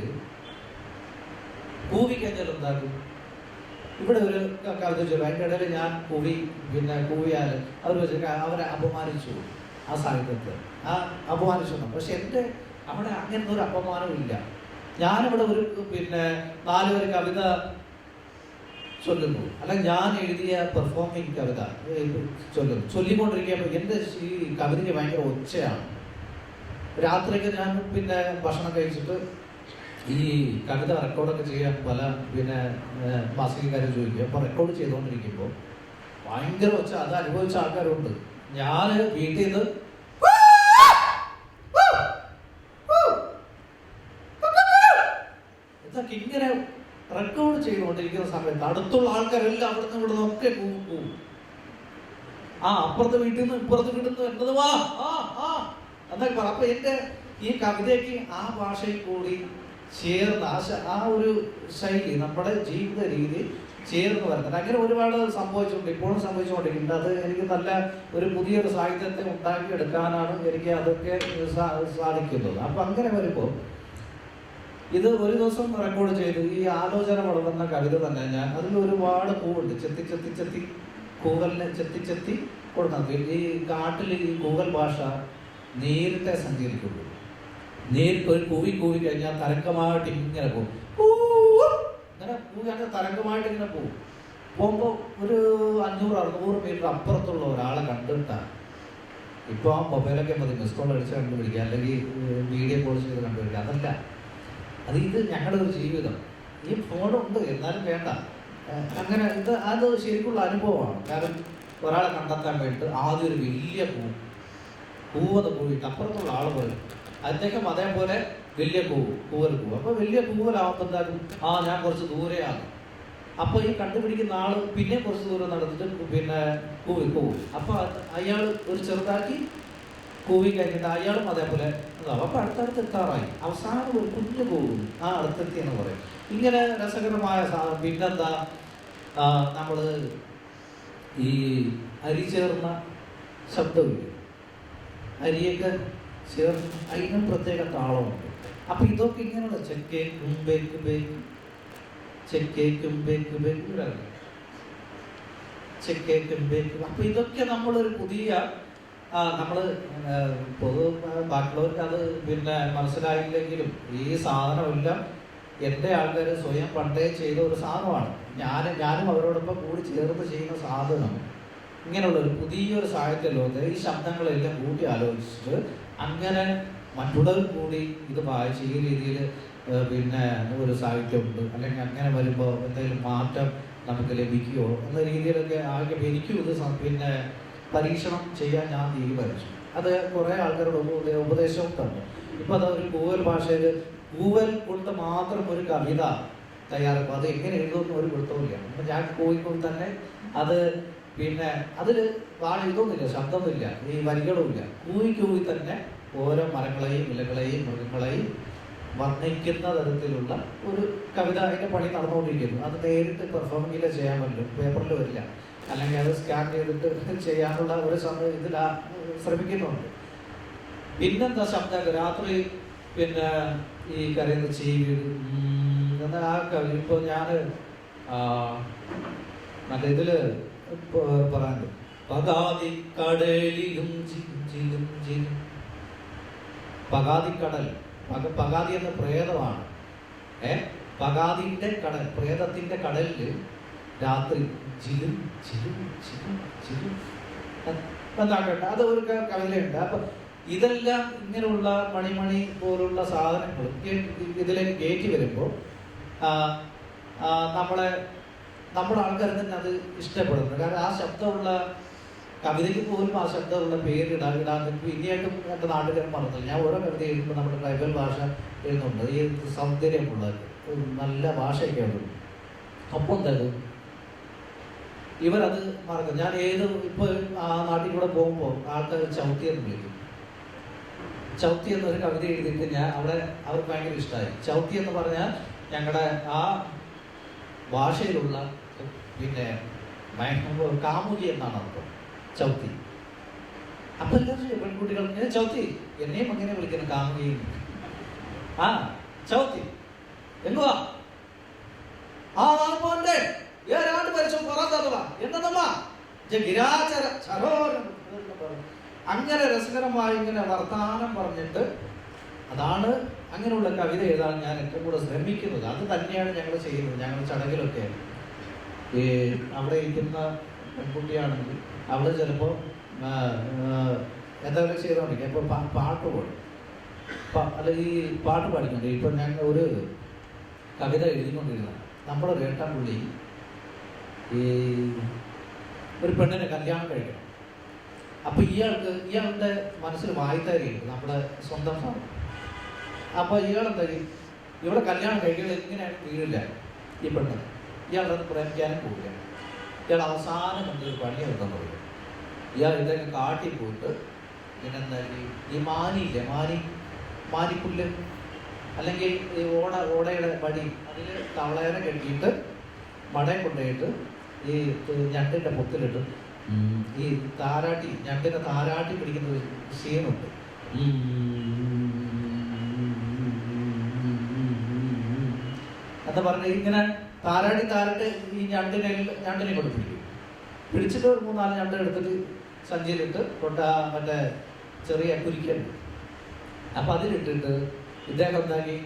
കൂവിക്കഴിഞ്ഞാൽ എന്താക്കും? ഇവിടെ ഒരു കവിത ചൊല്ലും. അതിൻ്റെ ഇടയിൽ ഞാൻ കൂവിയാൽ അവർ വെച്ചിട്ട് അവരെ അപമാനിച്ചു. ആ സാഹിത്യത്തെ അപമാനിച്ചു. പക്ഷെ എൻ്റെ അവിടെ അങ്ങനത്തെ ഒരു അപമാനവും ഇല്ല. ഞാനിവിടെ ഒരു 4 വരി കവിത ചൊല്ലുന്നു, അല്ലെങ്കിൽ ഞാൻ എഴുതിയ പെർഫോമിങ് കവിത ചൊല്ലിക്കൊണ്ടിരിക്കുമ്പോൾ എൻ്റെ ഈ കവിതയ്ക്ക് ഭയങ്കര ഒച്ചയാണ്. രാത്രിയൊക്കെ ഞാൻ ഭക്ഷണം കഴിച്ചിട്ട് ഈ കവിത റെക്കോർഡൊക്കെ ചെയ്യാൻ പല മാസികക്കാരും ചോദിക്കും. അപ്പോൾ റെക്കോർഡ് ചെയ്തുകൊണ്ടിരിക്കുമ്പോൾ ഭയങ്കര ഒച്ച. അത് അനുഭവിച്ച ആൾക്കാരുണ്ട്. ഞാൻ വീട്ടിൽ നിന്ന് ഇതൊക്കെ ഇങ്ങനെ റെക്കോർഡ് ചെയ്തുകൊണ്ടിരിക്കുന്ന സമയത്ത് അടുത്തുള്ള ആൾക്കാരെല്ലാം അവിടുന്ന് ഇവിടുന്ന് ഒക്കെ പോകും. അപ്പുറത്തെ വീട്ടിൽ നിന്ന് ഇപ്പുറത്ത് വീട്ടിൽ നിന്ന് എന്നത് എന്നൊക്കെ പറ. അപ്പൊ എൻ്റെ ഈ കവിതയ്ക്ക് ആ ഭാഷയിൽ കൂടി ചേർന്ന് ആ ഒരു ശൈലി നമ്മുടെ ജീവിത രീതി ചേർന്ന് വരുന്നത്. അങ്ങനെ ഒരുപാട് സംഭവിച്ചുകൊണ്ട് ഇപ്പോഴും സംഭവിച്ചുകൊണ്ടിരിക്കുന്നുണ്ട്. അത് എനിക്ക് നല്ല ഒരു പുതിയൊരു സാഹിത്യത്തെ ഉണ്ടാക്കിയെടുക്കാനാണ് എനിക്ക് അതൊക്കെ സാധിക്കുന്നത്. അപ്പം അങ്ങനെ വരുമ്പോൾ ഇത് ഒരു ദിവസം റെക്കോർഡ് ചെയ്തു. ഈ ആലോചന വളർന്ന കവിത തന്നെ ഞാൻ അതിൽ ഒരുപാട് പൂവുണ്ട്. ചെത്തി ചെത്തി ചെത്തി കൂവലിനെ ചെത്തി ചെത്തി കൊടുക്കുന്നത്. ഈ കാട്ടിൽ ഈ കൂവൽ ഭാഷ നേരിട്ടേ സഞ്ചരിക്കുള്ളൂ. നേരിട്ട് ഒരു കൂവി കഴിഞ്ഞാൽ തരംഗമായിട്ട് ഇങ്ങനെ പോകും. ഇങ്ങനെ അങ്ങനെ തരംഗമായിട്ട് ഇങ്ങനെ പോകും. പോകുമ്പോൾ ഒരു 500-600 മീറ്റർ അപ്പുറത്തുള്ള ഒരാളെ കണ്ടിട്ടാണ്. ഇപ്പോൾ ആ മൊബൈലൊക്കെ മതി മിസ് കോൾ അടിച്ച് കണ്ടുപിടിക്കുക, അല്ലെങ്കിൽ വീഡിയോ കോൾ ചെയ്ത് കണ്ടുപിടിക്കുക. അതല്ല, ഇത് ഞങ്ങളുടെ ഒരു ജീവിതം. ഈ ഫോണുണ്ട് എന്നാലും വേണ്ട. അങ്ങനെ അത് ശരിക്കുള്ള അനുഭവമാണ്. കാരണം ഒരാളെ കണ്ടെത്താൻ വേണ്ടിയിട്ട് ആദ്യം ഒരു വലിയ പൂവത് പോയിട്ട് അപ്പുറത്തുള്ള ആൾ പോലും അദ്ദേഹം അതേപോലെ വലിയ കൂവൽ. അപ്പോൾ വലിയ കൂവലാവുമ്പോൾ എന്താക്കും, ഞാൻ കുറച്ച് ദൂരെയാണ്. അപ്പോൾ ഈ കണ്ടുപിടിക്കുന്ന ആൾ പിന്നെ കുറച്ച് ദൂരം നടന്നിട്ട് പിന്നെ കൂവും. അപ്പോൾ അയാൾ ഒരു ചെറുതാക്കി കൂവി കഴിഞ്ഞിട്ട് അയാളും അതേപോലെ അതാവും. അപ്പോൾ അടുത്തടുത്ത് എത്താറായി. അവസാനം ഒരു കുഞ്ഞു കൂവും, അടുത്തെത്തി എന്ന് പറയും. ഇങ്ങനെ രസകരമായ പിന്നെന്താ, നമ്മൾ ഈ അരി ചേർന്ന ശബ്ദമില്ല, അരിയൊക്കെ ചേർന്ന് അതിനും പ്രത്യേക താളമുണ്ട്. അപ്പം ഇതൊക്കെ ഇങ്ങനെയുള്ള ചെക്കേക്കും ബേക്ക് ബേക്ക്, ചെക്കേക്കും ബേക്ക് ബേക്ക്, ചെക്കേക്കും ബേക്ക്. അപ്പം ഇതൊക്കെ നമ്മളൊരു പുതിയ നമ്മൾ ബാക്കിയുള്ളവർക്ക് അത് പിന്നെ മനസ്സിലായില്ലെങ്കിലും ഈ സാധനമെല്ലാം എൻ്റെ ആൾക്കാർ സ്വയം പണ്ടേ ചെയ്ത ഒരു സാധനമാണ്. ഞാനും അവരോടൊപ്പം കൂടി ചേർന്ന് ചെയ്യുന്ന സാധനം ഇങ്ങനെയുള്ളൊരു പുതിയൊരു സാഹിത്യ ലോകത്ത് ഈ ശബ്ദങ്ങളെല്ലാം കൂട്ടി ആലോചിച്ചിട്ട് അങ്ങനെ മറ്റുള്ളവർ കൂടി ഇത് വായിച്ച് ഈ രീതിയിൽ പിന്നെ ഒരു സാഹിത്യമുണ്ട്, അല്ലെങ്കിൽ അങ്ങനെ വരുമ്പോൾ എന്തെങ്കിലും മാറ്റം നമുക്ക് ലഭിക്കുമോ എന്ന രീതിയിലൊക്കെ ആകെ എനിക്കും ഇത് പിന്നെ പരീക്ഷണം ചെയ്യാൻ ഞാൻ തീരുമാനിച്ചു. അത് കുറേ ആൾക്കാരുടെ ഉപദേശവും തന്നു. ഇപ്പം അത് ഒരു കൂവൽ ഭാഷയിൽ കൂവൽ കൊണ്ട് മാത്രം ഒരു കവിത തയ്യാറാക്കും. അത് എങ്ങനെ എഴുതുമെന്ന് ഒരു വൃത്തവുമില്ല. അപ്പം ഞാൻ കോഴിക്കോട് തന്നെ അത് പിന്നെ അതിൽ ഇതൊന്നുമില്ല, ശബ്ദമൊന്നുമില്ല, ഈ വരികളുമില്ല. കൂവി തന്നെ ഓരോ മരങ്ങളെയും ഇലകളെയും മൃഗങ്ങളെയും വർണ്ണിക്കുന്ന തരത്തിലുള്ള ഒരു കവിത അതിൻ്റെ പണി നടന്നുകൊണ്ടിരിക്കുന്നു. അത് നേരിട്ട് പെർഫോമിങ്ങിൽ ചെയ്യാൻ പറ്റും, പേപ്പറിൽ വരില്ല. അല്ലെങ്കിൽ അത് സ്കാൻ ചെയ്തിട്ട് ചെയ്യാനുള്ള ഒരു സമയം ഇതിൽ ശ്രമിക്കുന്നുണ്ട്. പിന്നെന്താ ശബ്ദം, രാത്രി പിന്നെ ഈ കരയുന്ന ചീവി എന്ന ആ കവി. ഇപ്പോൾ ഞാൻ മറ്റേ ഇതിൽ പറയാനുണ്ട്, പകാതി കടലിലും പകാതിക്കടൽ. പകാതി എന്ന പ്രേതമാണ്. പകാതിൻ്റെ കടൽ, പ്രേതത്തിൻ്റെ കടലിൽ രാത്രി ചിലും ചിലും ചിലും ചിലും എന്താക്കട്ടെ, അത് ഒരു കവിതയുണ്ട്. അപ്പൊ ഇതെല്ലാം ഇങ്ങനെയുള്ള മണിമണി പോലുള്ള സാധനങ്ങൾ ഇതിലേക്ക് കയറ്റി വരുമ്പോൾ നമ്മുടെ ആൾക്കാർ തന്നെ അത് ഇഷ്ടപ്പെടുന്നു. കാരണം ആ ശബ്ദമുള്ള കവിതയ്ക്ക് പോലും ആ ശബ്ദമുള്ള പേരിടാൻ ഇനിയായിട്ടും എൻ്റെ നാട്ടുകാരൻ പറഞ്ഞില്ല. ഞാൻ ഓരോ കവിത എഴുതുമ്പോൾ നമ്മുടെ ട്രൈബൽ ഭാഷ എഴുതുന്നുണ്ട്. ഈ സൗന്ദര്യമുള്ള നല്ല ഭാഷയൊക്കെയാണ്. അപ്പോൾ എന്തായാലും ഇവരത് മറക്കും. ഞാൻ ഇപ്പോൾ ആ നാട്ടിൽ കൂടെ പോകുമ്പോൾ ആൾക്കാർ ചവിട്ടി എന്ന് വിളിക്കും. ചവിട്ടി എന്നൊരു കവിത എഴുതിയിട്ട് അവർക്ക് ഭയങ്കര ഇഷ്ടമായി. ചവിട്ടി എന്ന് പറഞ്ഞാൽ ഞങ്ങളുടെ ആ ഭാഷയിലുള്ള പിന്നെ കാമുകി എന്നാണ് അർത്ഥം, ചവിട്ടി. അപ്പം എല്ലാവരും പെൺകുട്ടികൾ ഇങ്ങനെ ചവിട്ടി, എന്നെയും അങ്ങനെ വിളിക്കണം കാമുകി. ചവിട്ടി എന്തുവാ പോണ്ടേ ഏഴാണ്ട് പരിശോധന പുറത്തതുവാ എന്നതമ്മാ ഗിരാചര ചരോരം. അങ്ങനെ രസകരമായി ഇങ്ങനെ വർത്താനം പറഞ്ഞിട്ട് അതാണ് അങ്ങനെയുള്ള കവിത എഴുതാൻ ഞാൻ ഏറ്റവും കൂടുതൽ ശ്രമിക്കുന്നത്. അത് തന്നെയാണ് ഞങ്ങൾ ചെയ്യുന്നത്. ഞങ്ങൾ ചടങ്ങിലൊക്കെ ഈ അവിടെ ഇരിക്കുന്ന പെൺകുട്ടിയാണെങ്കിൽ അവൾ ചിലപ്പോൾ എന്തെങ്കിലും ചെയ്തോണ്ടിരിക്കും. ഇപ്പോൾ പാട്ട് പാടും, അല്ലെങ്കിൽ ഈ പാട്ട് പാടിക്കൊണ്ട്. ഇപ്പം ഞങ്ങൾ ഒരു കവിത എഴുതിക്കൊണ്ടിരുന്ന നമ്മുടെ വേട്ടാപ്പുള്ളി ഈ ഒരു പെണ്ണിനെ കല്യാണം കഴിക്കണം. അപ്പോൾ ഇയാളുടെ മനസ്സിൽ വായ്ത്താരിയുണ്ട്, നമ്മുടെ സ്വന്തം സാധനം. അപ്പോൾ ഇയാളെന്തായാലും ഇവിടെ കല്യാണം കഴിക്കുന്നത് എങ്ങനെയാണ് വീഴില്ല ഈ പെണ്ണ്. ഇയാളത് പ്രേമിക്കാനും പോവില്ല. ഇയാൾ അവസാനം കണ്ടൊരു പണി എടുത്തെന്ന് പറയും. ഇയാൾ ഇതൊക്കെ കാട്ടി പോയിട്ട് പിന്നെന്തായാലും ഈ മാനിയില്ലേ, മാനിപ്പുല്ല് അല്ലെങ്കിൽ ഈ ഓടയുടെ വടി അതിൽ തവളേനെ കെട്ടിയിട്ട് മടയിൽ കൊണ്ടുപോയിട്ട് ഈ ഞണ്ടിൻ്റെ പൊത്തിലിട്ട് ഈ ഞണ്ടിനെ താരാട്ടി പിടിക്കുന്ന ഒരു സീനുണ്ട്. എന്താ പറഞ്ഞ ഇങ്ങനെ താരാട്ടി ഈ ഞണ്ടിനെ കൊണ്ട് പിടിക്കും. പിടിച്ചിട്ട് 3-4 ഞണ്ട് എടുത്തിട്ട് സഞ്ചിയിലിട്ട് മറ്റേ ചെറിയ കുരിക്കുണ്ട്. അപ്പൊ അതിലിട്ടിട്ട് ഇദ്ദേഹം എന്താക്കി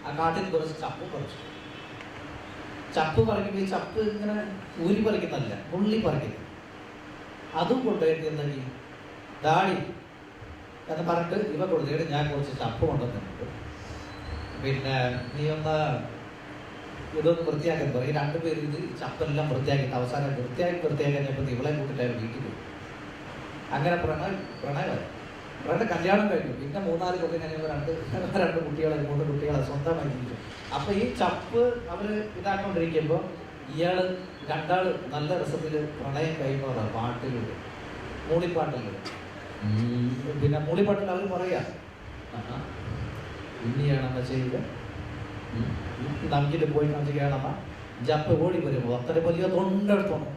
ആ കാട്ടിൽ കുറച്ച് ചപ്പ് പറിച്ചു. ചപ്പ് പറിക്കുമ്പോൾ ഈ ചപ്പ് ഇങ്ങനെ ഊരി പറിക്കുന്നതല്ല, നുള്ളി പറിക്കുന്നു. അതും കൊണ്ടുപോയിട്ട് എന്താക്കി ഡാഡി എന്ന് പറഞ്ഞിട്ട് ഇവ കൊടുത്തിട്ട് ഞാൻ കുറച്ച് ചപ്പ് കൊണ്ടുവന്നിട്ടുണ്ട്, പിന്നെ നീ ഒന്ന് ഇതൊന്ന് വൃത്തിയാക്കാൻ പറയും. 2 പേര് ഇത് ചപ്പെല്ലാം വൃത്തിയാക്കിയിട്ട് അവസാനം വൃത്തിയാക്കിയപ്പോൾ ഇവളെ കൂട്ടിട്ടായിരുന്നു വീട്ടിൽ പോയി. അങ്ങനെ പ്രണയമായി കല്യാണം കഴിഞ്ഞു. പിന്നെ 3-4 കൊല്ലം കഴിഞ്ഞപ്പോൾ 2 കുട്ടികളെ 3 കുട്ടികളെ സ്വന്തമായി ജീവിച്ചു. അപ്പൊ ഈ ചപ്പ് അവര് ഇതാക്കൊണ്ടിരിക്കുമ്പോൾ ഇയാള് രണ്ടാള് നല്ല രസത്തിൽ പ്രണയം കഴിയുന്നവരാണ് പാട്ടിലൂടെ, മൂളിപ്പാട്ടിലൂടെ. പിന്നെ മൂളിപ്പാട്ടിൽ അവർ പറയാ ഇനിയാണെന്ന് ചെയ്യുക നമുക്കിട്ട് പോയി കാണിച്ച് കേളമ്മ ജപ്പ് ഓടി വരുമ്പോൾ അത്ര വലിയ തൊണ്ടെടുത്തോണം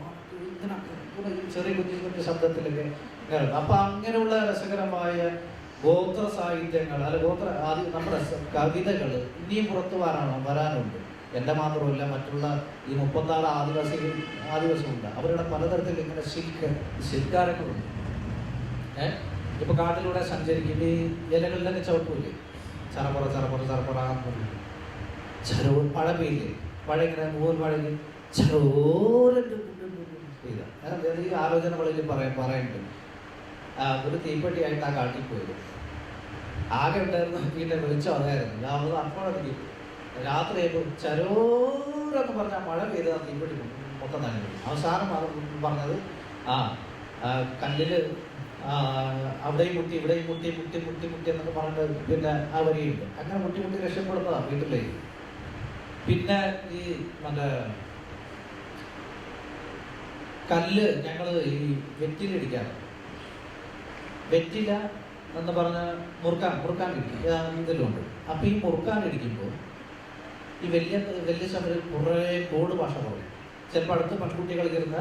ചെറിയ കുഞ്ഞു ശബ്ദത്തിലൊക്കെ കേൾക്കും. അപ്പൊ അങ്ങനെയുള്ള രസകരമായ ഗോത്ര സാഹിത്യങ്ങൾ അല്ല നമ്മുടെ കവിതകൾ ഇനിയും പുറത്തു വരാനുണ്ട്. എൻ്റെ മാത്രമല്ല, മറ്റുള്ള ഈ 36 ആദിവാസികളുണ്ട്. അവരുടെ പലതരത്തിൽ ഇങ്ങനെ ശിൽക്കാരങ്ങളുണ്ട്. ഇപ്പൊ കാട്ടിലൂടെ സഞ്ചരിക്കും, ഈ ഇലകളിലൊക്കെ ചവിട്ടൂല്ലേ, ചറപ്പുറ പഴ പെയ്യില്ലേ, പഴ ഇങ്ങനെ മൂന്ന് പഴഞ്ഞ് ചോരൻ്റെ ഈ ആലോചനകളിൽ പറയുന്നുണ്ട്. ഒരു തീപ്പെട്ടിയായിട്ട് ആ കാട്ടിൽ പോയത് ആകെ ഉണ്ടായിരുന്നു. പിന്നെ വെളിച്ചം അതായിരുന്നു. അപ്പോഴത്തേക്ക് രാത്രി ചരോരെന്ന് പറഞ്ഞാൽ മഴ പെയ്ത് ആ തീപ്പെട്ടി മൊത്തം തന്നെ. അവസാനം പറഞ്ഞത് കല്ലില് അവിടെയും മുട്ടി ഇവിടെയും മുട്ടി എന്നൊക്കെ പറഞ്ഞിട്ട് പിന്നെ ആ വരിയുണ്ട്. അങ്ങനെ മുട്ടി രക്ഷപ്പെടുന്നതാണ് വീട്ടിലേക്ക്. പിന്നെ ഈ മറ്റേ കല്ല് ഞങ്ങൾ ഈ വെറ്റിലിടിക്കാറ്. വെറ്റില എന്ന് പറഞ്ഞ മുറുക്കാൻ ഇതിലുണ്ട്. അപ്പൊ ഈ മുറുക്കാൻ ഇടിക്കുമ്പോൾ ഈ വലിയ ശബ്ദം കുറേ കോഡ് ഭാഷ പറയും. ചിലപ്പോൾ അടുത്ത് പെൺകുട്ടികൾ ഇരുന്ന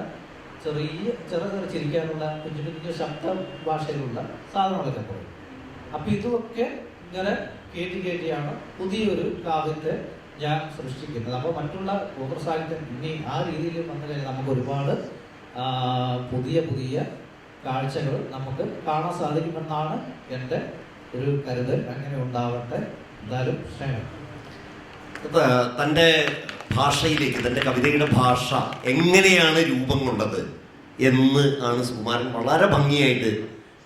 ചെറിയ ചിരിക്കാനുള്ള കുഞ്ഞു ശബ്ദ ഭാഷയിലുള്ള സാധനങ്ങളൊക്കെ പറയും. അപ്പൊ ഇതുമൊക്കെ ഇങ്ങനെ കേട്ടിയാണ് പുതിയൊരു കാവ്യത്തെ ഞാൻ സൃഷ്ടിക്കുന്നത്. അപ്പോൾ മറ്റുള്ള ഗോത്ര സാഹിത്യം ഇനി ആ രീതിയിൽ വന്നു കഴിഞ്ഞാൽ നമുക്ക് ഒരുപാട് പുതിയ കാഴ്ചകൾ നമുക്ക് കാണാൻ സാധിക്കുമെന്നാണ് എൻ്റെ ഒരു കരുതൽ. അങ്ങനെ ഉണ്ടാവട്ടെ. എന്തായാലും സ്നേഹം. തൻ്റെ ഭാഷയിലേക്ക്, തൻ്റെ കവിതയുടെ ഭാഷ എങ്ങനെയാണ് രൂപം കൊണ്ടത് എന്ന് ആണ് സുകുമാരൻ വളരെ ഭംഗിയായിട്ട്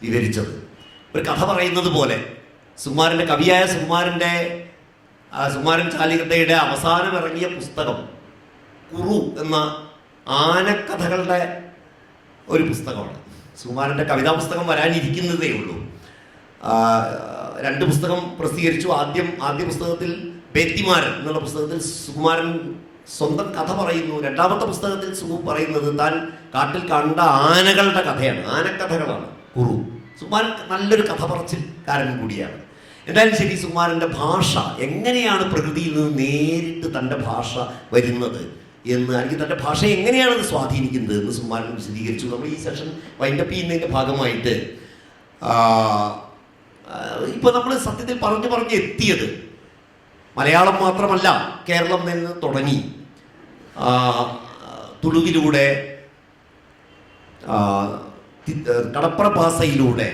വിവരിച്ചത്. ഒരു കഥ പറയുന്നത് പോലെ സുകുമാരൻ്റെ കവിയായ സുകുമാരൻ ചാലികട്ടയുടെ അവസാനം ഇറങ്ങിയ പുസ്തകം കുറു എന്ന ആനക്കഥകളുടെ ഒരു പുസ്തകമാണ്. സുകുമാരൻ്റെ കവിതാ പുസ്തകം വരാനിരിക്കുന്നതേ ഉള്ളൂ. 2 പുസ്തകം പ്രസിദ്ധീകരിച്ചു. ആദ്യ പുസ്തകത്തിൽ ബേത്തിമാരൻ എന്നുള്ള പുസ്തകത്തിൽ സുകുമാരൻ സ്വന്തം കഥ പറയുന്നു. 2ാമത്തെ പുസ്തകത്തിൽ സുഗു പറയുന്നത് താൻ കാട്ടിൽ കണ്ട ആനകളുടെ കഥയാണ്, ആനക്കഥകളാണ് കുറു. സുകുമാരൻ നല്ലൊരു കഥ പറച്ചിൽക്കാരൻ കൂടിയാണ്. എന്തായാലും ശരി, സുകുമാരൻ്റെ ഭാഷ എങ്ങനെയാണ് പ്രകൃതിയിൽ നിന്ന് നേരിട്ട് തൻ്റെ ഭാഷ വരുന്നത് എന്ന്, അല്ലെങ്കിൽ തൻ്റെ ഭാഷയെ എങ്ങനെയാണ് അത് സ്വാധീനിക്കുന്നത് എന്ന് സുകുമാരൻ വിശദീകരിച്ചു. നമ്മൾ ഈ സെഷൻ വൈൻഡപ്പ് ചെയ്യുന്നതിൻ്റെ ഭാഗമായിട്ട് ഇപ്പോൾ നമ്മൾ സത്യത്തിൽ പറഞ്ഞ് എത്തിയത് മലയാളം മാത്രമല്ല, കേരളം നിന്ന് തുടങ്ങി തുളുവിലൂടെ, കടപ്പുറ ഭാഷയിലൂടെ,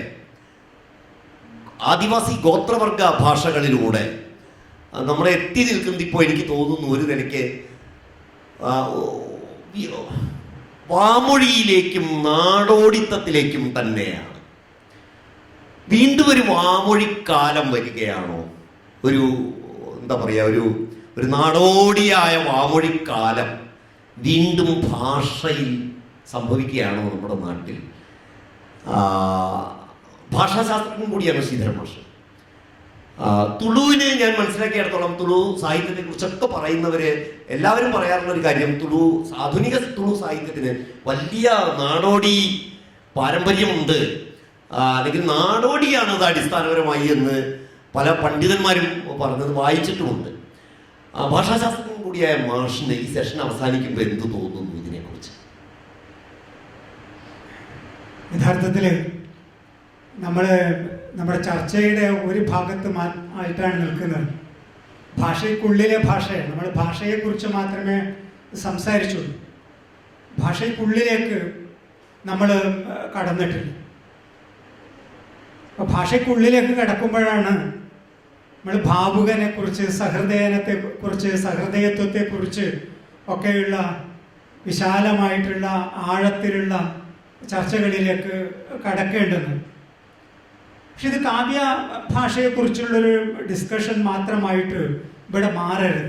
ആദിവാസി ഗോത്രവർഗ ഭാഷകളിലൂടെ നമ്മളെ എത്തി നിൽക്കുന്നത് ഇപ്പോൾ എനിക്ക് തോന്നുന്നു ഒരു നിലയ്ക്ക് വാമൊഴിയിലേക്കും നാടോടിത്തത്തിലേക്കും തന്നെയാണ്. വീണ്ടും ഒരു വാമൊഴിക്കാലം വരികയാണോ? എന്താ പറയുക, ഒരു നാടോടിയായ വാമൊഴിക്കാലം വീണ്ടും ഭാഷയിൽ സംഭവിക്കുകയാണോ നമ്മുടെ നാട്ടിൽ? ഭാഷാശാസ്ത്രജ്ഞൻ കൂടിയാണ് ശ്രീധരൻ മാഷ്. തുളുവിന് ഞാൻ മനസ്സിലാക്കിയിടത്തോളം തുളു സാഹിത്യത്തെ കുറിച്ചൊക്കെ പറയുന്നവര് എല്ലാവരും പറയാറുള്ള ഒരു കാര്യം, ആധുനിക തുളു സാഹിത്യത്തിന് വലിയ നാടോടി പാരമ്പര്യമുണ്ട്, അല്ലെങ്കിൽ നാടോടിയാണ് അത് അടിസ്ഥാനപരമായി എന്ന് പല പണ്ഡിതന്മാരും പറഞ്ഞത് വായിച്ചിട്ടുമുണ്ട്. ഭാഷാശാസ്ത്രജ്ഞൻ കൂടിയായ മാഷിന് ഈ സെഷൻ അവസാനിക്കുമ്പോൾ എന്ത് തോന്നുന്നു ഇതിനെക്കുറിച്ച്? യഥാർത്ഥത്തിൽ നമ്മുടെ ചർച്ചയുടെ ഒരു ഭാഗത്ത് ആയിട്ടാണ് നിൽക്കുന്നത്. ഭാഷയ്ക്കുള്ളിലെ ഭാഷയാണ്. നമ്മൾ ഭാഷയെക്കുറിച്ച് മാത്രമേ സംസാരിച്ചുള്ളൂ. ഭാഷയ്ക്കുള്ളിലേക്ക് നമ്മൾ കടന്നിട്ടില്ല. അപ്പോൾ ഭാഷയ്ക്കുള്ളിലേക്ക് കടക്കുമ്പോഴാണ് നമ്മൾ ഭാവുകനെ കുറിച്ച്, സഹൃദയത്വത്തെക്കുറിച്ച് ഒക്കെയുള്ള വിശാലമായിട്ടുള്ള ആഴത്തിലുള്ള ചർച്ചകളിലേക്ക് കടക്കേണ്ടത്. പക്ഷെ ഇത് കാവ്യ ഭാഷയെക്കുറിച്ചുള്ളൊരു ഡിസ്കഷൻ മാത്രമായിട്ട് ഇവിടെ മാറരുത്.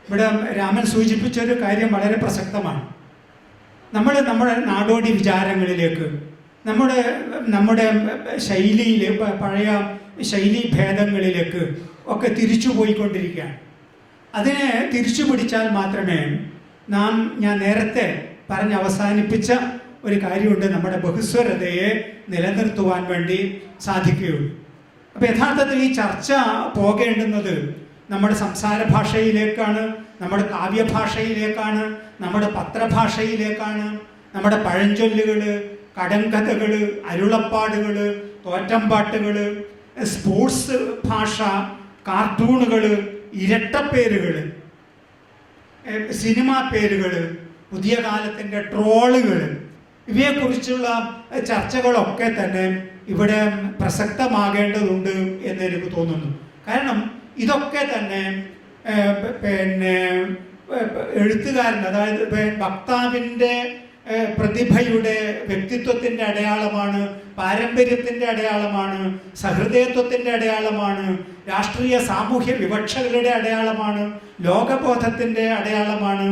ഇവിടെ രാമൻ സൂചിപ്പിച്ചൊരു കാര്യം വളരെ പ്രസക്തമാണ്. നമ്മുടെ നാടോടി വിചാരങ്ങളിലേക്ക്, നമ്മുടെ ശൈലിയിൽ, പഴയ ശൈലീ ഭേദങ്ങളിലേക്ക് ഒക്കെ തിരിച്ചു പോയിക്കൊണ്ടിരിക്കുകയാണ്. അതിനെ തിരിച്ചു പിടിച്ചാൽ മാത്രമേ ഞാൻ നേരത്തെ പറഞ്ഞ് അവസാനിപ്പിച്ച ഒരു കാര്യമുണ്ട്, നമ്മുടെ ബഹുസ്വരതയെ നിലനിർത്തുവാൻ വേണ്ടി സാധിക്കുകയുള്ളൂ. അപ്പോൾ യഥാർത്ഥത്തിൽ ഈ ചർച്ച പോകേണ്ടുന്നത് നമ്മുടെ സംസാര ഭാഷയിലേക്കാണ്, നമ്മുടെ കാവ്യഭാഷയിലേക്കാണ്, നമ്മുടെ പത്രഭാഷയിലേക്കാണ്. നമ്മുടെ പഴഞ്ചൊല്ലുകൾ, കടങ്കഥകൾ, അരുളപ്പാടുകൾ, തോറ്റംപാട്ടുകൾ, സ്പോർട്സ് ഭാഷ, കാർട്ടൂണുകൾ, ഇരട്ടപ്പേരുകൾ, സിനിമാ പേരുകൾ, പുതിയ കാലത്തിൻ്റെ ട്രോളുകൾ, ഇവയെക്കുറിച്ചുള്ള ചർച്ചകളൊക്കെ തന്നെ ഇവിടെ പ്രസക്തമാകേണ്ടതുണ്ട് എന്നെനിക്ക് തോന്നുന്നു. കാരണം ഇതൊക്കെ തന്നെ എഴുത്തുകാരൻ, അതായത് വക്താവിൻ്റെ പ്രതിഭയുടെ വ്യക്തിത്വത്തിൻ്റെ അടയാളമാണ്, പാരമ്പര്യത്തിൻ്റെ അടയാളമാണ്, സഹൃദയത്വത്തിൻ്റെ അടയാളമാണ്, രാഷ്ട്രീയ സാമൂഹ്യ വിവക്ഷകളുടെ അടയാളമാണ്, ലോകബോധത്തിൻ്റെ അടയാളമാണ്,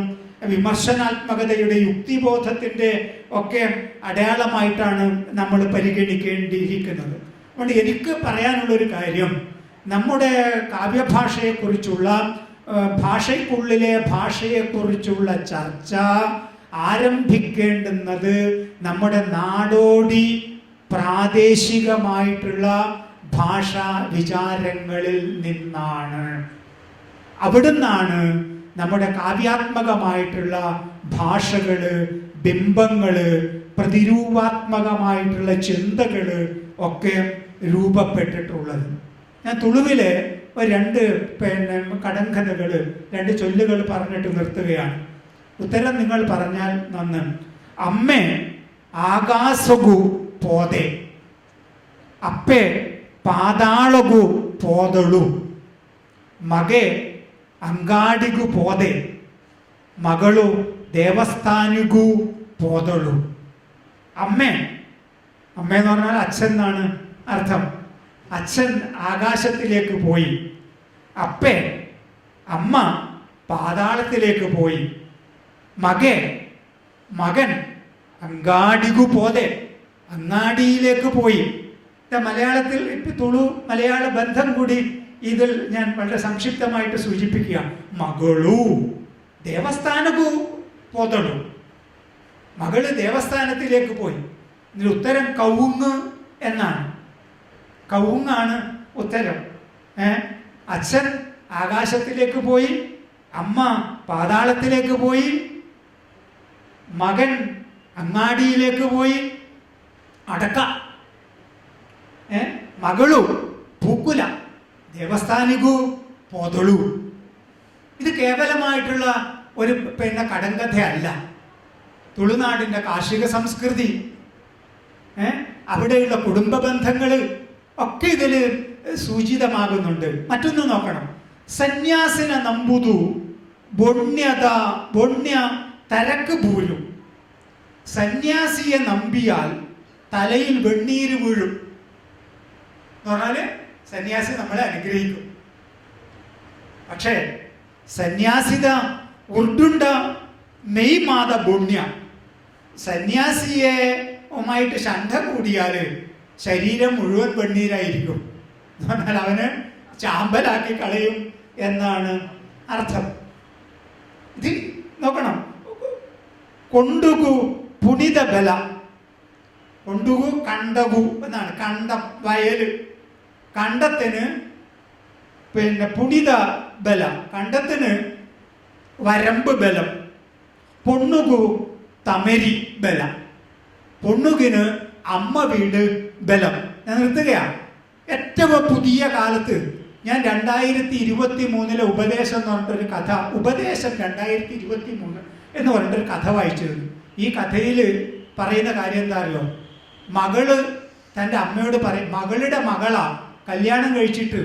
വിമർശനാത്മകതയുടെ, യുക്തിബോധത്തിൻ്റെ ഒക്കെ അടയാളമായിട്ടാണ് നമ്മൾ പരിഗണിക്കേണ്ടിയിരിക്കുന്നത്. അതുകൊണ്ട് എനിക്ക് പറയാനുള്ളൊരു കാര്യം, നമ്മുടെ കാവ്യഭാഷയെക്കുറിച്ചുള്ള, ഭാഷയ്ക്കുള്ളിലെ ഭാഷയെക്കുറിച്ചുള്ള ചർച്ച ആരംഭിക്കേണ്ടുന്നത് നമ്മുടെ നാടോടി പ്രാദേശികമായിട്ടുള്ള ഭാഷാ വിചാരങ്ങളിൽ നിന്നാണ്. അവിടുന്നാണ് നമ്മുടെ കാവ്യാത്മകമായിട്ടുള്ള ഭാഷകൾ, ബിംബങ്ങൾ, പ്രതിരൂപാത്മകമായിട്ടുള്ള ചിന്തകൾ ഒക്കെ രൂപപ്പെട്ടിട്ടുള്ളത്. ഞാൻ തുളുവിലെ രണ്ട് കടങ്കഥകൾ, രണ്ട് ചൊല്ലുകൾ പറഞ്ഞിട്ട് നിർത്തുകയാണ്. ഉത്തരം നിങ്ങൾ പറഞ്ഞാൽ നന്ന്. അമ്മേ ആകാശഗു പോതെ, അപ്പേ പാതാളഗു പോതളു, മകെ ಅಂಗಾಡಿಗೂ ಪೋದೆ, ಮಗಳು ದೇವಸ್ಥಾನಿಗೂ പോതളു. അമ്മ എന്ന് പറഞ്ഞാൽ അച്ഛൻ എന്നാണ് അർത്ഥം. അച്ഛൻ ആകാശത്തിലേക്ക് പോയി. അപ്പേ, അമ്മ പാതാളത്തിലേക്ക് പോയി. മകൻ അങ്ങാടികു പോതെ, അങ്ങാടിയിലേക്ക് പോയി. മലയാളത്തിൽ തുളു മലയാള ബന്ധം കൂടി ഇതിൽ ഞാൻ വളരെ സംക്ഷിപ്തമായിട്ട് സൂചിപ്പിക്കുക. മകളു ദേവസ്ഥാനകു പോതളു, മകള് ദേവസ്ഥാനത്തിലേക്ക് പോയി. ഇതിൽ ഉത്തരം കവുങ്ങ് എന്നാണ്. കവുങ്ങാണ് ഉത്തരം. അച്ഛൻ ആകാശത്തിലേക്ക് പോയി, അമ്മ പാതാളത്തിലേക്ക് പോയി, മകൻ അങ്ങാടിയിലേക്ക് പോയി. അടക്ക. മകളു പൂക്കുല, ദേവസ്ഥാനികു പോതളു. ഇത് കേവലമായിട്ടുള്ള ഒരു കടങ്കഥയല്ല. തുളുനാടിൻ്റെ കാർഷിക സംസ്കൃതി, അവിടെയുള്ള കുടുംബ ബന്ധങ്ങൾ ഒക്കെ ഇതിൽ സൂചിതമാകുന്നുണ്ട്. മറ്റൊന്ന് നോക്കണം. സന്യാസിന നമ്പുതു ബൊണ്യ തരക്ക് പൂരും. സന്യാസിയെ നമ്പിയാൽ തലയിൽ വെണ്ണീര് വീഴും എന്ന് പറഞ്ഞാല് സന്യാസി നമ്മളെ അനുഗ്രഹിക്കും. പക്ഷേ സന്യാസിത ഉർഡുണ്ട മെയ് മാത ബുണ്യ, സന്യാസിയുമായിട്ട് ശണ്ഠ കൂടിയാല് ശരീരം മുഴുവൻ വെണ്ണീരായിരിക്കും എന്ന് പറഞ്ഞാൽ അവന് ചാമ്പലാക്കി കളയും എന്നാണ് അർത്ഥം. ഇത് നോക്കണം. കൊണ്ടുകു പുനിത ബല, കൊണ്ടുകു കണ്ടകു എന്നാണ്. കണ്ടം, വയല്. കണ്ടത്തിന് പുണിത ബലം, കണ്ടത്തിന് വരമ്പ് ബലം, പൊണ്ണുകു തമരി ബലം, പൊണ്ണുകിന് അമ്മ വീട് ബലം. ഞാൻ നിർത്തുകയാണ്. ഏറ്റവും പുതിയ കാലത്ത് ഞാൻ 2023 ഉപദേശം എന്ന് പറഞ്ഞിട്ടൊരു കഥ, ഉപദേശം 2023 എന്ന് പറഞ്ഞിട്ടൊരു കഥ വായിച്ചിരുന്നു. ഈ കഥയിൽ പറയുന്ന കാര്യം എന്താ അറിയോ? മകള് തൻ്റെ അമ്മയോട് പറയും, മകളുടെ മകളാ കല്യാണം കഴിച്ചിട്ട്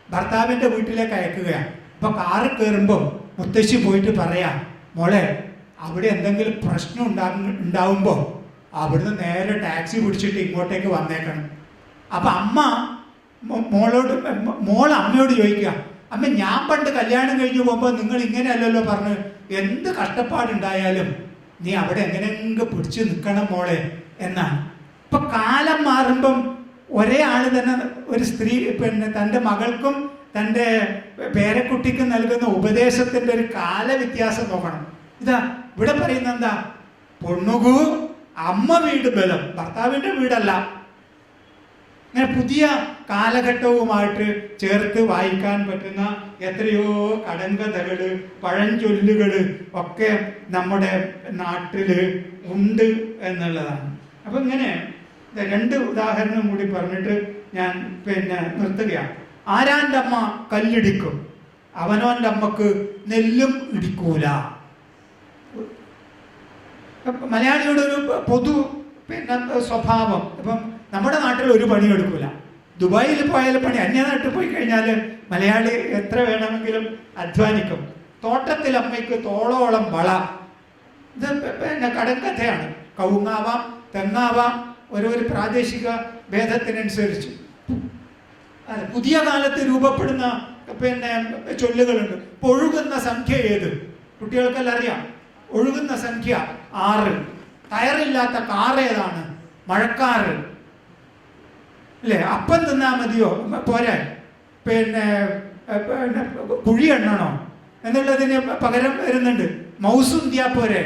ഭർത്താവിൻ്റെ വീട്ടിലേക്ക് അയക്കുകയാണ്. അപ്പോൾ കാറിൽ കയറുമ്പോൾ മുത്തശ്ശി പോയിട്ട് പറയാം, മോളെ അവിടെ എന്തെങ്കിലും പ്രശ്നം ഉണ്ടാവുമ്പോൾ അവിടുന്ന് നേരെ ടാക്സി പിടിച്ചിട്ട് ഇങ്ങോട്ടേക്ക് വന്നേക്കണം. അപ്പം അമ്മ മോൾ അമ്മയോട് ചോദിക്കുക, അമ്മ ഞാൻ പണ്ട് കല്യാണം കഴിഞ്ഞ് പോകുമ്പോൾ നിങ്ങൾ ഇങ്ങനെയല്ലല്ലോ പറഞ്ഞു, എന്ത് കഷ്ടപ്പാടുണ്ടായാലും നീ അവിടെ എങ്ങനെയെങ്കിലും പിടിച്ചു നിൽക്കണം മോളെ എന്നാണ്. ഇപ്പൊ കാലം മാറുമ്പം ഒരേ ആള് തന്നെ ഒരു സ്ത്രീ തൻ്റെ മകൾക്കും തൻ്റെ പേരക്കുട്ടിക്കും നൽകുന്ന ഉപദേശത്തിന്റെ ഒരു കാലവ്യത്യാസം നോക്കണം. ഇതാ ഇവിടെ പറയുന്ന എന്താ? പൊണ്ണുകു അമ്മ വീട് ബലം, ഭർത്താവിന്റെ വീടല്ല. അങ്ങനെ പുതിയ കാലഘട്ടവുമായിട്ട് ചേർത്ത് വായിക്കാൻ പറ്റുന്ന എത്രയോ കടങ്കഥകള്, പഴഞ്ചൊല്ലുകള് ഒക്കെ നമ്മുടെ നാട്ടില് ഉണ്ട് എന്നുള്ളതാണ്. അപ്പൊ ഇങ്ങനെ 2 ഉദാഹരണം കൂടി പറഞ്ഞിട്ട് ഞാൻ നിർത്തുകയാണ്. ആരാൻ്റെ അമ്മ കല്ലിടിക്കും, അവനോൻ്റെ അമ്മക്ക് നെല്ലും ഇടിക്കൂല. മലയാളിയുടെ ഒരു പൊതു സ്വഭാവം. ഇപ്പം നമ്മുടെ നാട്ടിൽ ഒരു പണി എടുക്കൂല. ദുബായിൽ പോയാലും പണി, അന്യനാട്ടിൽ പോയി കഴിഞ്ഞാൽ മലയാളി എത്ര വേണമെങ്കിലും അധ്വാനിക്കും. തോട്ടത്തിൽ അമ്മയ്ക്ക് തോളോളം വള. ഇത് കടങ്കഥയാണ്. കവുങ്ങാവാം, തെങ്ങാവാം, ഒരു പ്രാദേശിക ഭേദത്തിനനുസരിച്ച്. പുതിയ കാലത്ത് രൂപപ്പെടുന്ന ചൊല്ലുകളുണ്ട്. ഇപ്പൊ ഒഴുകുന്ന സംഖ്യ ഏത്? കുട്ടികൾക്കെല്ലാം അറിയാം. ഒഴുകുന്ന സംഖ്യ 6. ടയറില്ലാത്ത കാർ ഏതാണ്? മഴക്കാറ്. അല്ലേ? അപ്പം തിന്നാ മതിയോ? പോരാ. കുഴി എണ്ണണോ എന്നുള്ളതിന് പകരം വരുന്നുണ്ട് മൗസ് ഉന്തിയാ പോരെ,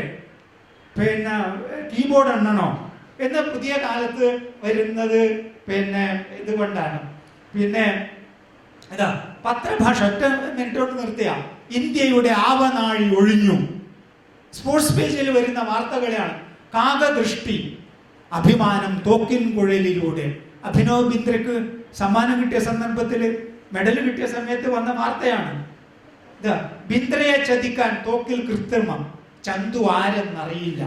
കീബോർഡ് എണ്ണണോ എന്ന് പുതിയ കാലത്ത് വരുന്നത് ഇതുകൊണ്ടാണ്. ഇതാ പത്രഭാഷ ഒറ്റ മിനിറ്റോട്ട് നിർത്തിയ ഇന്ത്യയുടെ ആവനാഴി ഒഴിഞ്ഞു. സ്പോർട്സ് പേജിൽ വരുന്ന വാർത്തകളെയാണ്. കാകദൃഷ്ടി, അഭിമാനം തോക്കിൻ കുഴലിലൂടെ. അഭിനവ് ബിന്ദ്രക്ക് സമ്മാനം കിട്ടിയ സന്ദർഭത്തിൽ, മെഡൽ കിട്ടിയ സമയത്ത് വന്ന വാർത്തയാണ്. ഇതാ ബിന്ദ്രയെ ചതിക്കാൻ തോക്കിൽ കൃത്രിമം, ചന്തു ആരെന്നറിയില്ല.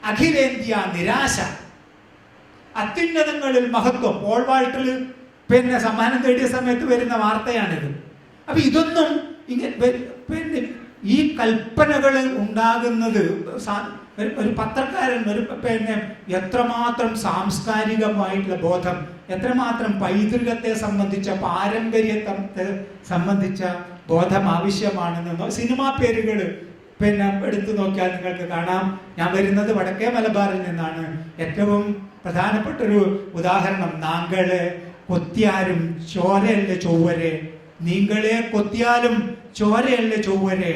അഖിലേന്ത്യാ നിരാശ, അത്യുന്നതങ്ങളിൽ മഹത്വം. പോൾ വാൾട്ടിൽ സമ്മാനം നേടിയ സമയത്ത് വരുന്ന വാർത്തയാണിത്. അപ്പൊ ഇതൊന്നും ഈ കൽപ്പനകൾ ഉണ്ടാകുന്നത് ഒരു പത്രക്കാരൻ എത്രമാത്രം സാംസ്കാരികമായിട്ടുള്ള ബോധം, എത്രമാത്രം പൈതൃകത്തെ സംബന്ധിച്ച പാരമ്പര്യത്തെ സംബന്ധിച്ച ബോധം ആവശ്യമാണെന്നോ. സിനിമാ പേരുകൾ എടുത്തു നോക്കിയാൽ നിങ്ങൾക്ക് കാണാം. ഞാൻ വരുന്നത് വടക്കേ മലബാറിൽ നിന്നാണ്. ഏറ്റവും പ്രധാനപ്പെട്ടൊരു ഉദാഹരണം നാങ്കളെ കൊത്തിയാലും ചോരയല്ല ചൊവ്വരെ, നീങ്കളെ കൊത്തിയാലും ചോരയല്ല ചൊവ്വരെ,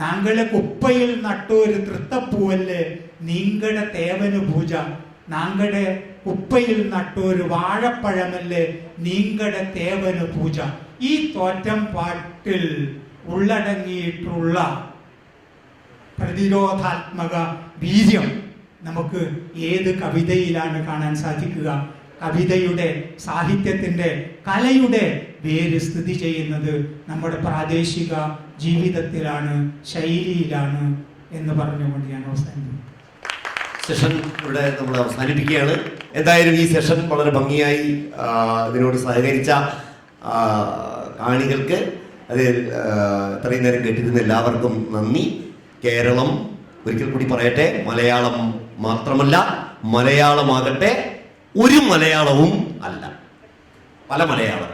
നാങ്കളെ കുപ്പയിൽ നട്ടൊരു തൃത്തപ്പൂവല്ലേ നീങ്കട തേവന് പൂജ, നാങ്കടെ കുപ്പയിൽ നട്ടൊരു വാഴപ്പഴമല്ലേ നീങ്കട തേവന് പൂജ. ഈ തോറ്റം പാട്ടിൽ ഉള്ളടങ്ങിയിട്ടുള്ള പ്രതിരോധാത്മക വീര്യം നമുക്ക് ഏത് കവിതയിലാണ് കാണാൻ സാധിക്കുക? കവിതയുടെ, സാഹിത്യത്തിന്റെ, കലയുടെ വേര് സ്ഥിതി ചെയ്യുന്നത് നമ്മുടെ പ്രാദേശിക ജീവിതത്തിലാണ്, ശൈലിയിലാണ് എന്ന് പറഞ്ഞുകൊണ്ട് ഞാൻ അവസാനിപ്പിക്കുന്നു. സെഷൻ ഇവിടെ നമ്മൾ അവസാനിപ്പിക്കുകയാണ്. എന്തായാലും ഈ സെഷൻ വളരെ ഭംഗിയായി ഇതിനോട് സഹകരിച്ച കാണികൾക്ക്, അതിൽ ഇത്രയും നേരം കേട്ടിരുന്ന എല്ലാവർക്കും നന്ദി. കേരളം, ഒരിക്കൽ കൂടി പറയട്ടെ, മലയാളം മാത്രമല്ല, മലയാളമാകട്ടെ ഒരു മലയാളവും അല്ല, പല മലയാളം.